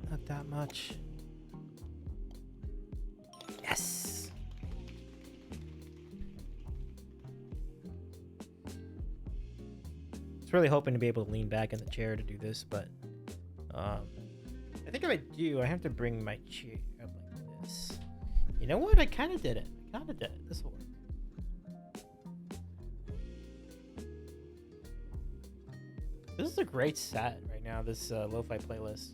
Not that much. Yes! I was really hoping to be able to lean back in the chair to do this, but I think if I do, I have to bring my chair up like this. You know what? I kind of did it. This will work. This is a great set right now, this lo-fi playlist.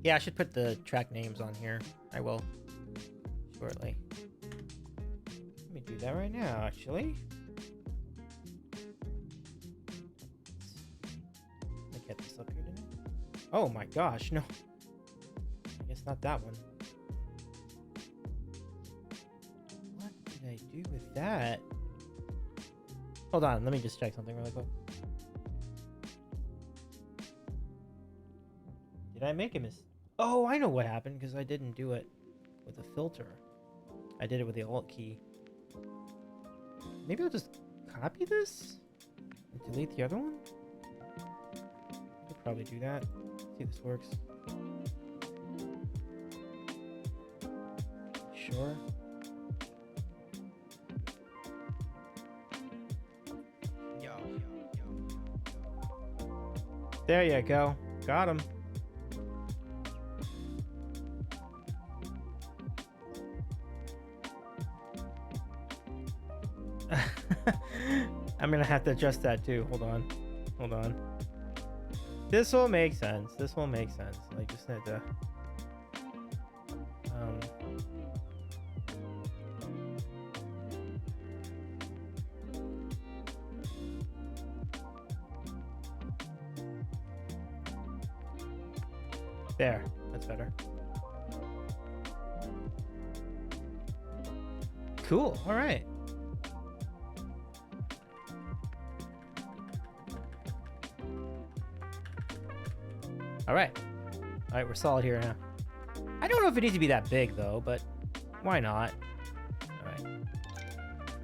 Yeah, I should put the track names on here. I will shortly. Let me do that right now, actually. Let me get this up here tonight. Oh my gosh, no. I guess not that one. What did I do with that? Hold on, let me just check something really quick. Did I make a mistake? Oh, I know what happened, because I didn't do it with a filter. I did it with the Alt key. Maybe I'll just copy this and delete the other one? I could probably do that. See if this works. Sure. There you go. Got him. I'm gonna have to adjust that too. Hold on. This will make sense. I just need to there. That's better. Cool. All right. All right, we're solid here now. I don't know if it needs to be that big though, but why not? All right.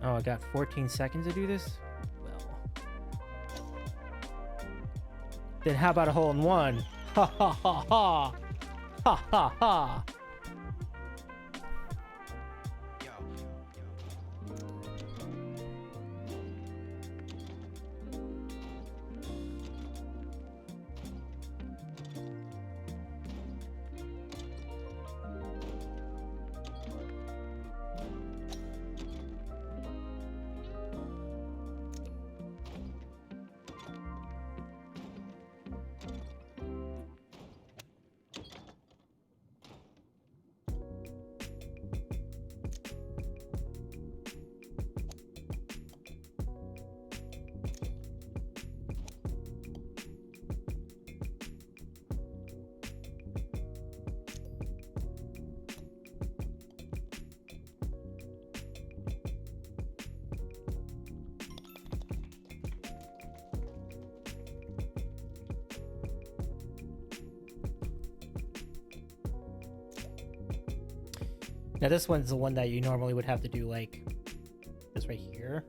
Oh, I got 14 seconds to do this? Well. Then how about a hole in one? Ha ha ha ha! Ha ha ha! Now this one's the one that you normally would have to do like this right here.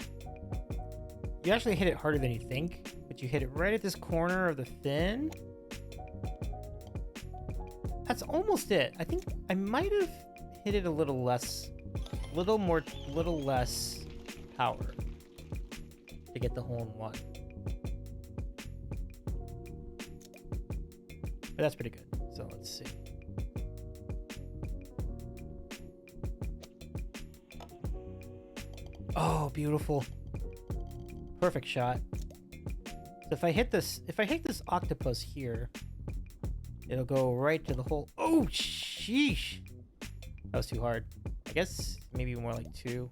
You actually hit it harder than you think, but you hit it right at this corner of the fin. That's almost it. I think I might have hit it a little less, little less power to get the hole in one. But that's pretty good. So let's see. Oh, beautiful. Perfect shot. So if I hit this octopus here, it'll go right to the hole. Oh, sheesh. That was too hard. I guess maybe more like 2.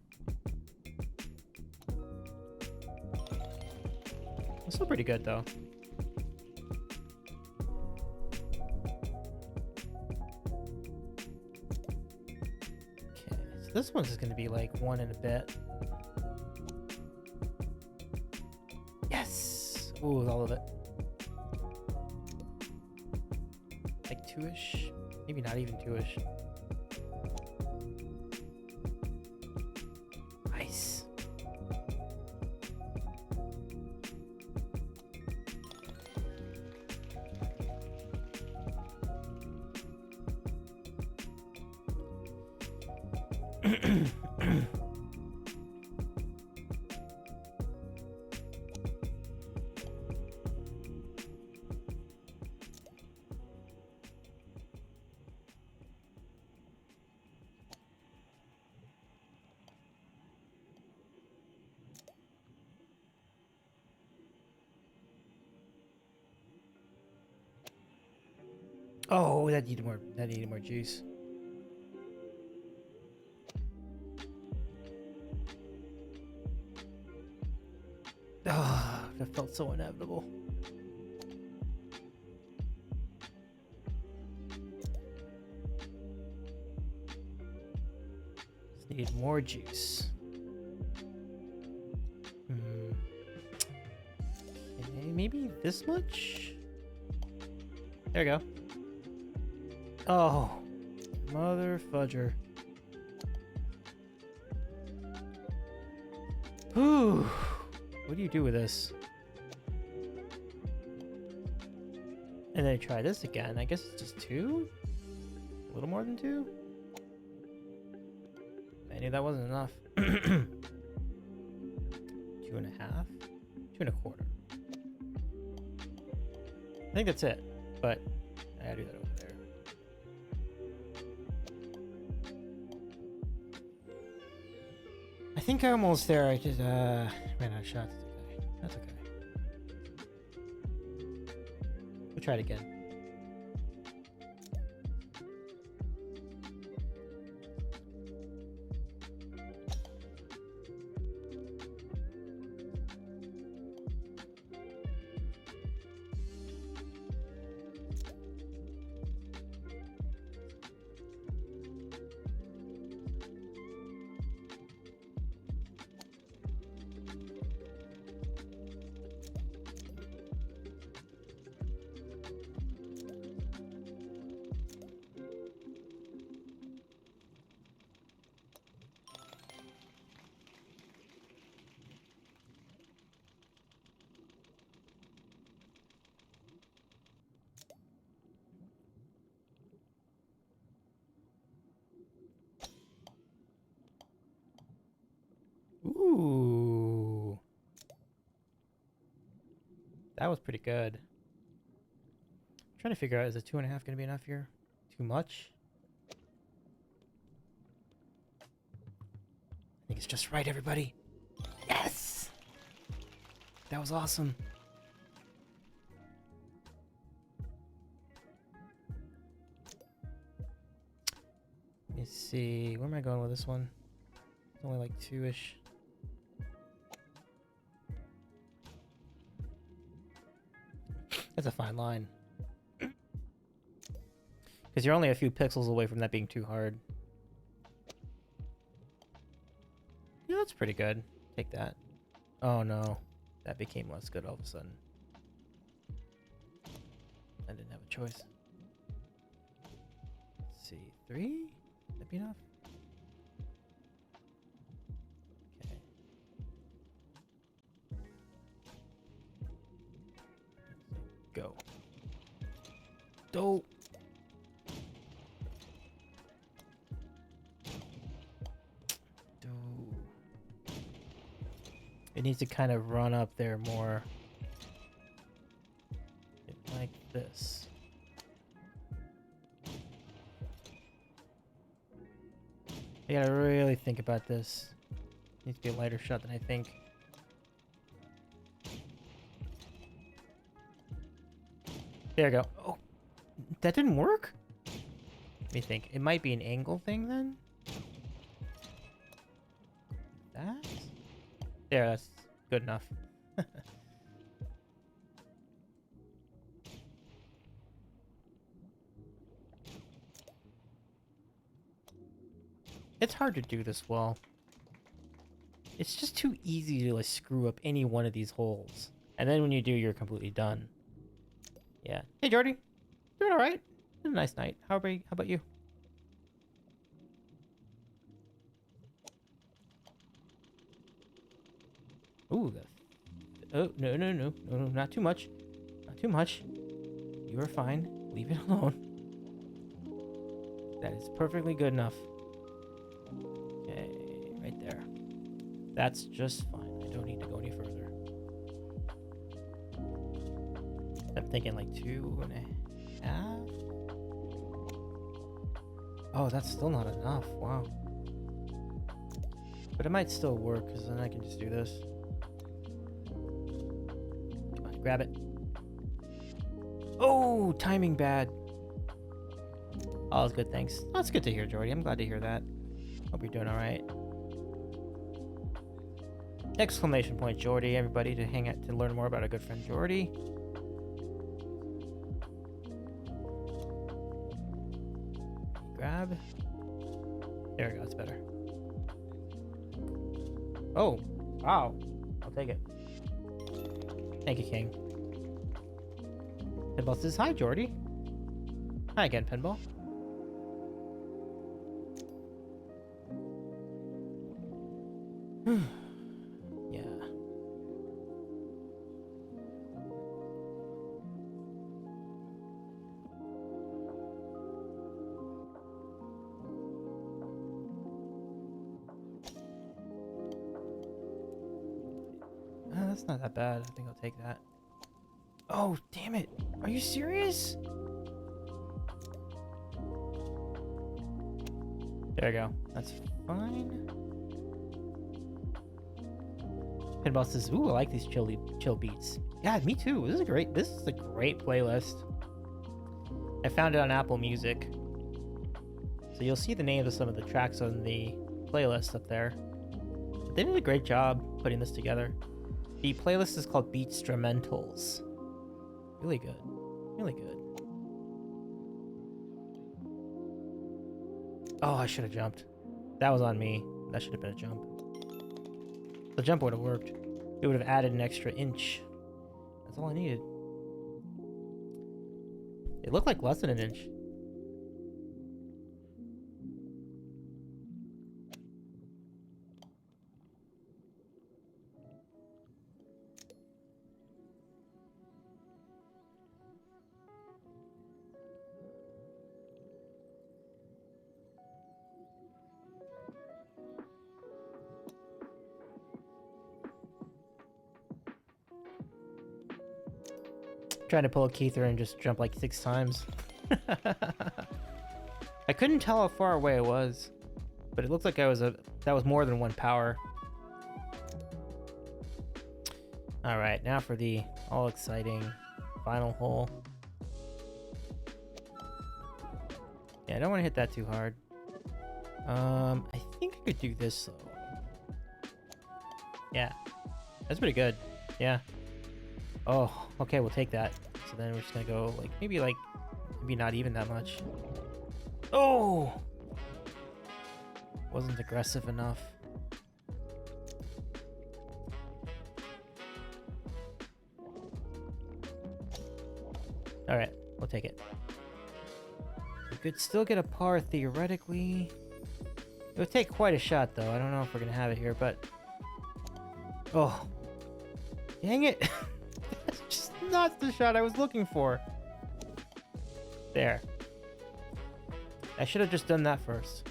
It's still pretty good though. Okay, so this one's just gonna be like 1 and a bit. Yes! Ooh, all of it. Like 2-ish? Maybe not even 2-ish. Nice. Oh, that needed more juice. Ah, oh, that felt so inevitable. Just need more juice. Okay, maybe this much? There we go. Oh, mother fudger. Whew. What do you do with this? And then I try this again. I guess it's just 2? A little more than 2? I knew that wasn't enough. 2.5? 2.25. I think that's it, but I gotta do that over there. I think I'm almost there. I just ran out of shots. That's okay. We'll try it again. Ooh. That was pretty good. I'm trying to figure out, is a 2.5 going to be enough here? Too much? I think it's just right, everybody. Yes! That was awesome. Let me see. Where am I going with this one? It's only like 2-ish. That's a fine line. Because you're only a few pixels away from that being too hard. Yeah, that's pretty good. Take that. Oh no. That became less good all of a sudden. I didn't have a choice. Let's see. 3? That'd be enough? Go. Dope. It needs to kind of run up there more. Like this. I gotta really think about this. Needs to be a lighter shot than I think. There we go. Oh, that didn't work? Let me think. It might be an angle thing then? That? There, that's good enough. It's hard to do this well. It's just too easy to like screw up any one of these holes. And then when you do, you're completely done. Yeah. Hey, Jordy. Doing all right. It's a nice night. How about you? Ooh. Oh, no, not too much. Not too much. You are fine. Leave it alone. That is perfectly good enough. Okay, right there. That's just fine. I don't need to go any further. I'm thinking like 2.5. Oh, that's still not enough. Wow. But it might still work, because then I can just do this. Come on, grab it. Oh, timing bad. Oh, that's good, thanks. That's good to hear, Jordy. I'm glad to hear that. Hope you're doing all right. Exclamation point, Jordy, everybody, to hang out to learn more about our good friend Jordy. Grab. There we go, that's better. Oh, wow. I'll take it. Thank you, King. Pinball says, hi, Jordy. Hi again, Pinball. Yeah. That's not that bad. I think I'll take that. Oh, damn it. Are you serious? There we go. That's fine. Pinball says, ooh, I like these chill beats. Yeah, me too. This is a great playlist. I found it on Apple Music. So you'll see the names of some of the tracks on the playlist up there. They did a great job putting this together. The playlist is called Beatstrumentals. Really good. Really good. Oh, I should have jumped. That was on me. That should have been a jump. The jump would have worked. It would have added an extra inch. That's all I needed. It looked like less than an inch. Trying to pull a Keither and just jump like 6 times. I couldn't tell how far away it was, but it looked like that was more than 1 power. All right, now for the all exciting final hole. Yeah, I don't want to hit that too hard. I think I could do this though. Yeah, that's pretty good. Yeah. Oh, okay, we'll take that. So then we're just gonna go like maybe not even that much. Oh, wasn't aggressive enough. All right, we'll take it. We could still get a par theoretically. It would take quite a shot though. I don't know if we're gonna have it here, but oh, dang it. Just That's the shot I was looking for. There. I should have just done that first.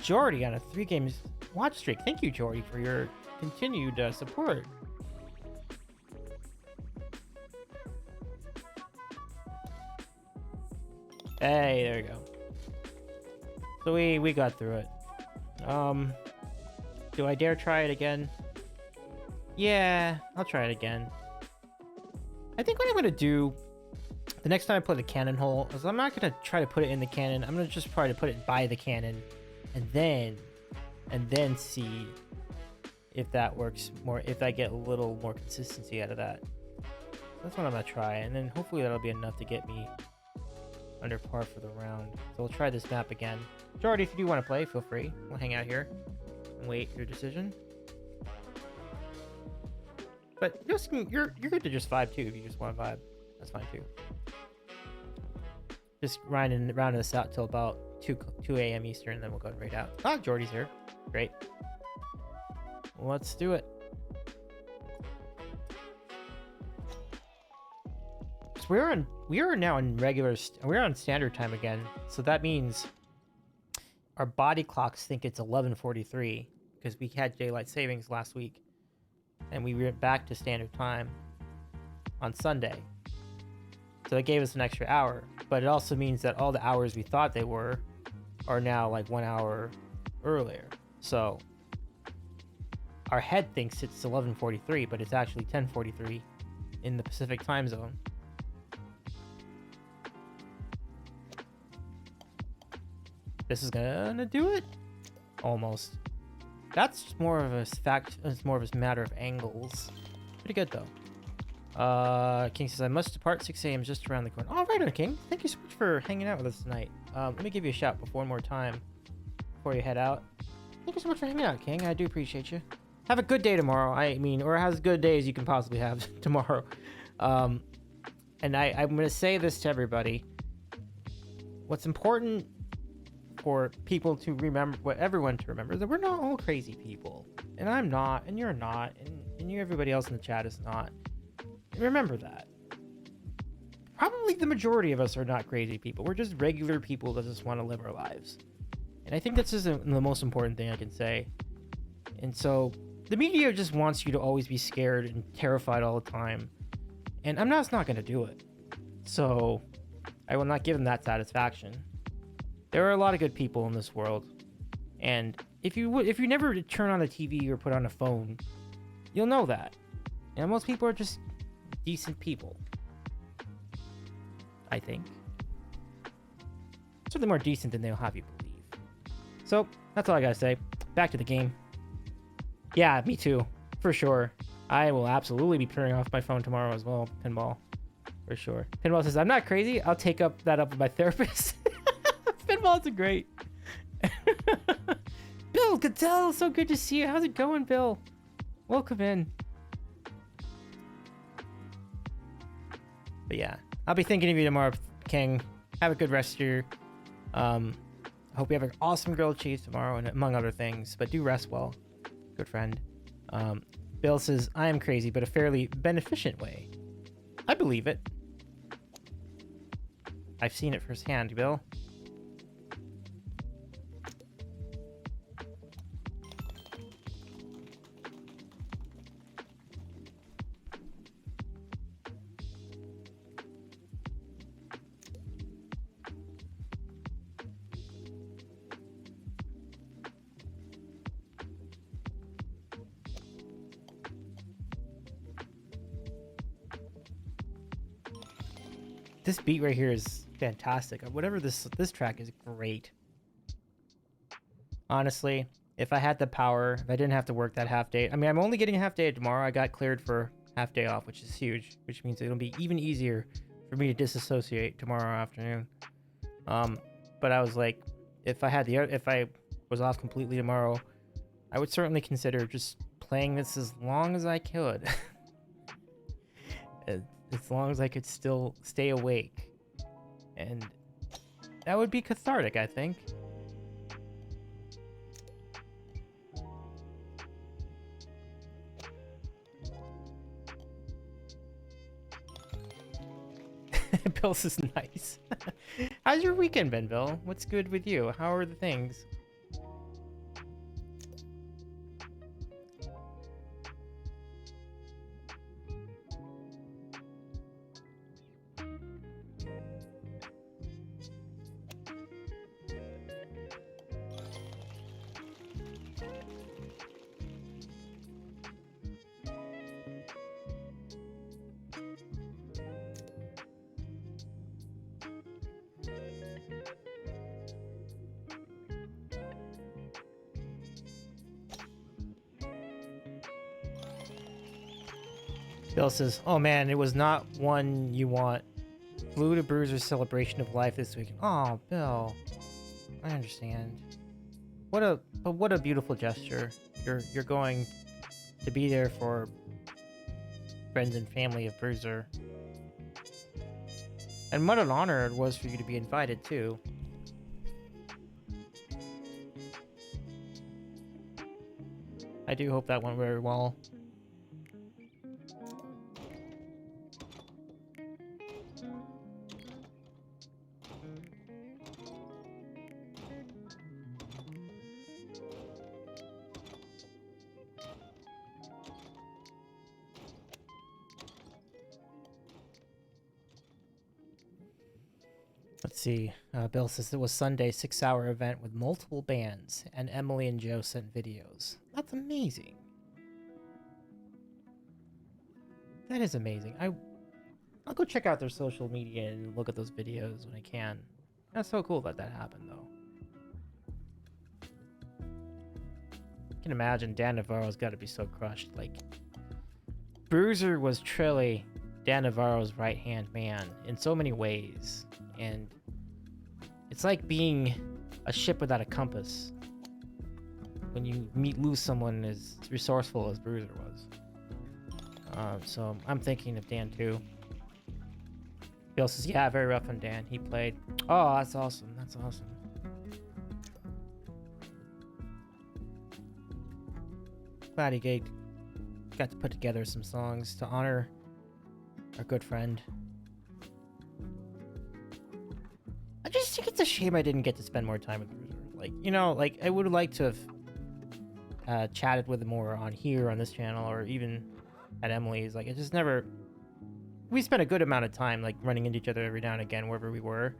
Jordy on a 3 games watch streak. Thank you, Jordy, for your continued support. Hey, there we go. So we got through it. Do I dare try it again? Yeah, I'll try it again. I think what I'm gonna do the next time I put the cannon hole is I'm not gonna try to put it in the cannon. I'm gonna just try to put it by the cannon, and then see if that works more. If I get a little more consistency out of that. That's what I'm gonna try, and then hopefully that'll be enough to get me under par for the round. So we'll try this map again. Jordy, if you do want to play, feel free. We'll hang out here and wait your decision. But you're good to just vibe too if you just want to vibe. That's fine too. Just rounding this out till about 2 a.m. Eastern, and then we'll go right out. Ah, Jordy's here. Great. Let's do it. So we are now in we're on standard time again. So that means our body clocks think it's 11:43 because we had daylight savings last week, and we went back to standard time on Sunday. So that gave us an extra hour, but it also means that all the hours we thought they were are now like 1 hour earlier. So our head thinks it's 11:43, but it's actually 10:43 in the Pacific time zone. This is gonna do it? Almost. That's more of a fact. It's more of a matter of angles. Pretty good though. King says I must depart. 6 a.m. is just around the corner. All right, King. Thank you so much for hanging out with us tonight. Let me give you a shout one more time before you head out. Thank you so much for hanging out, King. I do appreciate you. Have a good day tomorrow. Or as good a day as you can possibly have tomorrow. And I'm gonna say this to everybody. What's important for people to remember, what everyone to remember, is that we're not all crazy people, and I'm not, and you're not, and everybody else in the chat is not. Remember that. Probably the majority of us are not crazy people. We're just regular people that just want to live our lives, and I think that's just the most important thing I can say. And so the media just wants you to always be scared and terrified all the time, and I'm just not going to do it. So I will not give them that satisfaction. There are a lot of good people in this world, and if you never turn on the TV or put on a phone, you'll know that. And most people are just decent people, I think. Certainly more decent than they'll have you believe. So that's all I gotta say. Back to the game. Yeah, me too, for sure. I will absolutely be turning off my phone tomorrow as well. Pinball, for sure. Pinball says I'm not crazy. I'll take that up with my therapist. Pinball's great. Bill Cattell, so good to see you. How's it going, Bill? Welcome in. But yeah, I'll be thinking of you tomorrow, King. Have a good rest of your. Hope you have an awesome grilled cheese tomorrow, and among other things. But do rest well, good friend. Bill says I am crazy, but a fairly beneficent way. I believe it. I've seen it firsthand, Bill. This beat right here is fantastic. Whatever this track is great. Honestly, if I had the power, if I didn't have to work that half day. I mean, I'm only getting a half day tomorrow. I got cleared for half day off, which is huge, which means it'll be even easier for me to disassociate tomorrow afternoon. But I was like, if I was off completely tomorrow, I would certainly consider just playing this as long as I could. As long as I could still stay awake. And that would be cathartic, I think. Bills is nice. How's your weekend been, Bill? What's good with you? How are the things? Bill says, "Oh man, it was not one you want. Flew to Bruiser's celebration of life this weekend." Oh, Bill, I understand. What a beautiful gesture. You're going to be there for friends and family of Bruiser, and what an honor it was for you to be invited too. I do hope that went very well. Let's see. Bill says it was Sunday 6-hour event with multiple bands, and Emily and Joe sent videos. That's amazing. That is amazing. I'll go check out their social media and look at those videos when I can. That's so cool that happened, though. I can imagine Dan Navarro's got to be so crushed. Like, Bruiser was truly Dan Navarro's right-hand man in so many ways. And it's like being a ship without a compass when you lose someone as resourceful as Bruiser was. So I'm thinking of Dan too. Bill says, "Yeah, very rough on Dan. He played." Oh, that's awesome. That's awesome. Glad he got to put together some songs to honor our good friend. I just think it's a shame I didn't get to spend more time with Bruiser. Like, you know, like I would have liked to have chatted with him more on here on this channel, or even at Emily's. Like, it just never. We spent a good amount of time like running into each other every now and again wherever we were,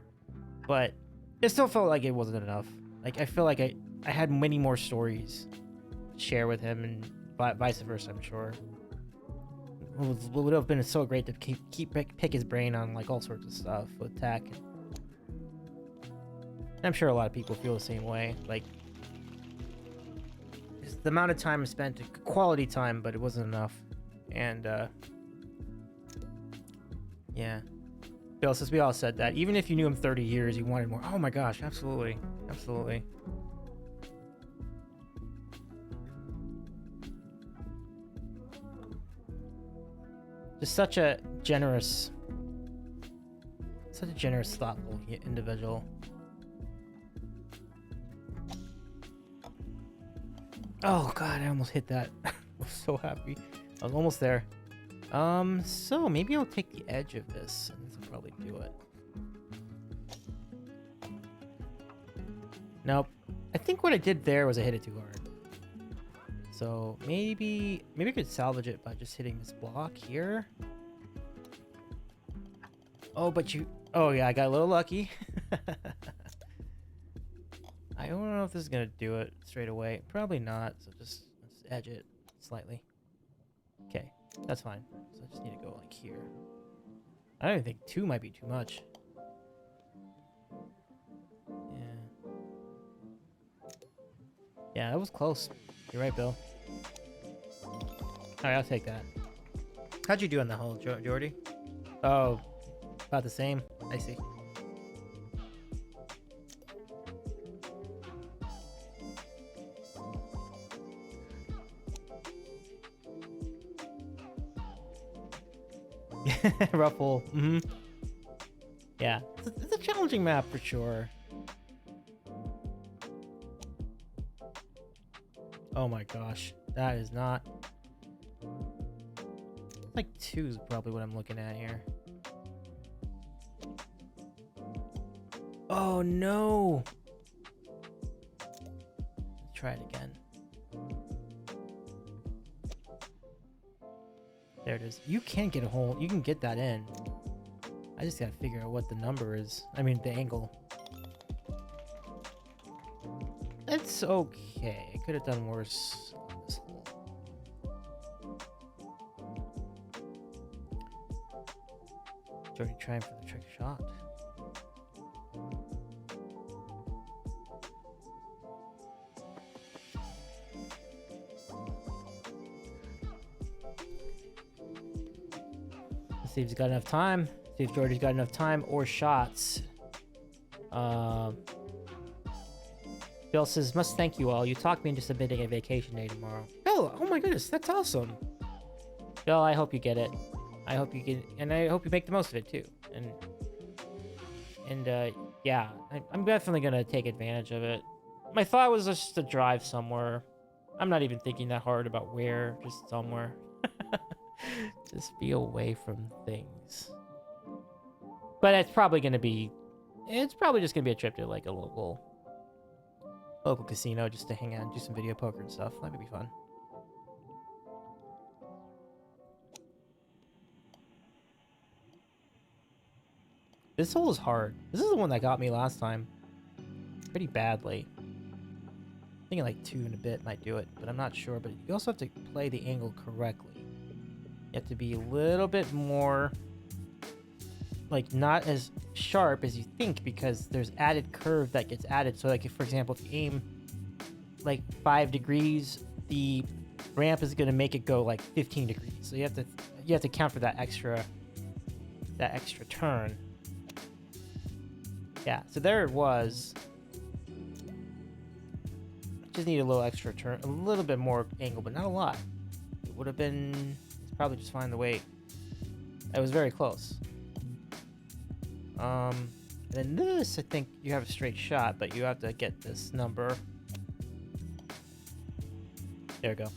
but it still felt like it wasn't enough. Like, I feel like I had many more stories to share with him, and vice versa. I'm sure it would have been so great to pick his brain on like all sorts of stuff with tech. I'm sure a lot of people feel the same way. Like, the amount of time I spent, quality time, but it wasn't enough. And yeah, Bill says we all said that. Even if you knew him 30 years, you wanted more. Oh my gosh, absolutely, absolutely. Just such a generous, thoughtful individual. Oh god, I almost hit that. I was so happy. I was almost there. So maybe I'll take the edge of this, and this will probably do it. Nope. I think what I did there was I hit it too hard. So maybe I could salvage it by just hitting this block here. Oh, but oh yeah, I got a little lucky. I don't know if this is gonna do it straight away. Probably not. So let's edge it slightly. Okay, that's fine. So I just need to go like here. I don't even think 2 might be too much. Yeah. Yeah, that was close. You're right, Bill. Alright, I'll take that. How'd you do on the hole, Jordy? Oh, about the same. I see. Ruffle. Mm-hmm. Yeah, it's a challenging map for sure. Oh my gosh, that is not. Like 2 is probably what I'm looking at here. Oh no. Try it again. There it is. You can get a hole. You can get that in. I just gotta figure out what the number is. I mean, the angle. It's okay. I could have done worse on this hole. Jordy trying for the trick shot. Let's see if he's got enough time. See if Jordy's got enough time or shots. Bill says, must thank you all. You talked me into submitting a vacation day tomorrow. Bill, oh my goodness, that's awesome. Bill, I hope you get it. I hope you get, and I hope you make the most of it too. And yeah, I'm definitely gonna take advantage of it. My thought was just to drive somewhere. I'm not even thinking that hard about where, just somewhere. Just be away from things. But it's probably just gonna be a trip to like a local casino just to hang out and do some video poker and stuff. That would be fun. This hole is hard. This is the one that got me last time. Pretty badly. I think like 2 and a bit might do it, but I'm not sure. But you also have to play the angle correctly. You have to be a little bit more, like, not as sharp as you think, because there's added curve that gets added. So like, if, for example, if you aim like 5 degrees, the ramp is going to make it go like 15 degrees. So you have to count for that extra turn. Yeah, so there it was. Just need a little extra turn, a little bit more angle, but not a lot. It would have been, it's probably just fine the way. It was very close. And then this, I think you have a straight shot, but you have to get this number. There we go.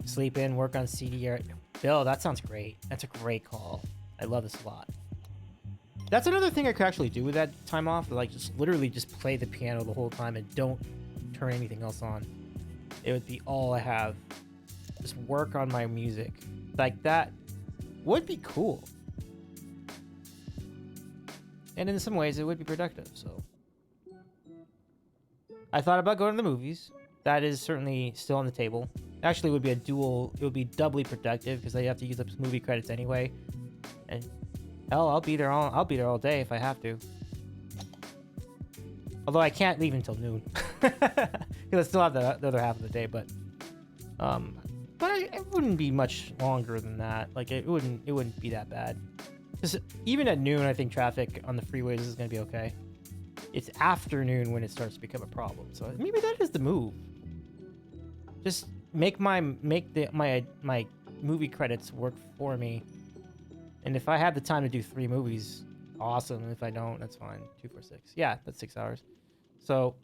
Sleep in, work on CDR. Bill, that sounds great. That's a great call. I love this a lot. That's another thing I could actually do with that time off. Like, just literally just play the piano the whole time and don't turn anything else on. It would be all I have. Just work on my music. Like, that would be cool. And in some ways, it would be productive, so. I thought about going to the movies. That is certainly still on the table. Actually, it would be doubly productive because I have to use up movie credits anyway. And hell, I'll be there all day if I have to. Although I can't leave until noon. Because I still have the other half of the day, but it wouldn't be much longer than that. Like, it wouldn't be that bad. Because even at noon, I think traffic on the freeways is going to be okay. It's afternoon when it starts to become a problem. So maybe that is the move. Just make my movie credits work for me. And if I have the time to do 3 movies, awesome. If I don't, that's fine. 2, 4, 6. Yeah, that's 6 hours. So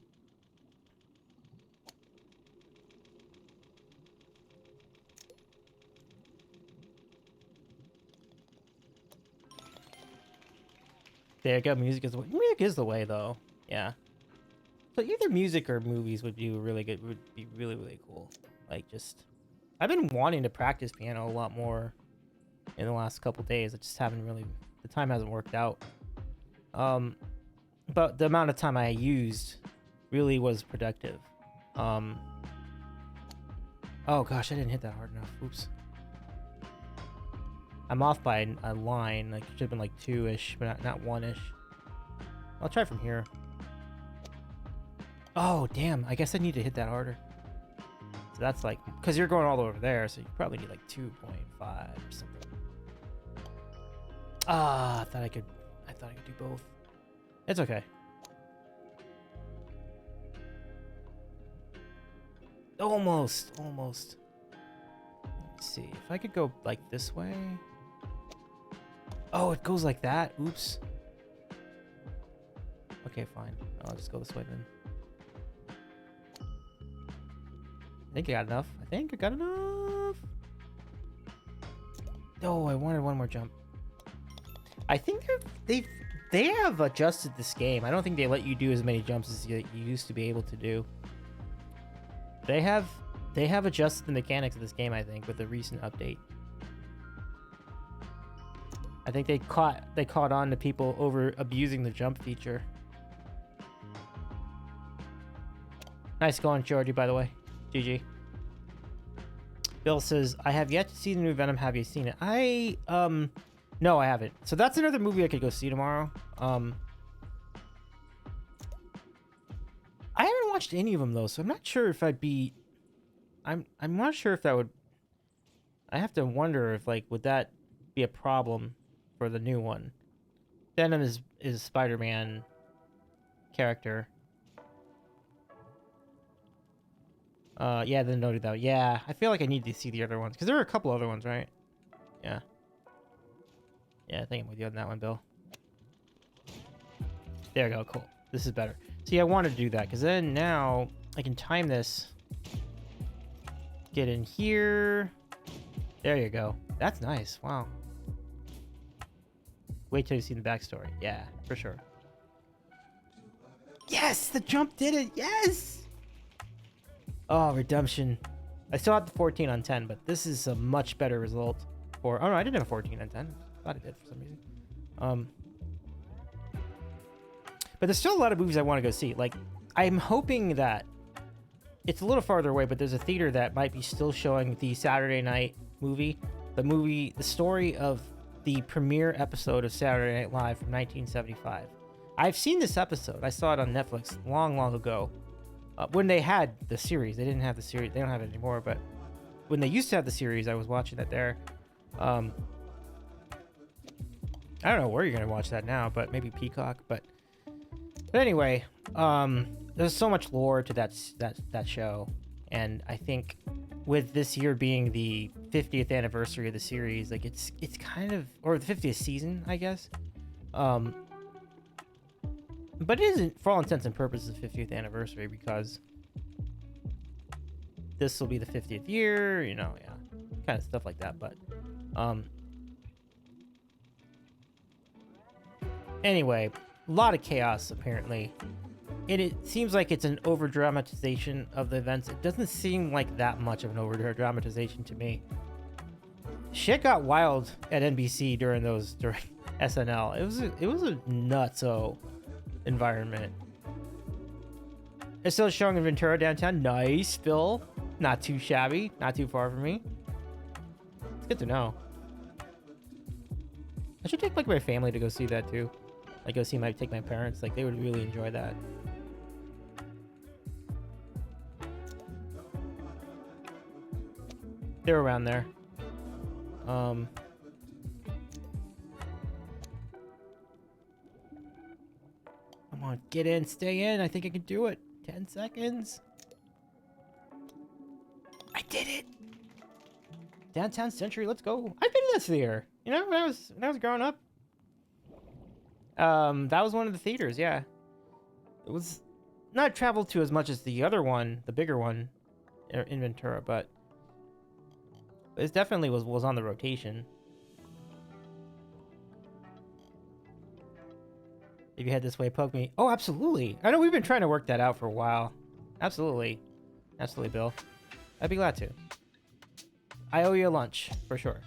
there you go. Music is the way. Music is the way, though. Yeah. So either music or movies would be really good. Would be really, really cool. Like, just, I've been wanting to practice piano a lot more in the last couple days. I just haven't really, the time hasn't worked out. But the amount of time I used really was productive. Oh gosh, I didn't hit that hard enough. Oops. I'm off by a line. Like, it should have been like 2-ish, but not 1-ish. I'll try from here. Oh, damn. I guess I need to hit that harder. So that's like, because you're going all over there, so you probably need like 2.5 or something. Ah, I thought I could do both. It's okay. Almost. Let's see. If I could go like this way. Oh, it goes like that. Oops. Okay, fine. I'll just go this way then. I think I got enough. Oh, I wanted one more jump. I think They have adjusted this game. I don't think they let you do as many jumps as you used to be able to do. They have adjusted the mechanics of this game, I think, with the recent update. I think they caught on to people over abusing the jump feature. Nice going, Georgie, by the way. GG. Bill says, I have yet to see the new Venom. Have you seen it? No, I haven't. So that's another movie I could go see tomorrow. I haven't watched any of them though, so I'm not sure if I'd be. I'm not sure if that would. I have to wonder if would that be a problem for the new one. Venom is Spider-Man character. Yeah, then noted though. Yeah, I feel like I need to see the other ones because there are a couple other ones, right? Yeah. Yeah, I think I'm with you on that one, Bill. There we go. Cool. This is better. See, I want to do that because then now I can time this. Get in here. There you go. That's nice. Wow. Wait till you see the backstory. Yeah, for sure. Yes, the jump did it. Yes. Oh, redemption. I still have the 14 on 10, but this is a much better result for... Oh, no, I didn't have a 14 on 10. I thought I did for some reason. But there's still a lot of movies I want to go see. Like, I'm hoping that... It's a little farther away, but there's a theater that might be still showing the Saturday night movie. The story of the premiere episode of Saturday Night Live from 1975. I've seen this episode. I saw it on Netflix long, long ago. When they had the series. They didn't have the series. They don't have it anymore, but when they used to have the series, I was watching it there. I don't know where you're going to watch that now, but maybe Peacock. But anyway, there's so much lore to that show. And I think with this year being the 50th anniversary of the series, like it's kind of, or the 50th season, I guess. But it isn't, for all intents and purposes, 50th anniversary because this will be the 50th year, yeah, kind of stuff like that. But anyway, a lot of chaos apparently. And it seems like it's an over-dramatization of the events. It doesn't seem like that much of an over-dramatization to me. Shit got wild at NBC during SNL. It was a nutso environment. It's still showing in Ventura downtown. Nice, Phil. Not too shabby. Not too far from me. It's good to know. I should take my family to go see that too. Take my parents. They would really enjoy that. They're around there. Come on, get in, stay in. I think I can do it. 10 seconds. I did it. Downtown Century, let's go. I've been to this theater. When I was growing up. That was one of the theaters, yeah. It was not traveled to as much as the other one, the bigger one in Ventura, but it definitely was on the rotation. If you head this way, poke me. Oh, absolutely. I know we've been trying to work that out for a while. Absolutely. Absolutely, Bill. I'd be glad to. I owe you a lunch, for sure.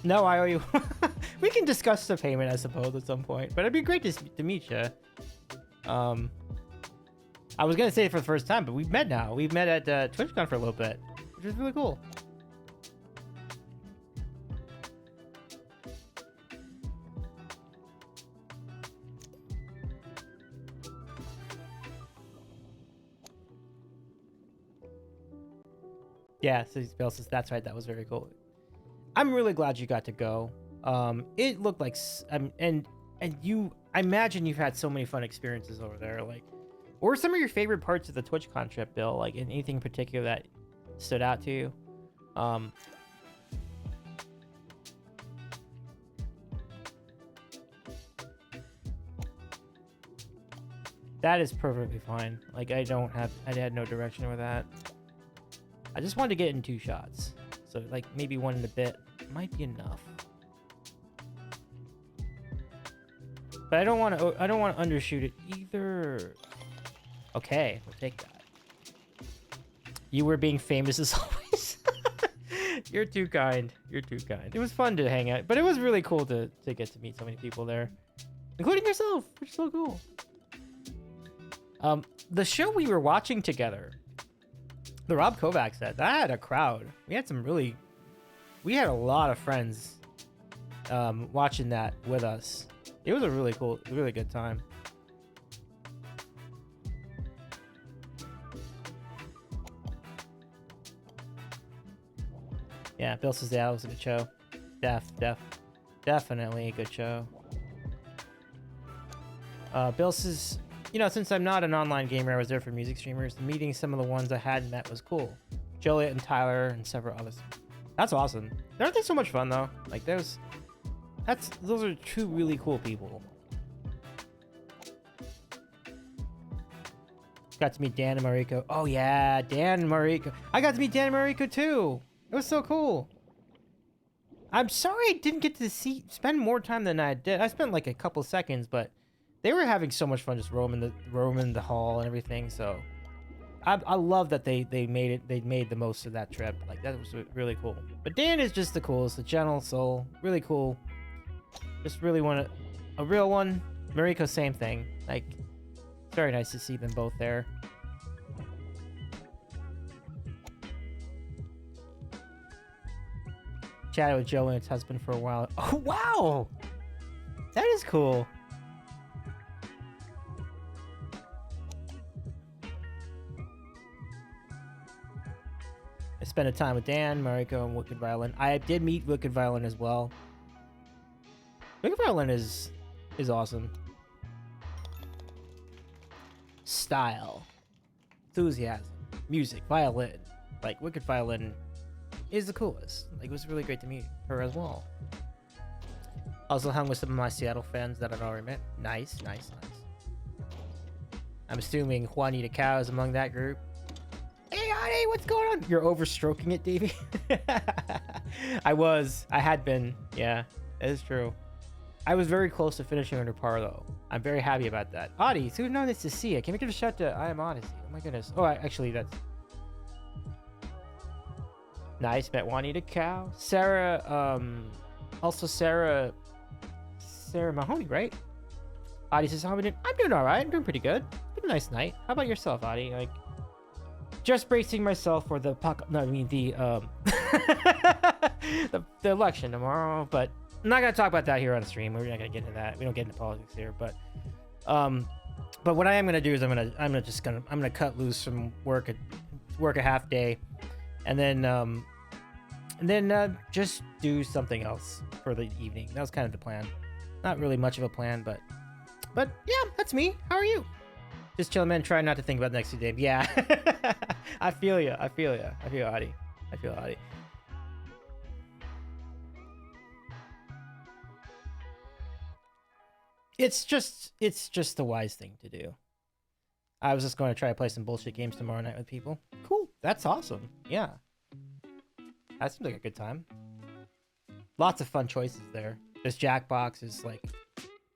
No, I owe you. We can discuss the payment, I suppose, at some point. But it'd be great to meet you. I was gonna say it for the first time, but we've met now. We've met at TwitchCon for a little bit, which is really cool. Yeah, so Bill says that's right. That was very cool. I'm really glad you got to go. It looked like, and you, I imagine you've had so many fun experiences over there. What were some of your favorite parts of the TwitchCon trip, Bill? Anything in particular that stood out to you? That is perfectly fine. Like, I had no direction with that. I just wanted to get in 2 shots. So, like, maybe 1 in a bit might be enough. But I don't want to undershoot it either. Okay, we'll take that. You were being famous as always. You're too kind. You're too kind. It was fun to hang out, but it was really cool to get to meet so many people there, including yourself, which is so cool. The show we were watching together, the Rob Kovacs set, that had a crowd. We had a lot of friends watching that with us. It was a really cool, really good time. Yeah, Bill says that was a good show. Definitely a good show. Bill says, you know, since I'm not an online gamer, I was there for music streamers. Meeting some of the ones I hadn't met was cool. Joliet and Tyler and several others. That's awesome. Aren't they so much fun though? Like those are 2 really cool people. Got to meet Dan and Mariko. Oh yeah, Dan and Mariko. I got to meet Dan and Mariko too. It was so cool. I'm sorry I didn't get to spend more time than I did. I spent like a couple seconds, but they were having so much fun just roaming the hall and everything. So I love that they made the most of that trip. Like that was really cool. But Dan is just the coolest, a gentle soul, really cool. Just really want a real one. Mariko, same thing. Like it's very nice to see them both there. Chatted with Joe and its husband for a while. Oh wow, that is cool. I spent a time with Dan, Mariko, and Wicked Violin. I did meet Wicked Violin as well. Wicked Violin is awesome. Style, enthusiasm, music, violin. Like Wicked Violin is the coolest. Like it was really great to meet her as well. Also hung with some of my Seattle fans that I'd already met. Nice. I'm assuming Juanita Cow is among that group. Hey, honey, what's going on? You're overstroking it, Davey. I had been. Yeah, that is true. I was very close to finishing under par, though. I'm very happy about that. Audie, so nice to see you. Can we give a shout to I Am Odyssey? Oh my goodness. Oh, actually, that's nice. Met Juanita Cow. Sarah, also Sarah Mahoney, right? Audie says, I'm doing all right. I'm doing pretty good. It's been a nice night. How about yourself, Audie? Like, just bracing myself for the the election tomorrow, but I'm not gonna talk about that here on the stream. We're not gonna get into that. We don't get into politics here, but what I am gonna do is I'm gonna cut loose from work a half day, and then just do something else for the evening. That was kind of the plan. Not really much of a plan, but yeah, that's me. How are you? Just chilling, man. Try not to think about the next 2 days. Yeah, I feel you. I feel Audie. It's just the wise thing to do. I was just going to try to play some bullshit games tomorrow night with people. Cool. That's awesome. Yeah. That seems like a good time. Lots of fun choices there. There's Jackbox. There's like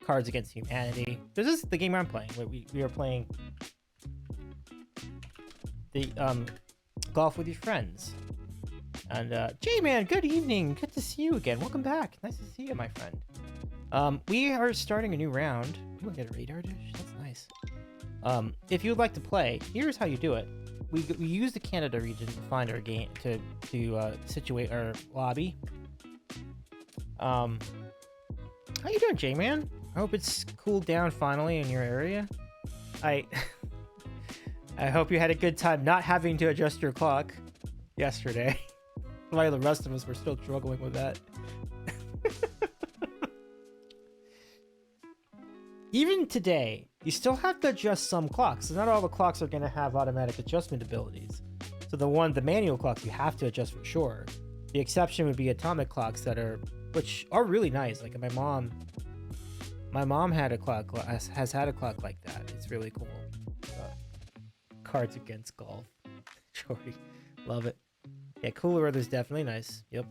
Cards Against Humanity. There's the game I'm playing. We are playing the Golf with Your Friends. And J-Man, good evening. Good to see you again. Welcome back. Nice to see you, my friend. We are starting a new round. Ooh, I get a radar dish. That's nice. If you would like to play, here's how you do it. We use the Canada region to find our game to situate our lobby. How you doing, J-Man? I hope it's cooled down finally in your area. I hope you had a good time not having to adjust your clock yesterday. While the rest of us were still struggling with that. Even today, you still have to adjust some clocks. So not all the clocks are going to have automatic adjustment abilities. So the manual clocks you have to adjust for sure. The exception would be atomic clocks which are really nice. Like my mom had a clock, has had a clock like that. It's really cool. Cards Against Golf. Jordy, love it. Yeah, cooler weather's definitely nice. Yep.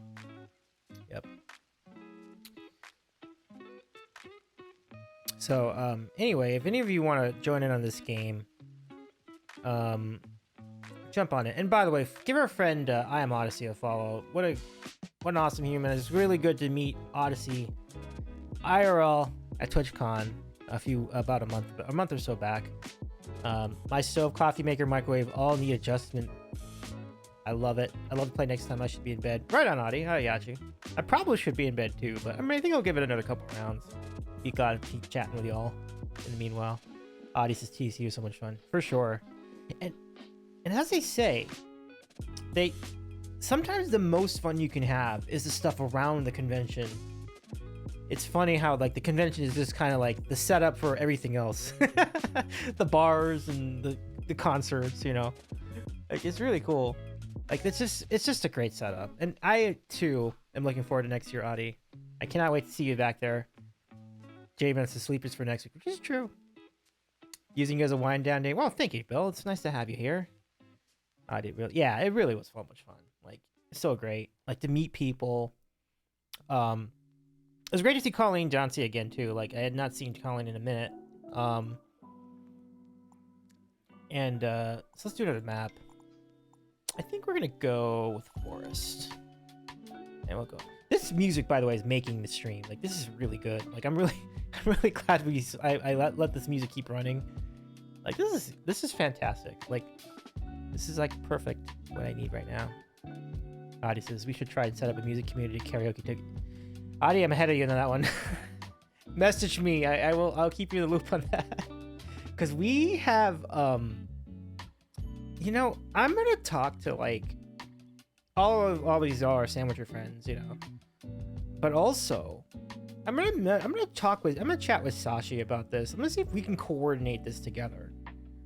So, anyway, if any of you want to join in on this game, jump on it. And by the way, give our friend I Am Odyssey a follow. What an awesome human. It's really good to meet Odyssey IRL at TwitchCon about a month or so back. My stove, coffee maker, microwave all need adjustment. I love it. I love to play next time. I should be in bed. Right on, Audie. I got you. I probably should be in bed too, but I mean, I think I'll give it another couple rounds. Be glad to keep chatting with y'all. In the meanwhile, Audie says TCU is so much fun for sure. And as they say, sometimes the most fun you can have is the stuff around the convention. It's funny how like the convention is just kind of like the setup for everything else. The bars and the concerts, you know. Like it's really cool. Like it's just a great setup. And I too am looking forward to next year, Audie. I cannot wait to see you back there. J-Man's the sleepers for next week, which is true. Using you as a wind down day. Well, thank you, Bill. It's nice to have you here. Audie, it really was so much fun. Like it's so great. Like to meet people. It was great to see Colleen Johnsey again too. Like I had not seen Colleen in a minute. So let's do another map. I think we're gonna go with Forest. And we'll go. This music, by the way, is making the stream. Like this is really good. Like I'm really glad I let this music keep running. Like this is fantastic. Like this is like perfect what I need right now. Adi says we should try and set up a music community karaoke ticket. Adi, I'm ahead of you on that one. Message me. I'll keep you in the loop on that. Cause we have you know, I'm gonna talk to like all these are our sandwicher friends, you know. But also I'm gonna chat with Sashi about this. I'm gonna see if we can coordinate this together.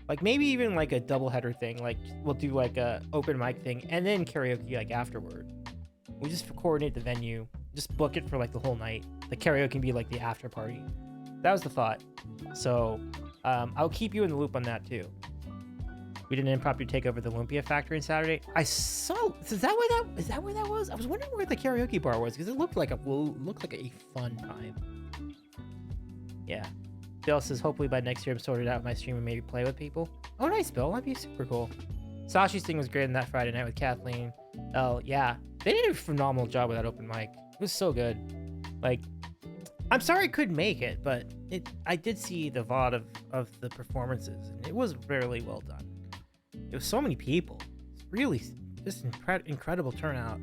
Like maybe even like a doubleheader thing. Like we'll do like a open mic thing and then karaoke like afterward. We just coordinate the venue, just book it for like the whole night. The karaoke can be like the after party. That was the thought. So I'll keep you in the loop on that too. We did an impromptu take over the Lumpia factory on Saturday. I saw. Is that where that was? I was wondering where the karaoke bar was because it looked like a fun time. Yeah. Bill says hopefully by next year I'm sorted out my stream and maybe play with people. Oh, nice, Bill. That'd be super cool. Sashi's thing was great on that Friday night with Kathleen. Oh yeah, they did a phenomenal job with that open mic. It was so good. Like, I'm sorry I couldn't make it, but I did see the VOD of the performances and it was really well done. There was so many people. It's really just incredible turnout.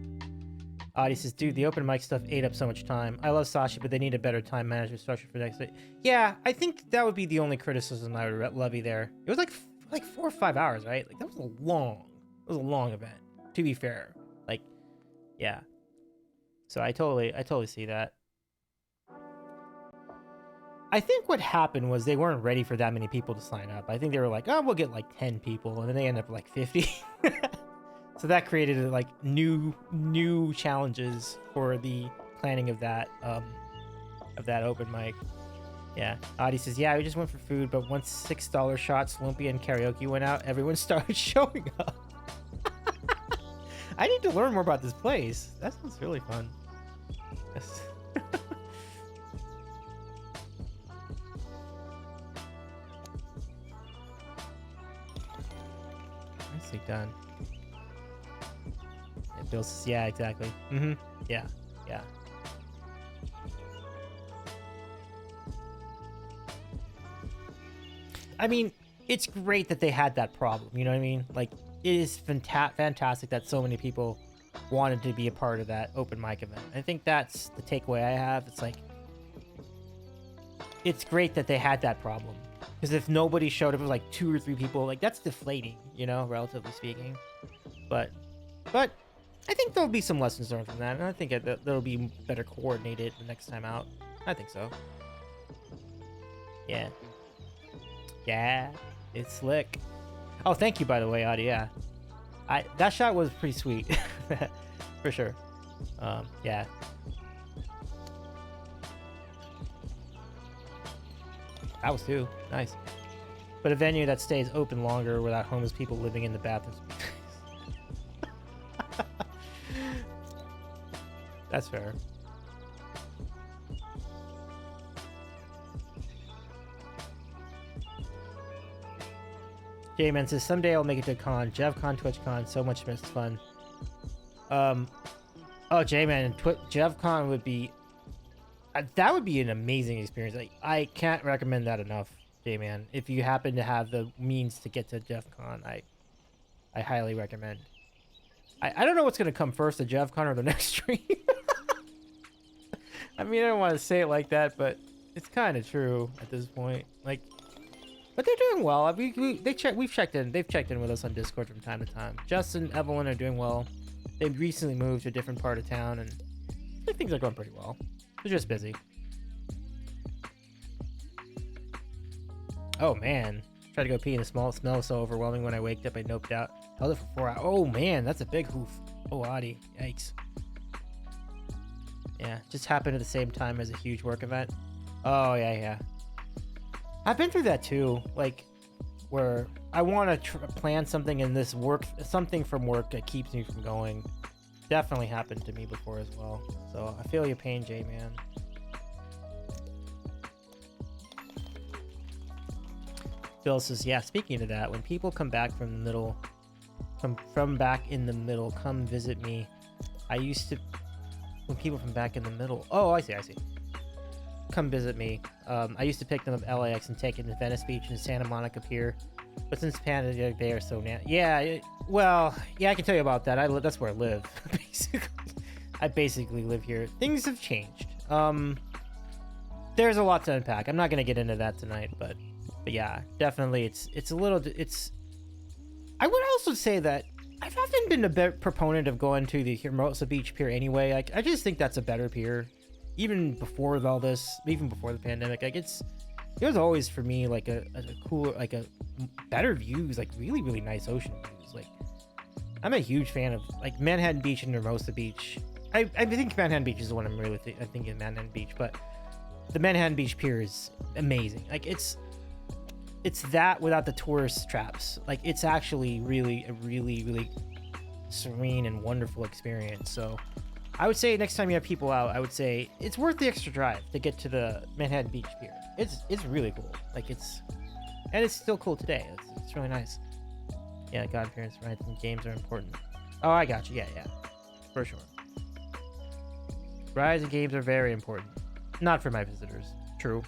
Audie says, dude, the open mic stuff ate up so much time. I love Sashi, but they need a better time management structure for next week. Yeah, I think that would be the only criticism I would levy there. It was like 4 or 5 hours, right? Like that was a long event, to be fair. Like, yeah. So I totally see that. I think what happened was they weren't ready for that many people to sign up. I think they were like, oh, we'll get like 10 people, and then they ended up like 50. So that created like new challenges for the planning of that open mic. Yeah, Audie says, yeah, we just went for food, but once $6 shots, Lumpia and karaoke went out, everyone started showing up. I need to learn more about this place. That sounds really fun. Yes. Nicely done. Yeah, Bill says, yeah, exactly. Yeah. I mean, it's great that they had that problem, you know what I mean? Like, it is fantastic that so many people wanted to be a part of that open mic event. I think that's the takeaway I have. It's like, it's great that they had that problem. Because if nobody showed up, it was like 2 or 3 people, like, that's deflating, you know, relatively speaking. But I think there'll be some lessons learned from that, and I think that'll be better coordinated the next time out. I think so. Yeah. Yeah, it's slick. Oh, thank you, by the way, Audie. Yeah, that shot was pretty sweet, for sure. Yeah. That was too nice. but a venue that stays open longer without homeless people living in the bathrooms. That's fair. J-Man says, someday I'll make it to a con. JevCon, TwitchCon, so much missed fun. Oh, J-Man, JevCon would be... that would be an amazing experience. Like, I can't recommend that enough, J-Man. If you happen to have the means to get to JevCon, I highly recommend. I don't know what's going to come first, the JevCon or the next stream. I mean, I don't want to say it like that, but it's kind of true at this point. Like, but they're doing well. We've checked in. They've checked in with us on Discord from time to time. Justin, Evelyn are doing well. They've recently moved to a different part of town, and I think things are going pretty well. They're just busy. Oh man, tried to go pee and the smell was so overwhelming when I waked up. I noped out. Held it for 4 hours. Oh man, that's a big hoof. Oh, Adi, yikes. Yeah, just happened at the same time as a huge work event. Oh yeah. I've been through that too, like where I want to plan something and this something from work that keeps me from going. Definitely happened to me before as well. So I feel your pain, J-Man. Bill says, yeah, speaking of that, when people come back from the middle, from back in the middle, come visit me. When people from back in the middle, oh, I see. Come visit me. I used to pick them up LAX and take it to Venice Beach and Santa Monica Pier. But since pandemic, they are so well, I can tell you about that. That's where I live. Basically, I basically live here. Things have changed. There's a lot to unpack. I'm not gonna get into that tonight, but yeah, definitely, it's a little. I would also say that I've often been a proponent of going to the Hermosa Beach Pier anyway. Like, I just think that's a better pier, even before all this, even before the pandemic. Like, it was always for me like a cool, like a better views, like really really nice ocean views. Like, I'm a huge fan of like Manhattan Beach and Hermosa Beach. I think Manhattan Beach is the one I'm really thinking Manhattan Beach, but the Manhattan Beach Pier is amazing. Like, it's that without the tourist traps. Like, it's actually really a really serene and wonderful experience. So I would say next time you have people out, I would say it's worth the extra drive to get to the Manhattan Beach Pier. It's really cool. Like, it's still cool today. It's really nice. Yeah, godparents' rights and games are important. Oh, I got you. Yeah, for sure. Rides and games are very important. Not for my visitors. True.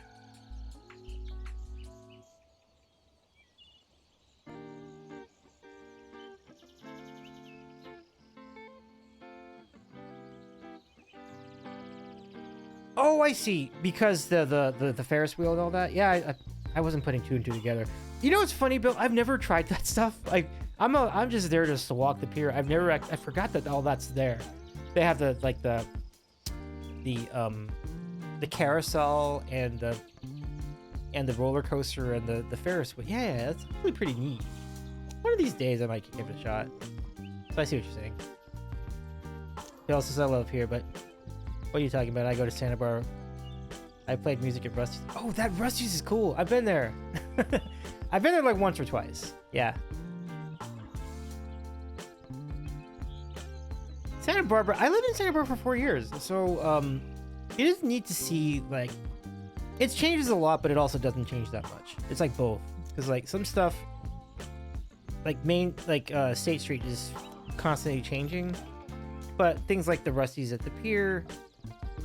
Oh, I see. Because the Ferris wheel and all that. Yeah, I wasn't putting two and two together. You know what's funny, Bill? I've never tried that stuff. Like, I'm just there just to walk the pier. I forgot that all that's there. They have the carousel and the roller coaster and the Ferris wheel. Yeah, that's really pretty neat. One of these days I might give it a shot. So I see what you're saying. Bill says I love here, but what are you talking about? I go to Santa Barbara. I played music at Rusty's. Oh, that Rusty's is cool. I've been there. I've been there like once or twice. Yeah. Santa Barbara. I lived in Santa Barbara for 4 years. So, it is neat to see, like, it changes a lot, but it also doesn't change that much. It's like both. Because, like, some stuff, like, State Street is constantly changing. But things like the Rusty's at the pier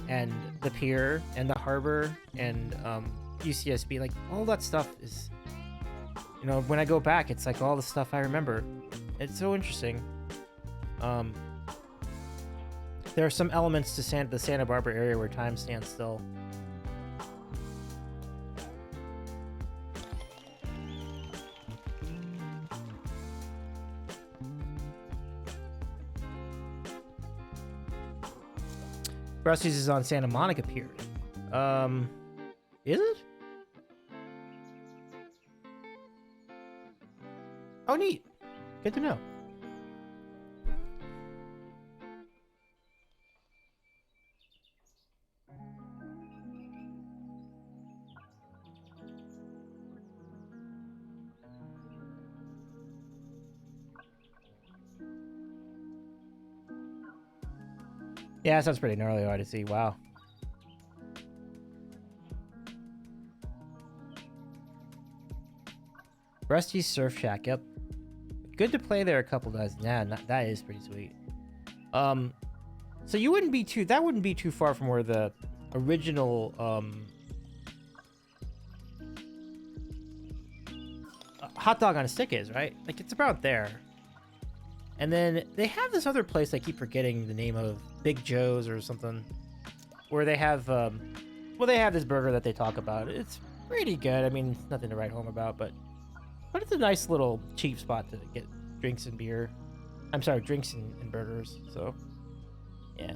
and the harbor and UCSB, like, all that stuff is, you know, when I go back, it's like all the stuff I remember. It's so interesting. There are some elements to the Santa Barbara area where time stands still. Rusty's is on Santa Monica Pier. Is it? Oh, neat. Good to know. Yeah, that sounds pretty gnarly, Odyssey. Wow. Rusty's Surf Shack. Yep. Good to play there a couple times. Yeah, that is pretty sweet. So you wouldn't be too. That wouldn't be too far from where the original hot dog on a stick is, right? Like it's about there. And then they have this other place I keep forgetting the name of, Big Joe's or something, where they have they have this burger that they talk about. It's pretty good. I mean, it's nothing to write home about, but it's a nice little cheap spot to get drinks and beer. I'm sorry, drinks and burgers. So, yeah.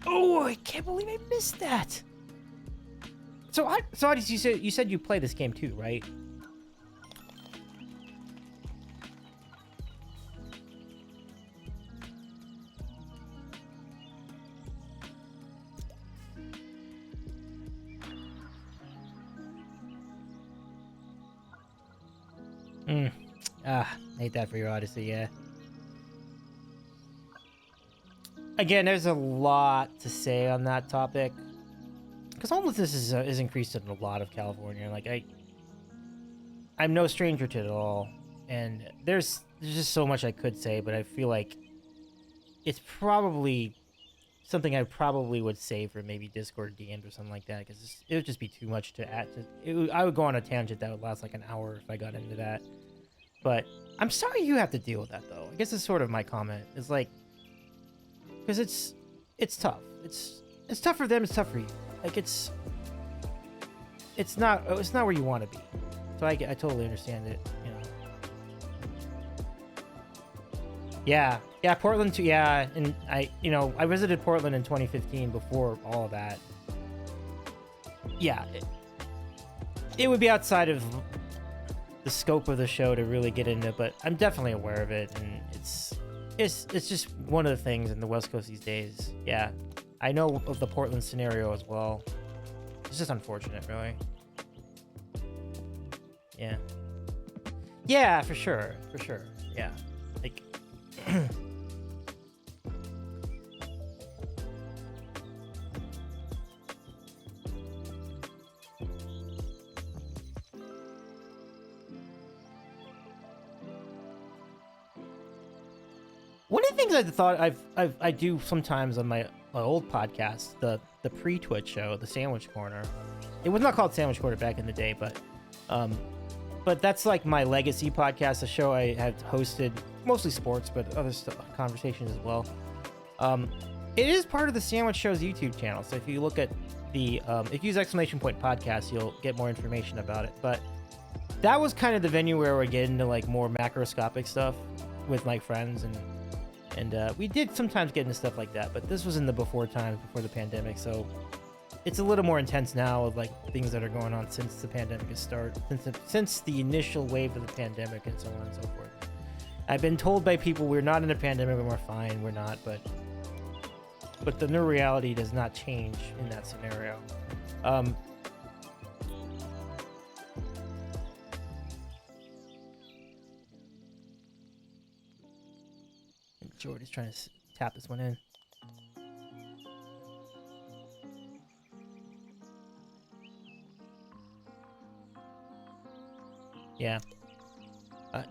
Oh, I can't believe I missed that. So, you said you play this game too, right? I hate that for your Odyssey, yeah. Again, there's a lot to say on that topic, because homelessness is increased in a lot of California. Like I'm no stranger to it at all, and there's just so much I could say, but I feel like it's probably something I probably would say for maybe Discord DMs or something like that, because it would just be too much to add. I would go on a tangent that would last like an hour if I got into that. But I'm sorry you have to deal with that, though. I guess it's sort of my comment. It's like, because it's tough. It's tough for them. It's tough for you. Like it's not where you want to be. So I totally understand it. You know. Yeah, Portland too. Yeah, and I visited Portland in 2015 before all of that. Yeah, it would be outside of the scope of the show to really get into it, but I'm definitely aware of it, and it's just one of the things in the West Coast these days. Yeah, I know of the Portland scenario as well. It's just unfortunate, really. Yeah, for sure. Yeah, like one of the things I thought I do sometimes on my old podcast, the pre-Twitch show, the Sandwich Corner. It was not called Sandwich Corner back in the day, but that's like my legacy podcast, a show I have hosted, mostly sports, but other conversations as well. It is part of the Sandwich Show's YouTube channel, so if you look at if you use !point podcast, you'll get more information about it. But that was kind of the venue where we get into like more macroscopic stuff with my friends, and we did sometimes get into stuff like that, but this was in the before times, before the pandemic, so it's a little more intense now with like things that are going on since the pandemic has started, since the initial wave of the pandemic and so on and so forth. I've been told by people we're not in a pandemic and we're fine. We're not, but the new reality does not change in that scenario. Jordy's trying to tap this one in. Yeah.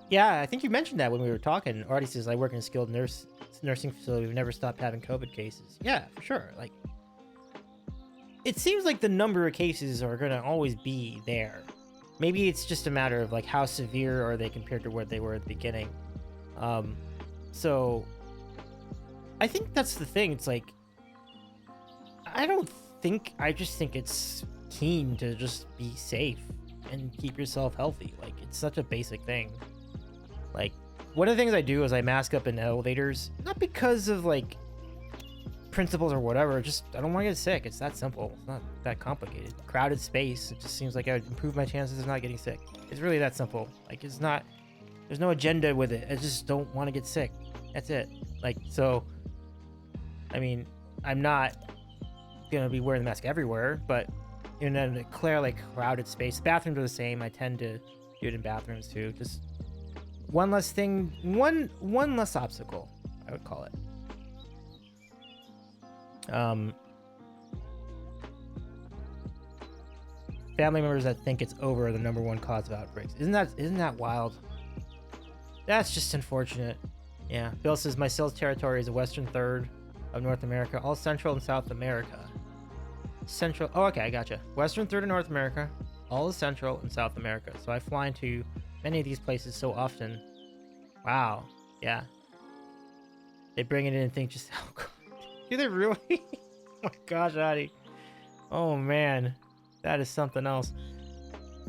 Yeah, I think you mentioned that when we were talking. Artie says, I work in a skilled nursing facility. We've never stopped having COVID cases. Yeah, for sure. Like, it seems like the number of cases are going to always be there. Maybe it's just a matter of, like, how severe are they compared to where they were at the beginning. So I think that's the thing. It's like, I just think it's keen to just be safe and keep yourself healthy. Like, it's such a basic thing. Like, one of the things I do is I mask up in elevators, not because of like principles or whatever, just I don't want to get sick. It's that simple. It's not that complicated. Crowded space, it just seems like I would improve my chances of not getting sick. It's really that simple. Like, there's no agenda with it. I just don't want to get sick. That's it. Like, so, I mean, I'm not gonna be wearing the mask everywhere, but in a clearly crowded space, bathrooms are the same. I tend to do it in bathrooms too. Just one less thing, one less obstacle, I would call it. Family members that think it's over are the #1 cause of outbreaks. Isn't that wild? That's just unfortunate. Yeah. Bill says my sales territory is the western third of North America, all Central and South America. Central. Oh, okay, I gotcha. Western third of North America, all of Central and South America. So I fly into many of these places so often. Wow. Yeah. They bring it in and think just, oh god, do they really? Oh my gosh, Adi. Oh man, that is something else.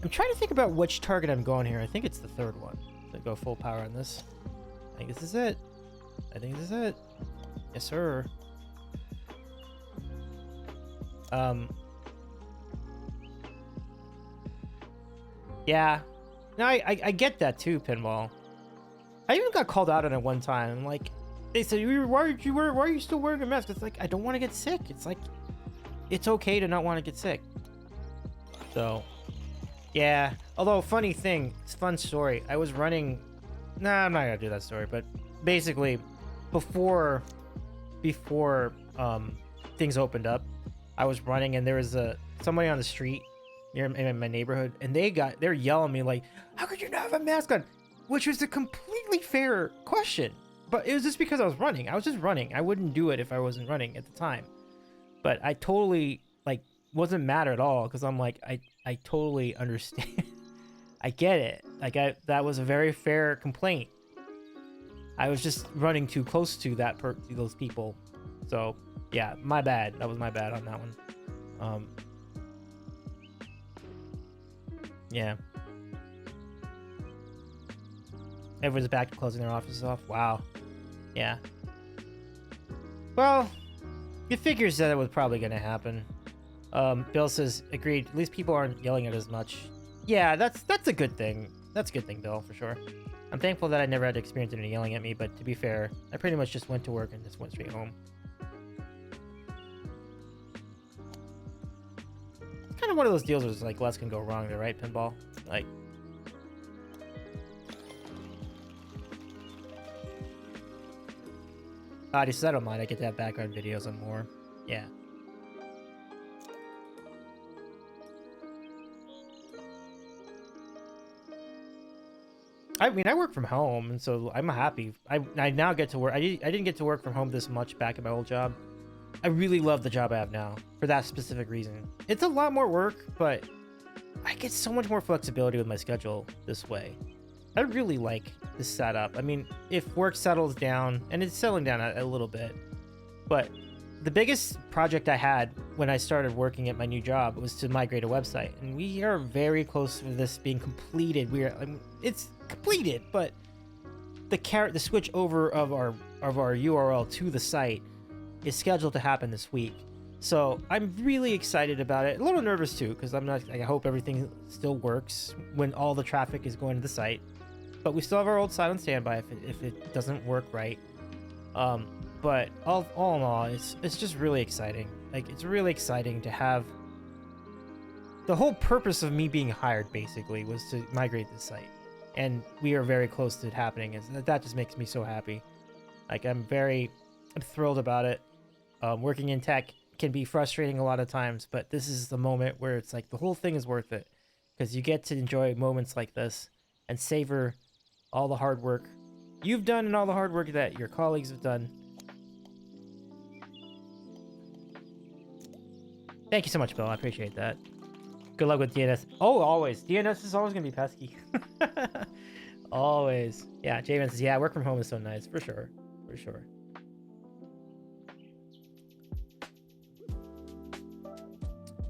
I'm trying to think about which target I'm going here. I think it's the third one. So go full power on this. I think this is it. I think this is it. Yes, sir. Yeah. No, I get that too, Pinball. I even got called out on it one time. Like, they said, why are you still wearing a mask? It's like, I don't want to get sick. It's like, it's okay to not want to get sick. So, yeah. Although, funny thing, it's a fun story. I was running. Nah, I'm not gonna do that story. But basically, before things opened up, I was running and there was somebody on the street near in my neighborhood, and they're yelling at me like, "How could you not have a mask on?" Which was a completely fair question. But it was just because I was running. I was just running. I wouldn't do it if I wasn't running at the time. But I totally wasn't mad at all because I'm like, I totally understand. I get it. Like that was a very fair complaint. I was just running too close to to those people. So yeah, my bad. That was my bad on that one. Yeah. Everyone's back to closing their offices off. Wow. Yeah. Well, it figures that it was probably going to happen. Bill says, agreed. At least people aren't yelling at as much. Yeah, that's a good thing. That's a good thing, Bill, for sure. I'm thankful that I never had to experience any yelling at me, but to be fair, I pretty much just went to work and just went straight home. It's kind of one of those deals where it's like less can go wrong there, right, Pinball? Like, Adi says, I don't mind. I get to have background videos on more. Yeah. I mean, I work from home, and so I'm happy. I now get to work. I didn't get to work from home this much back at my old job. I really love the job I have now for that specific reason. It's a lot more work, but I get so much more flexibility with my schedule this way. I really like this setup. I mean, if work settles down, and it's settling down a little bit, but the biggest project I had when I started working at my new job was to migrate a website, and we are very close to this being completed. It's completed, but the switch over of our URL to the site is scheduled to happen this week. So I'm really excited about it. A little nervous too, because I hope everything still works when all the traffic is going to the site. But we still have our old site on standby if it doesn't work right. But all in all, it's just really exciting. Like, it's really exciting to have. The whole purpose of me being hired basically was to migrate this site, and we are very close to it happening. And that just makes me so happy. Like, I'm thrilled about it. Working in tech can be frustrating a lot of times, but this is the moment where it's like the whole thing is worth it, because you get to enjoy moments like this and savor all the hard work you've done and all the hard work that your colleagues have done. Thank you so much, Bill. I appreciate that. Good luck with DNS. Oh, always. DNS is always going to be pesky. Always. Yeah, Javen says, yeah, work from home is so nice. For sure. For sure.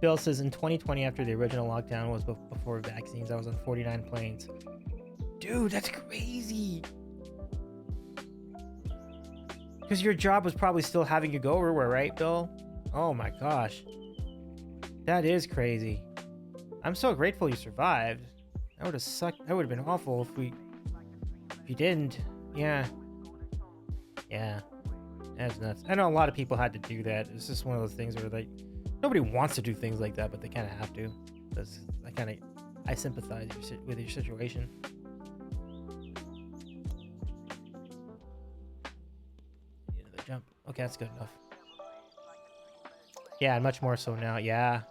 Bill says, in 2020, after the original lockdown was before vaccines, I was on 49 planes. Dude, that's crazy. Because your job was probably still having you go everywhere, right, Bill? Oh my gosh. That is crazy. I'm so grateful you survived. That would have sucked. That would have been awful if you didn't. Yeah. Yeah, that's nuts. I know a lot of people had to do that. It's just one of those things where like nobody wants to do things like that, but they kind of have to. That's I sympathize with your situation. Another jump. Okay, that's good enough. Yeah, and much more so now. Yeah.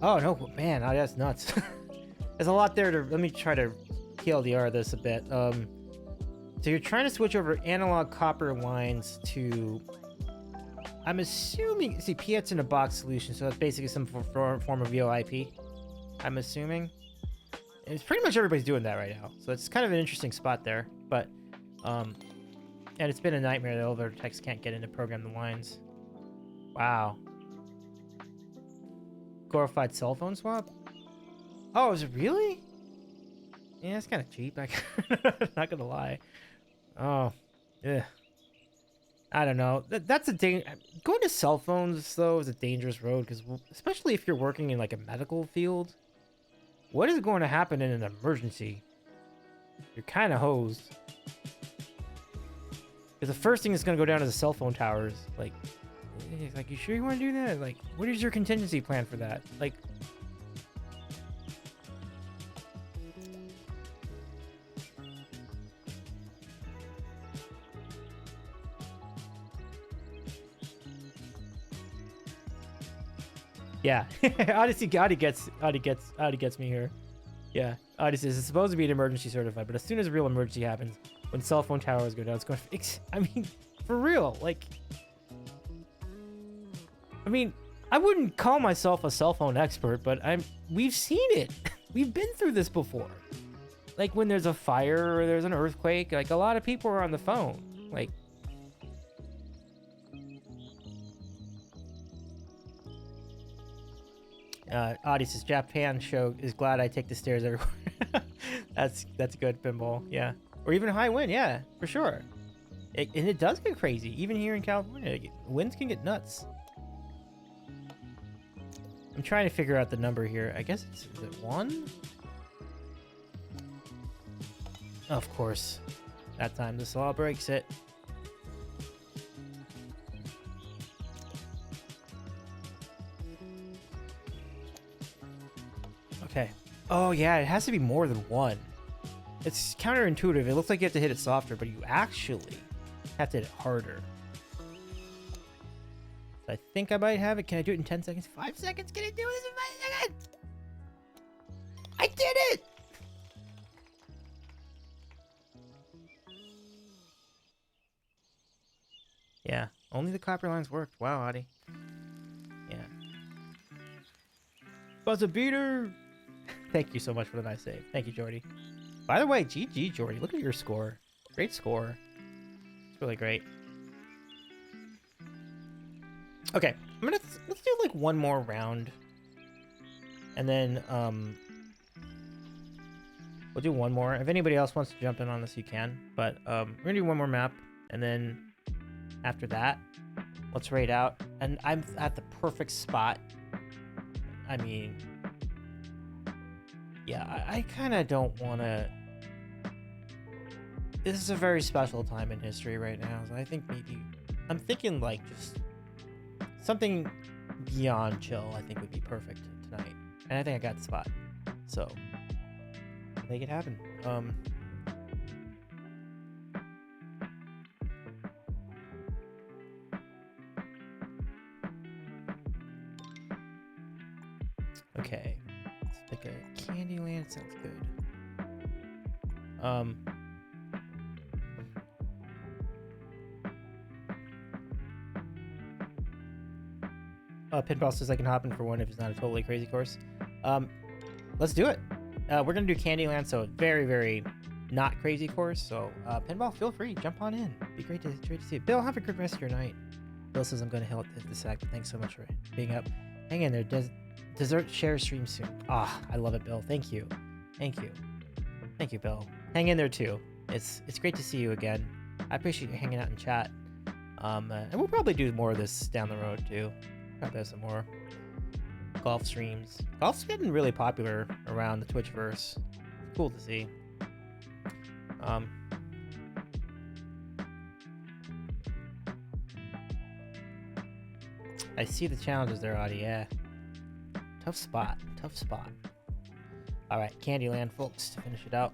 Oh no, man, oh, that's nuts. There's a lot there to. Let me try to TLDR this a bit. So you're trying to switch over analog copper lines to. I'm assuming. See, PX in a box solution, so that's basically some form of VoIP. I'm assuming. And it's pretty much everybody's doing that right now, so it's kind of an interesting spot there. But, and it's been a nightmare that elevator techs can't get in to program the lines. Wow. Glorified cell phone swap? Oh, is it really? Yeah, it's kind of cheap. Not gonna lie. Oh, yeah. I don't know. That's a thing. Going to cell phones though is a dangerous road because, especially if you're working in like a medical field, what is going to happen in an emergency? You're kind of hosed. Because the first thing that's gonna go down is the cell phone towers. Like, you sure you want to do that? Like, what is your contingency plan for that? Like. Yeah, Odyssey gets me here. Yeah, Odyssey is supposed to be an emergency certified, but as soon as a real emergency happens, when cell phone towers go down, it's going to fix. I mean, for real, like, I mean, I wouldn't call myself a cell phone expert, but we've seen it. We've been through this before. Like when there's a fire or there's an earthquake, like a lot of people are on the phone. Like, Odyssey's Japan show is glad I take the stairs everywhere. That's good, Pinball. Yeah, or even high wind. Yeah, for sure. And it does get crazy, even here in California. Winds can get nuts. I'm trying to figure out the number here. I guess is it 1? Of course, that time the saw breaks it. Okay. Oh yeah, it has to be more than 1. It's counterintuitive. It looks like you have to hit it softer, but you actually have to hit it harder. So I think I might have it. Can I do it in 10 seconds? 5 seconds? Can I do this in 5 seconds? I did it! Yeah, only the copper lines worked. Wow, Adi. Yeah. Buzzer beater! Thank you so much for the nice save. Thank you, Jordy. By the way, GG, Jordy. Look at your score. Great score. It's really great. Okay, let's do like one more round, and then we'll do one more. If anybody else wants to jump in on this, you can. But we're gonna do one more map, and then after that, let's raid out. And I'm at the perfect spot. I mean, yeah, I kind of don't want to. This is a very special time in history right now. So I think I'm thinking like just something beyond chill. I think would be perfect tonight, and I think I got the spot. So make it happen. Okay, let's pick a Candyland. Sounds good. Pinball says I can hop in for one if it's not a totally crazy course. Let's do it. We're gonna do Candyland, so very, very not crazy course. So Pinball, feel free, jump on in. Be great to see you. Bill, have a good rest of your night. Bill says I'm gonna hit the sack. Thanks so much for being up. Hang in there. Dessert share stream soon. Ah, I love it, Bill. Thank you, Bill. Hang in there too. It's great to see you again. I appreciate you hanging out in chat. And we'll probably do more of this down the road too. Probably have some more golf streams. Golf's getting really popular around the Twitchverse. Cool to see. I see the challenges there, Audie. Yeah. Tough spot. Tough spot. All right, Candyland, folks, to finish it out.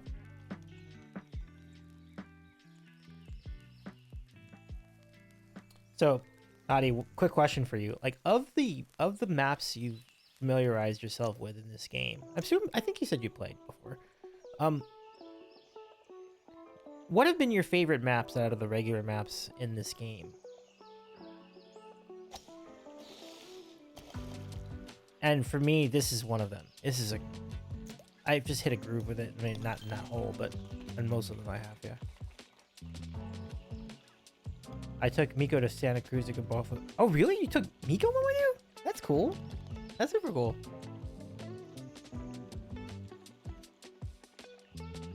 So, Audie, quick question for you. Like, of the maps you've familiarized yourself with in this game, I think you said you played before. What have been your favorite maps out of the regular maps in this game? And for me, this is one of them. I've just hit a groove with it. I mean, not in that hole, but in most of them I have, yeah. I took Miko to Santa Cruz to go off of... Oh, really? You took Miko with you? That's cool. That's super cool.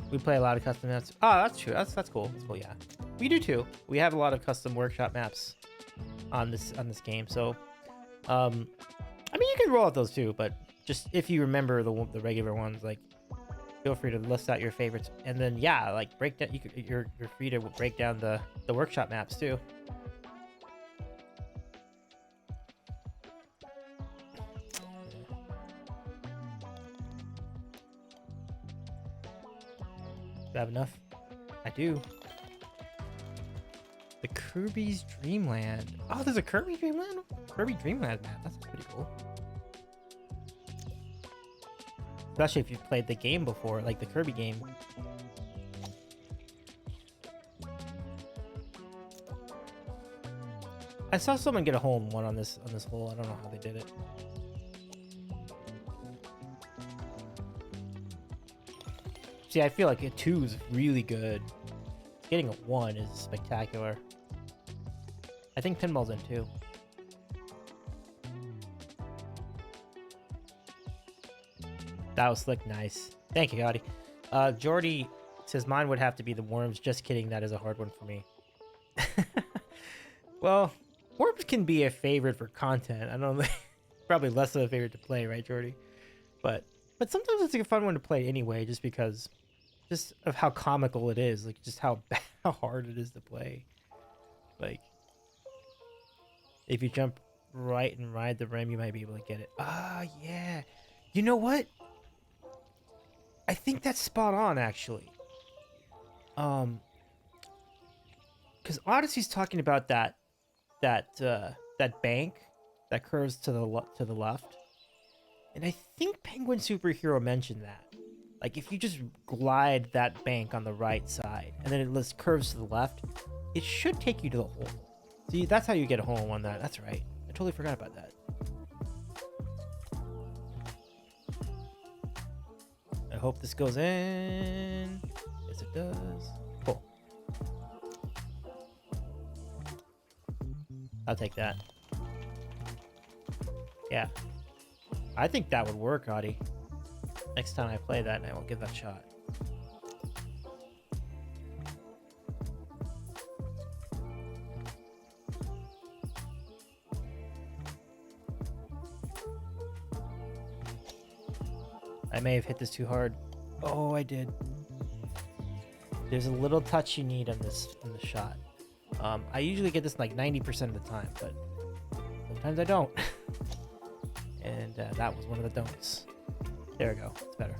We play a lot of custom maps. Oh, that's true. That's cool. That's cool, yeah. We do too. We have a lot of custom workshop maps on this game, so... I mean, you can roll out those too, but just if you remember the regular ones, like, feel free to list out your favorites, and then yeah, like break down. You're free to break down the workshop maps too. Do I have enough? I do. The Kirby's Dreamland. Oh, there's a Kirby Dreamland? Kirby Dreamland map. That's pretty cool. Especially if you've played the game before, like the Kirby game. I saw someone get a hole in one on this hole. I don't know how they did it. See, I feel like a 2 is really good. Getting a 1 is spectacular. I think Pinball's in 2. That was slick. Nice. Thank you, Gotti. Jordy says mine would have to be the worms. Just kidding. That is a hard one for me. Well, worms can be a favorite for content. I don't know. Probably less of a favorite to play, right, Jordy? But sometimes it's a fun one to play anyway, just because just of how comical it is. Like, just how hard it is to play. Like, if you jump right and ride the rim, you might be able to get it. Ah, yeah. You know what? I think that's spot on, actually. Because Odyssey's talking about that bank that curves to the left, and I think Penguin Superhero mentioned that. Like, if you just glide that bank on the right side, and then it curves to the left, it should take you to the hole. See, that's how you get a hole in one. That's right. I totally forgot about that. I hope this goes in. Yes, it does. Cool. I'll take that. Yeah. I think that would work, Audie. Next time I play that, I will give that a shot. I may have hit this too hard. Oh, I did. There's a little touch you need on the shot. I usually get this like 90% of the time, but sometimes I don't. And that was one of the don'ts. There we go. It's better.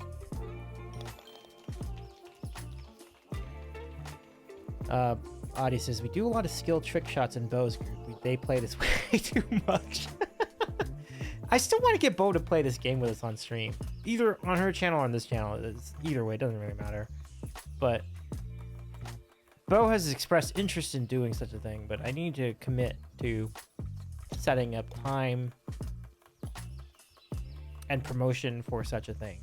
Audie says, we do a lot of skill trick shots in Bo's group. They play this way too much. I still want to get Bo to play this game with us on stream. Either on her channel or on this channel. Either way, it doesn't really matter. But Bo has expressed interest in doing such a thing, but I need to commit to setting up time and promotion for such a thing.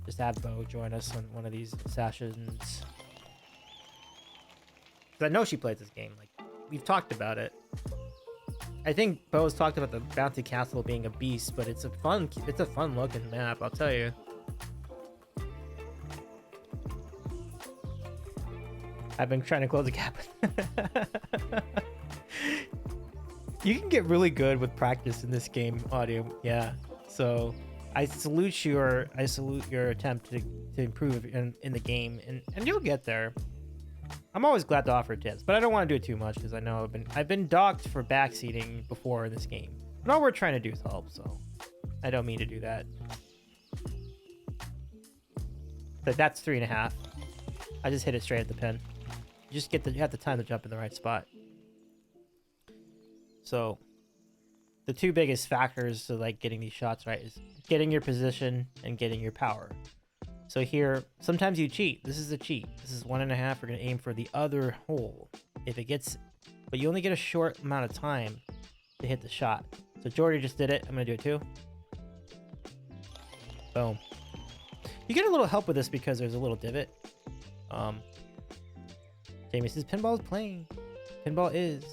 Just have Bo join us on one of these sessions. Because I know she plays this game. Like, we've talked about it. I think Bo's talked about the Bounty Castle being a beast, but it's a fun looking map, I'll tell you. I've been trying to close the gap. You can get really good with practice in this game, audio. Yeah. So I salute your attempt to improve in the game, and you'll get there. I'm always glad to offer tips, but I don't want to do it too much because I know I've been docked for backseating before in this game. But all we're trying to do is help, so I don't mean to do that. But that's 3.5. I just hit it straight at the pin. You have the time to jump in the right spot. So the two biggest factors to like getting these shots right is getting your position and getting your power. So here, sometimes you cheat. This is a cheat. This is 1.5. We're gonna aim for the other hole. If it gets, but you only get a short amount of time to hit the shot. So Jordy just did it. I'm gonna do it too. Boom. You get a little help with this because there's a little divot. Jamie says pinball is playing. Pinball is.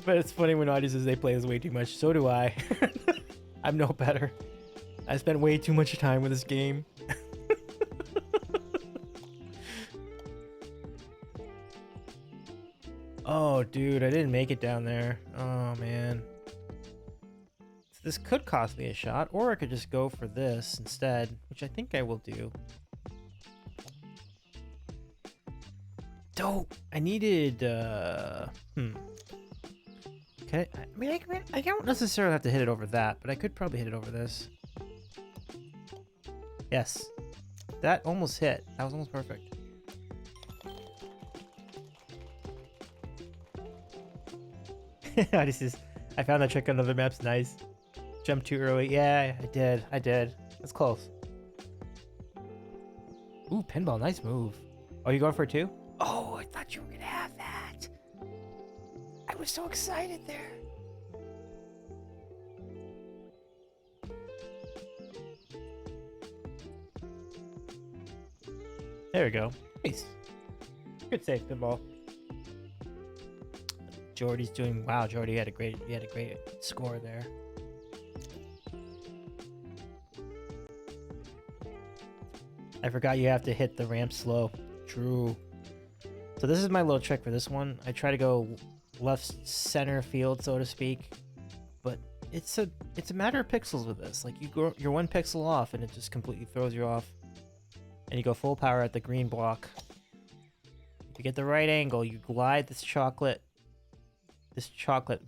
But it's funny when Audie says they play this way too much. So do I. I'm no better. I spent way too much time with this game. Oh, dude, I didn't make it down there. Oh, man. So this could cost me a shot, or I could just go for this instead, which I think I will do. Dope. I needed, Okay, I mean, I don't necessarily have to hit it over that, but I could probably hit it over this. Yes. That almost hit. That was almost perfect. This is, I found that trick on other maps. Nice. Jump too early. Yeah, I did. That's close. Ooh, pinball. Nice move. Oh, you going for it too? Oh, I thought you were going to have that. I was so excited there. There we go. Nice. Good save, pinball. Jordy's doing wow. Jordy had a great score there. I forgot you have to hit the ramp slow. True. So this is my little trick for this one. I try to go left center field, so to speak, but it's a matter of pixels with this. Like you're 1 pixel off, and it just completely throws you off. And you go full power at the green block. If you get the right angle, you glide this chocolate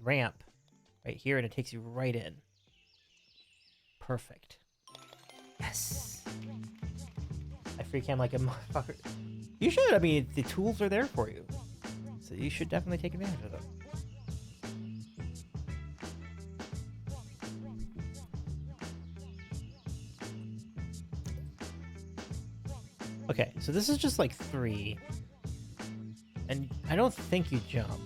ramp right here, and it takes you right in. Perfect. Yes. I free cam like a motherfucker. You should. I mean, the tools are there for you, so you should definitely take advantage of them. Okay, so this is just like 3, and I don't think you jump.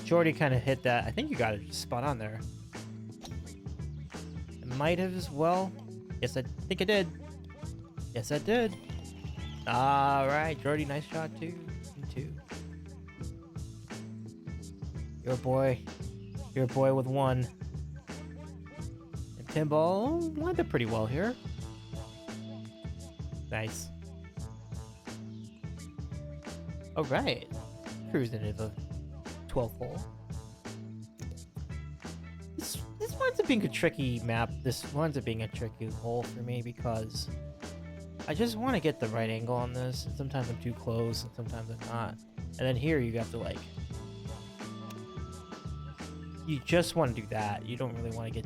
Jordy kind of hit that. I think you got it just spot on there. I might have as well. Yes, I think I did. Yes, I did. All right, Jordy, nice shot too. You too. You're a boy with 1. And pinball lined up pretty well here. Nice. All right, cruising into the 12th hole. This winds up being a tricky map. This winds up being a tricky hole for me because I just want to get the right angle on this, and sometimes I'm too close, and sometimes I'm not. And then here you have to like, you just want to do that. You don't really want to get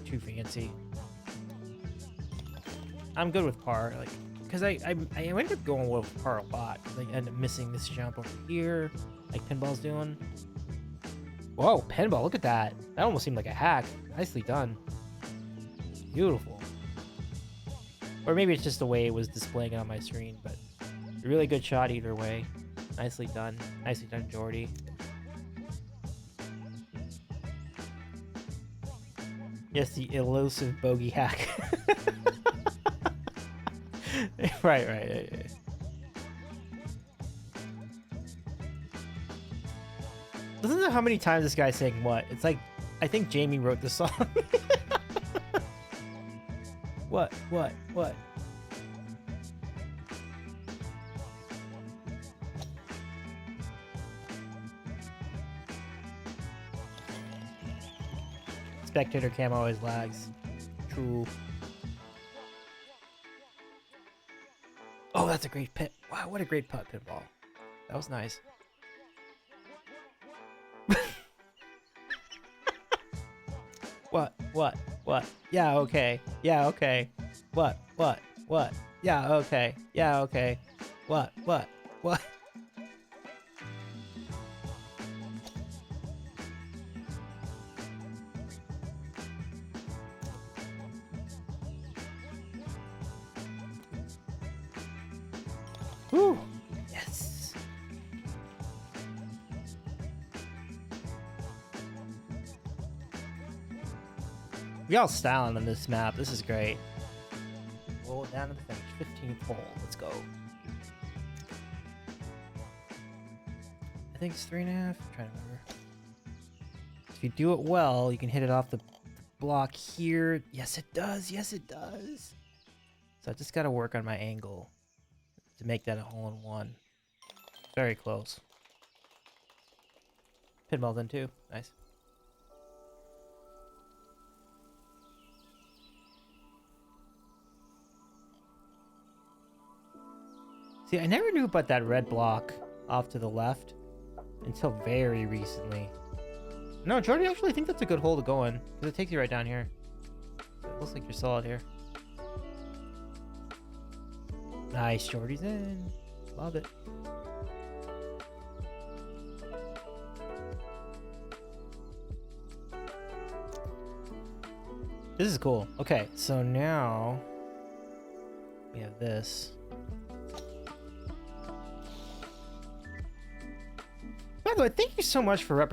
too fancy. I'm good with par, like, because I ended up going with par a lot. I end up missing this jump over here, like pinball's doing. Whoa, pinball! Look at that. That almost seemed like a hack. Nicely done. Beautiful. Or maybe it's just the way it was displaying it on my screen, but really good shot either way. Nicely done. Nicely done, Jordy. Yes, the elusive bogey hack. Right. Listen to how many times this guy's saying what. It's like, I think Jamie wrote this song. What? What? What? Spectator cam always lags. True. Oh, that's a great pit. Wow, what a great putt, Pinball. That was nice. What? What? What? Yeah, okay. Yeah, okay. What? What? What? Yeah, okay. Yeah, okay. What? What? What? Woo! Yes! We all styling on this map. This is great. Roll it down to the finish. 15th hole. Let's go. I think it's 3.5. I'm trying to remember. If you do it well, you can hit it off the block here. Yes, it does. Yes, it does. So I just got to work on my angle to make that a hole-in-one. Very close. Pinball's in too. Nice. See, I never knew about that red block off to the left until very recently. No, Jordy, I actually think that's a good hole to go in because it takes you right down here. It looks like you're solid here. Nice, Jordy's in. Love it. This is cool. Okay, so now we have this. By the way, thank you so much for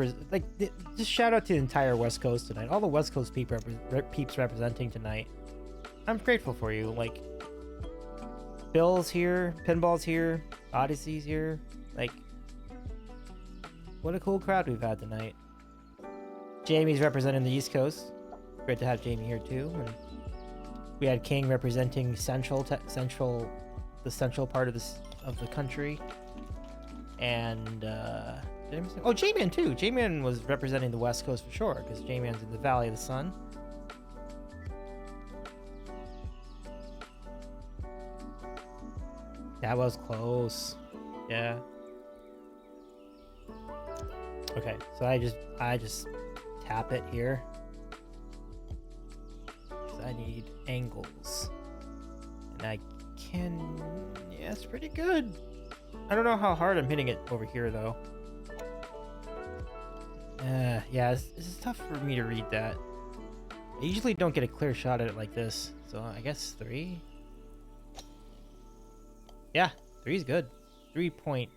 just shout out to the entire West Coast tonight. All the West Coast peeps representing tonight. I'm grateful for you. Like, Bill's here, Pinball's here, Odyssey's here. Like, what a cool crowd we've had tonight. Jamie's representing the East Coast. Great to have Jamie here too. And we had King representing the central part of the country. And oh, J-Man too. J-Man was representing the West Coast for sure, because J-Man's in the Valley of the Sun. That was close. Yeah. Okay, so I just tap it here. So I need angles. And I can, yeah, it's pretty good. I don't know how hard I'm hitting it over here though. Yeah, this is tough for me to read that. I usually don't get a clear shot at it like this, so I guess 3. Yeah, 3 is good. 3.1,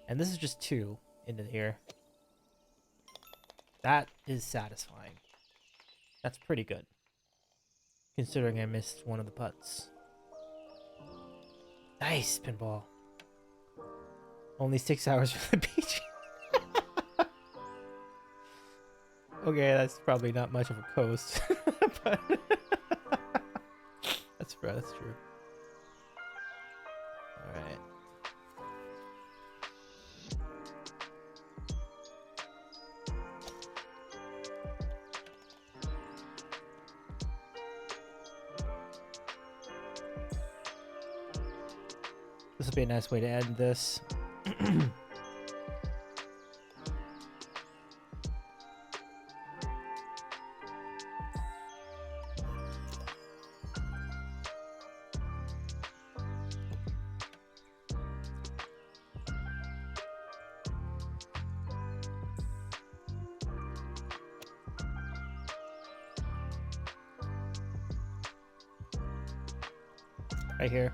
and this is just 2 into here. That is satisfying. That's pretty good, considering I missed one of the putts. Nice, Pinball. Only 6 hours from the beach. Okay, that's probably not much of a coast. But that's true. Alright. This will be a nice way to end this. Right here.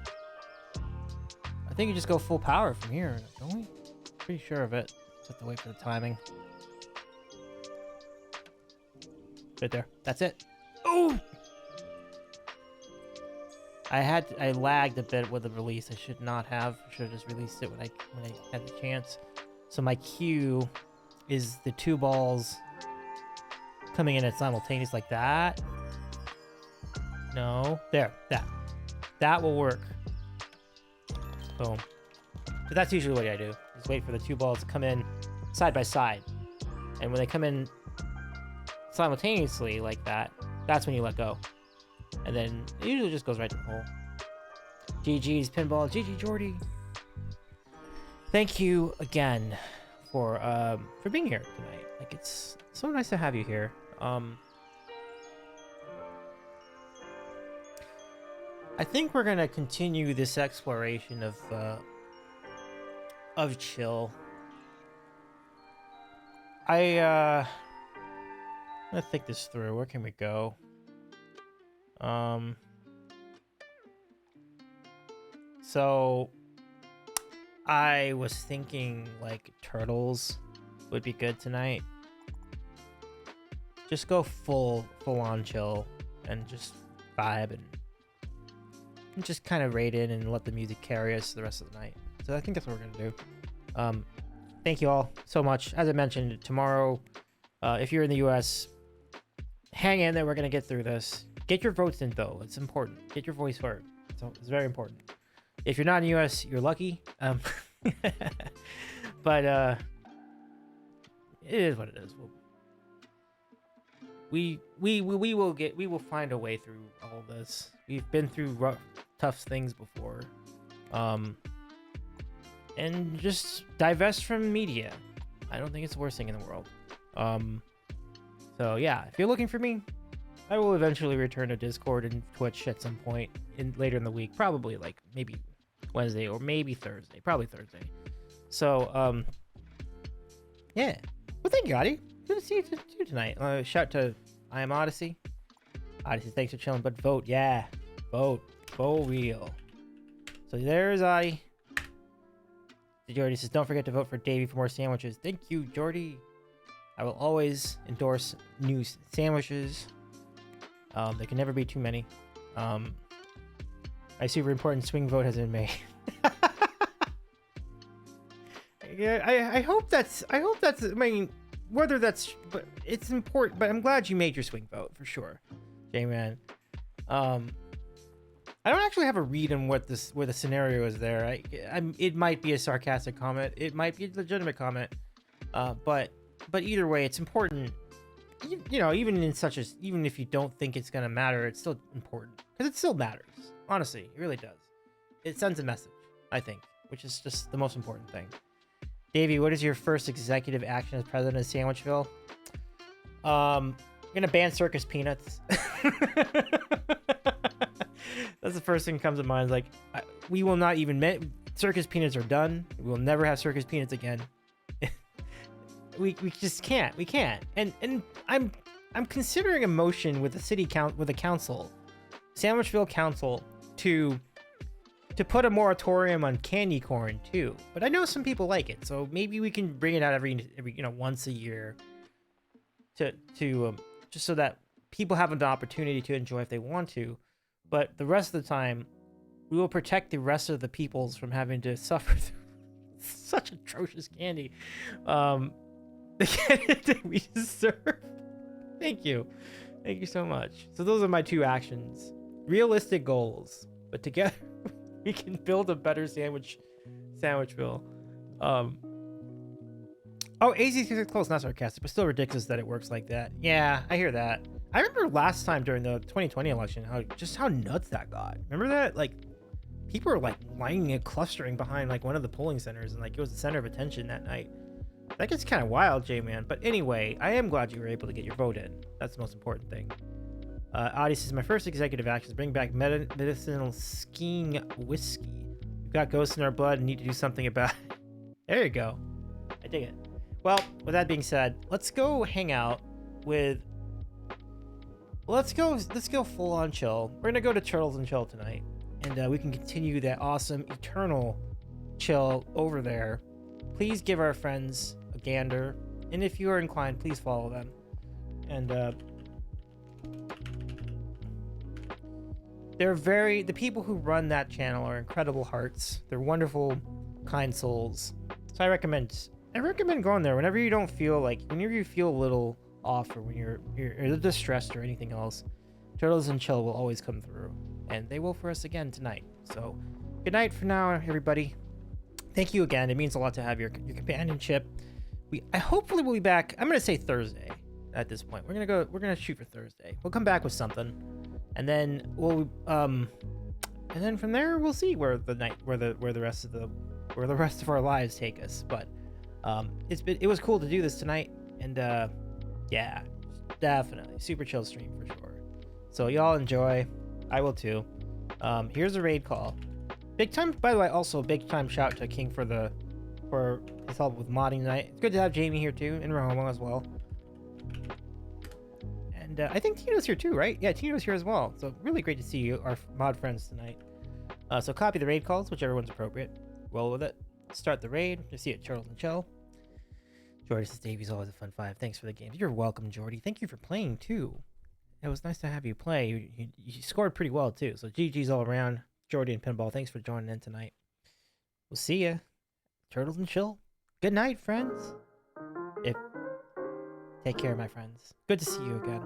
I think you just go full power from here, don't we? Pretty sure of it. Just have to wait for the timing. Right there. That's it. Oh! I lagged a bit with the release. I should not have. Should have just released it when I had the chance. So my cue is the 2 balls coming in at simultaneous like that. No. There. That will work. Boom. But that's usually what I do. Is wait for the two balls to come in side by side. And when they come in simultaneously like that, that's when you let go. And then it usually just goes right to the hole. GG's pinball. GG Jordy. Thank you again for being here tonight. Like, it's so nice to have you here. I think we're gonna continue this exploration of chill. I'm gonna think this through. Where can we go? So I was thinking like turtles would be good tonight. Just go full on chill and just vibe and just kind of raid in and let the music carry us the rest of the night. So I think that's what we're gonna do. Thank you all so much. As I mentioned, tomorrow, if you're in the US, hang in there. We're gonna get through this. Get your votes in though. It's important. Get your voice heard. So it's very important. If you're not in the US, you're lucky. But it is what it is. We will find a way through all this. We've been through rough, tough things before. And just divest from media. I don't think it's the worst thing in the world. So yeah, if you're looking for me, I will eventually return to Discord and Twitch at some point later in the week, probably like maybe Wednesday or maybe Thursday, probably Thursday. So yeah. Well, thank you, Adi. Good to see you tonight. Shout to I Am Odyssey. Odyssey, thanks for chilling. But vote, yeah, vote for real. So there's Adi. Jordy says, don't forget to vote for Davey for more sandwiches. Thank you, Jordy. I will always endorse new sandwiches. There can never be too many. A super important swing vote has been made. Yeah, I hope that's. I mean, whether that's, but it's important. But I'm glad you made your swing vote for sure, J-Man. I don't actually have a read on where the scenario is there. It might be a sarcastic comment. It might be a legitimate comment. But either way, it's important. You know, even if you don't think it's gonna matter, it's still important because it still matters. Honestly, it really does. It sends a message, I think, which is just the most important thing. Davey, what is your first executive action as president of Sandwichville? I'm gonna ban circus peanuts. That's the first thing that comes to mind. Like, we will not even circus peanuts are done. We will never have circus peanuts again. we just can't. We can't. And I'm considering a motion with the council, Sandwichville Council, to put a moratorium on candy corn too. But I know some people like it, so maybe we can bring it out every once a year to just so that people have an opportunity to enjoy if they want to. But the rest of the time, we will protect the rest of the peoples from having to suffer through such atrocious candy. The candy that we deserve. Thank you so much. So those are my two actions. Realistic goals, but together we can build a better Sandwichville. Oh, AZ is close, not sarcastic, but still ridiculous that it works like that. Yeah, I hear that. I remember last time during the 2020 election, how nuts that got. Remember that? Like, people were like lining and clustering behind like one of the polling centers, and like it was the center of attention that night. That gets kind of wild, J-Man. But anyway, I am glad you were able to get your vote in. That's the most important thing. Adi says, my first executive action is bring back medicinal skiing whiskey. We've got ghosts in our blood and need to do something about it. There you go. I dig it. Well, with that being said, let's go hang out with... Let's go full on chill. We're gonna go to Turtles and Chill tonight, and we can continue that awesome eternal chill over there. Please give our friends a gander, and if you are inclined, please follow them. And the people who run that channel are incredible hearts. They're wonderful, kind souls. So I recommend going there whenever you feel a little off, or when you're distressed or anything else. Turtles and Chill will always come through, and they will for us again tonight. So, good night for now, everybody. Thank you again. It means a lot to have your companionship. I hopefully will be back. I'm gonna say Thursday. At this point, we're gonna shoot for Thursday. We'll come back with something, and then and then from there we'll see where the rest of our lives take us. But it was cool to do this tonight, and yeah, definitely super chill stream for sure. So y'all enjoy. I will too. Here's a raid call. Big time, by the way. Also, big time shout to King for his help with modding tonight. It's good to have Jamie here too, and Romo as well. And I think Tino's here too, right? Yeah, Tino's here as well. So really great to see you, our mod friends tonight. So copy the raid calls, whichever one's appropriate. Roll with it. Start the raid. You see it, Turtles and Chill. Jordy says Davey's always a fun 5. Thanks for the game. You're welcome, Jordy. Thank you for playing too. It was nice to have you play. You scored pretty well too. So GG's all around. Jordy and Pinball, thanks for joining in tonight. We'll see ya. Turtles and Chill. Good night, friends. Take care, my friends. Good to see you again.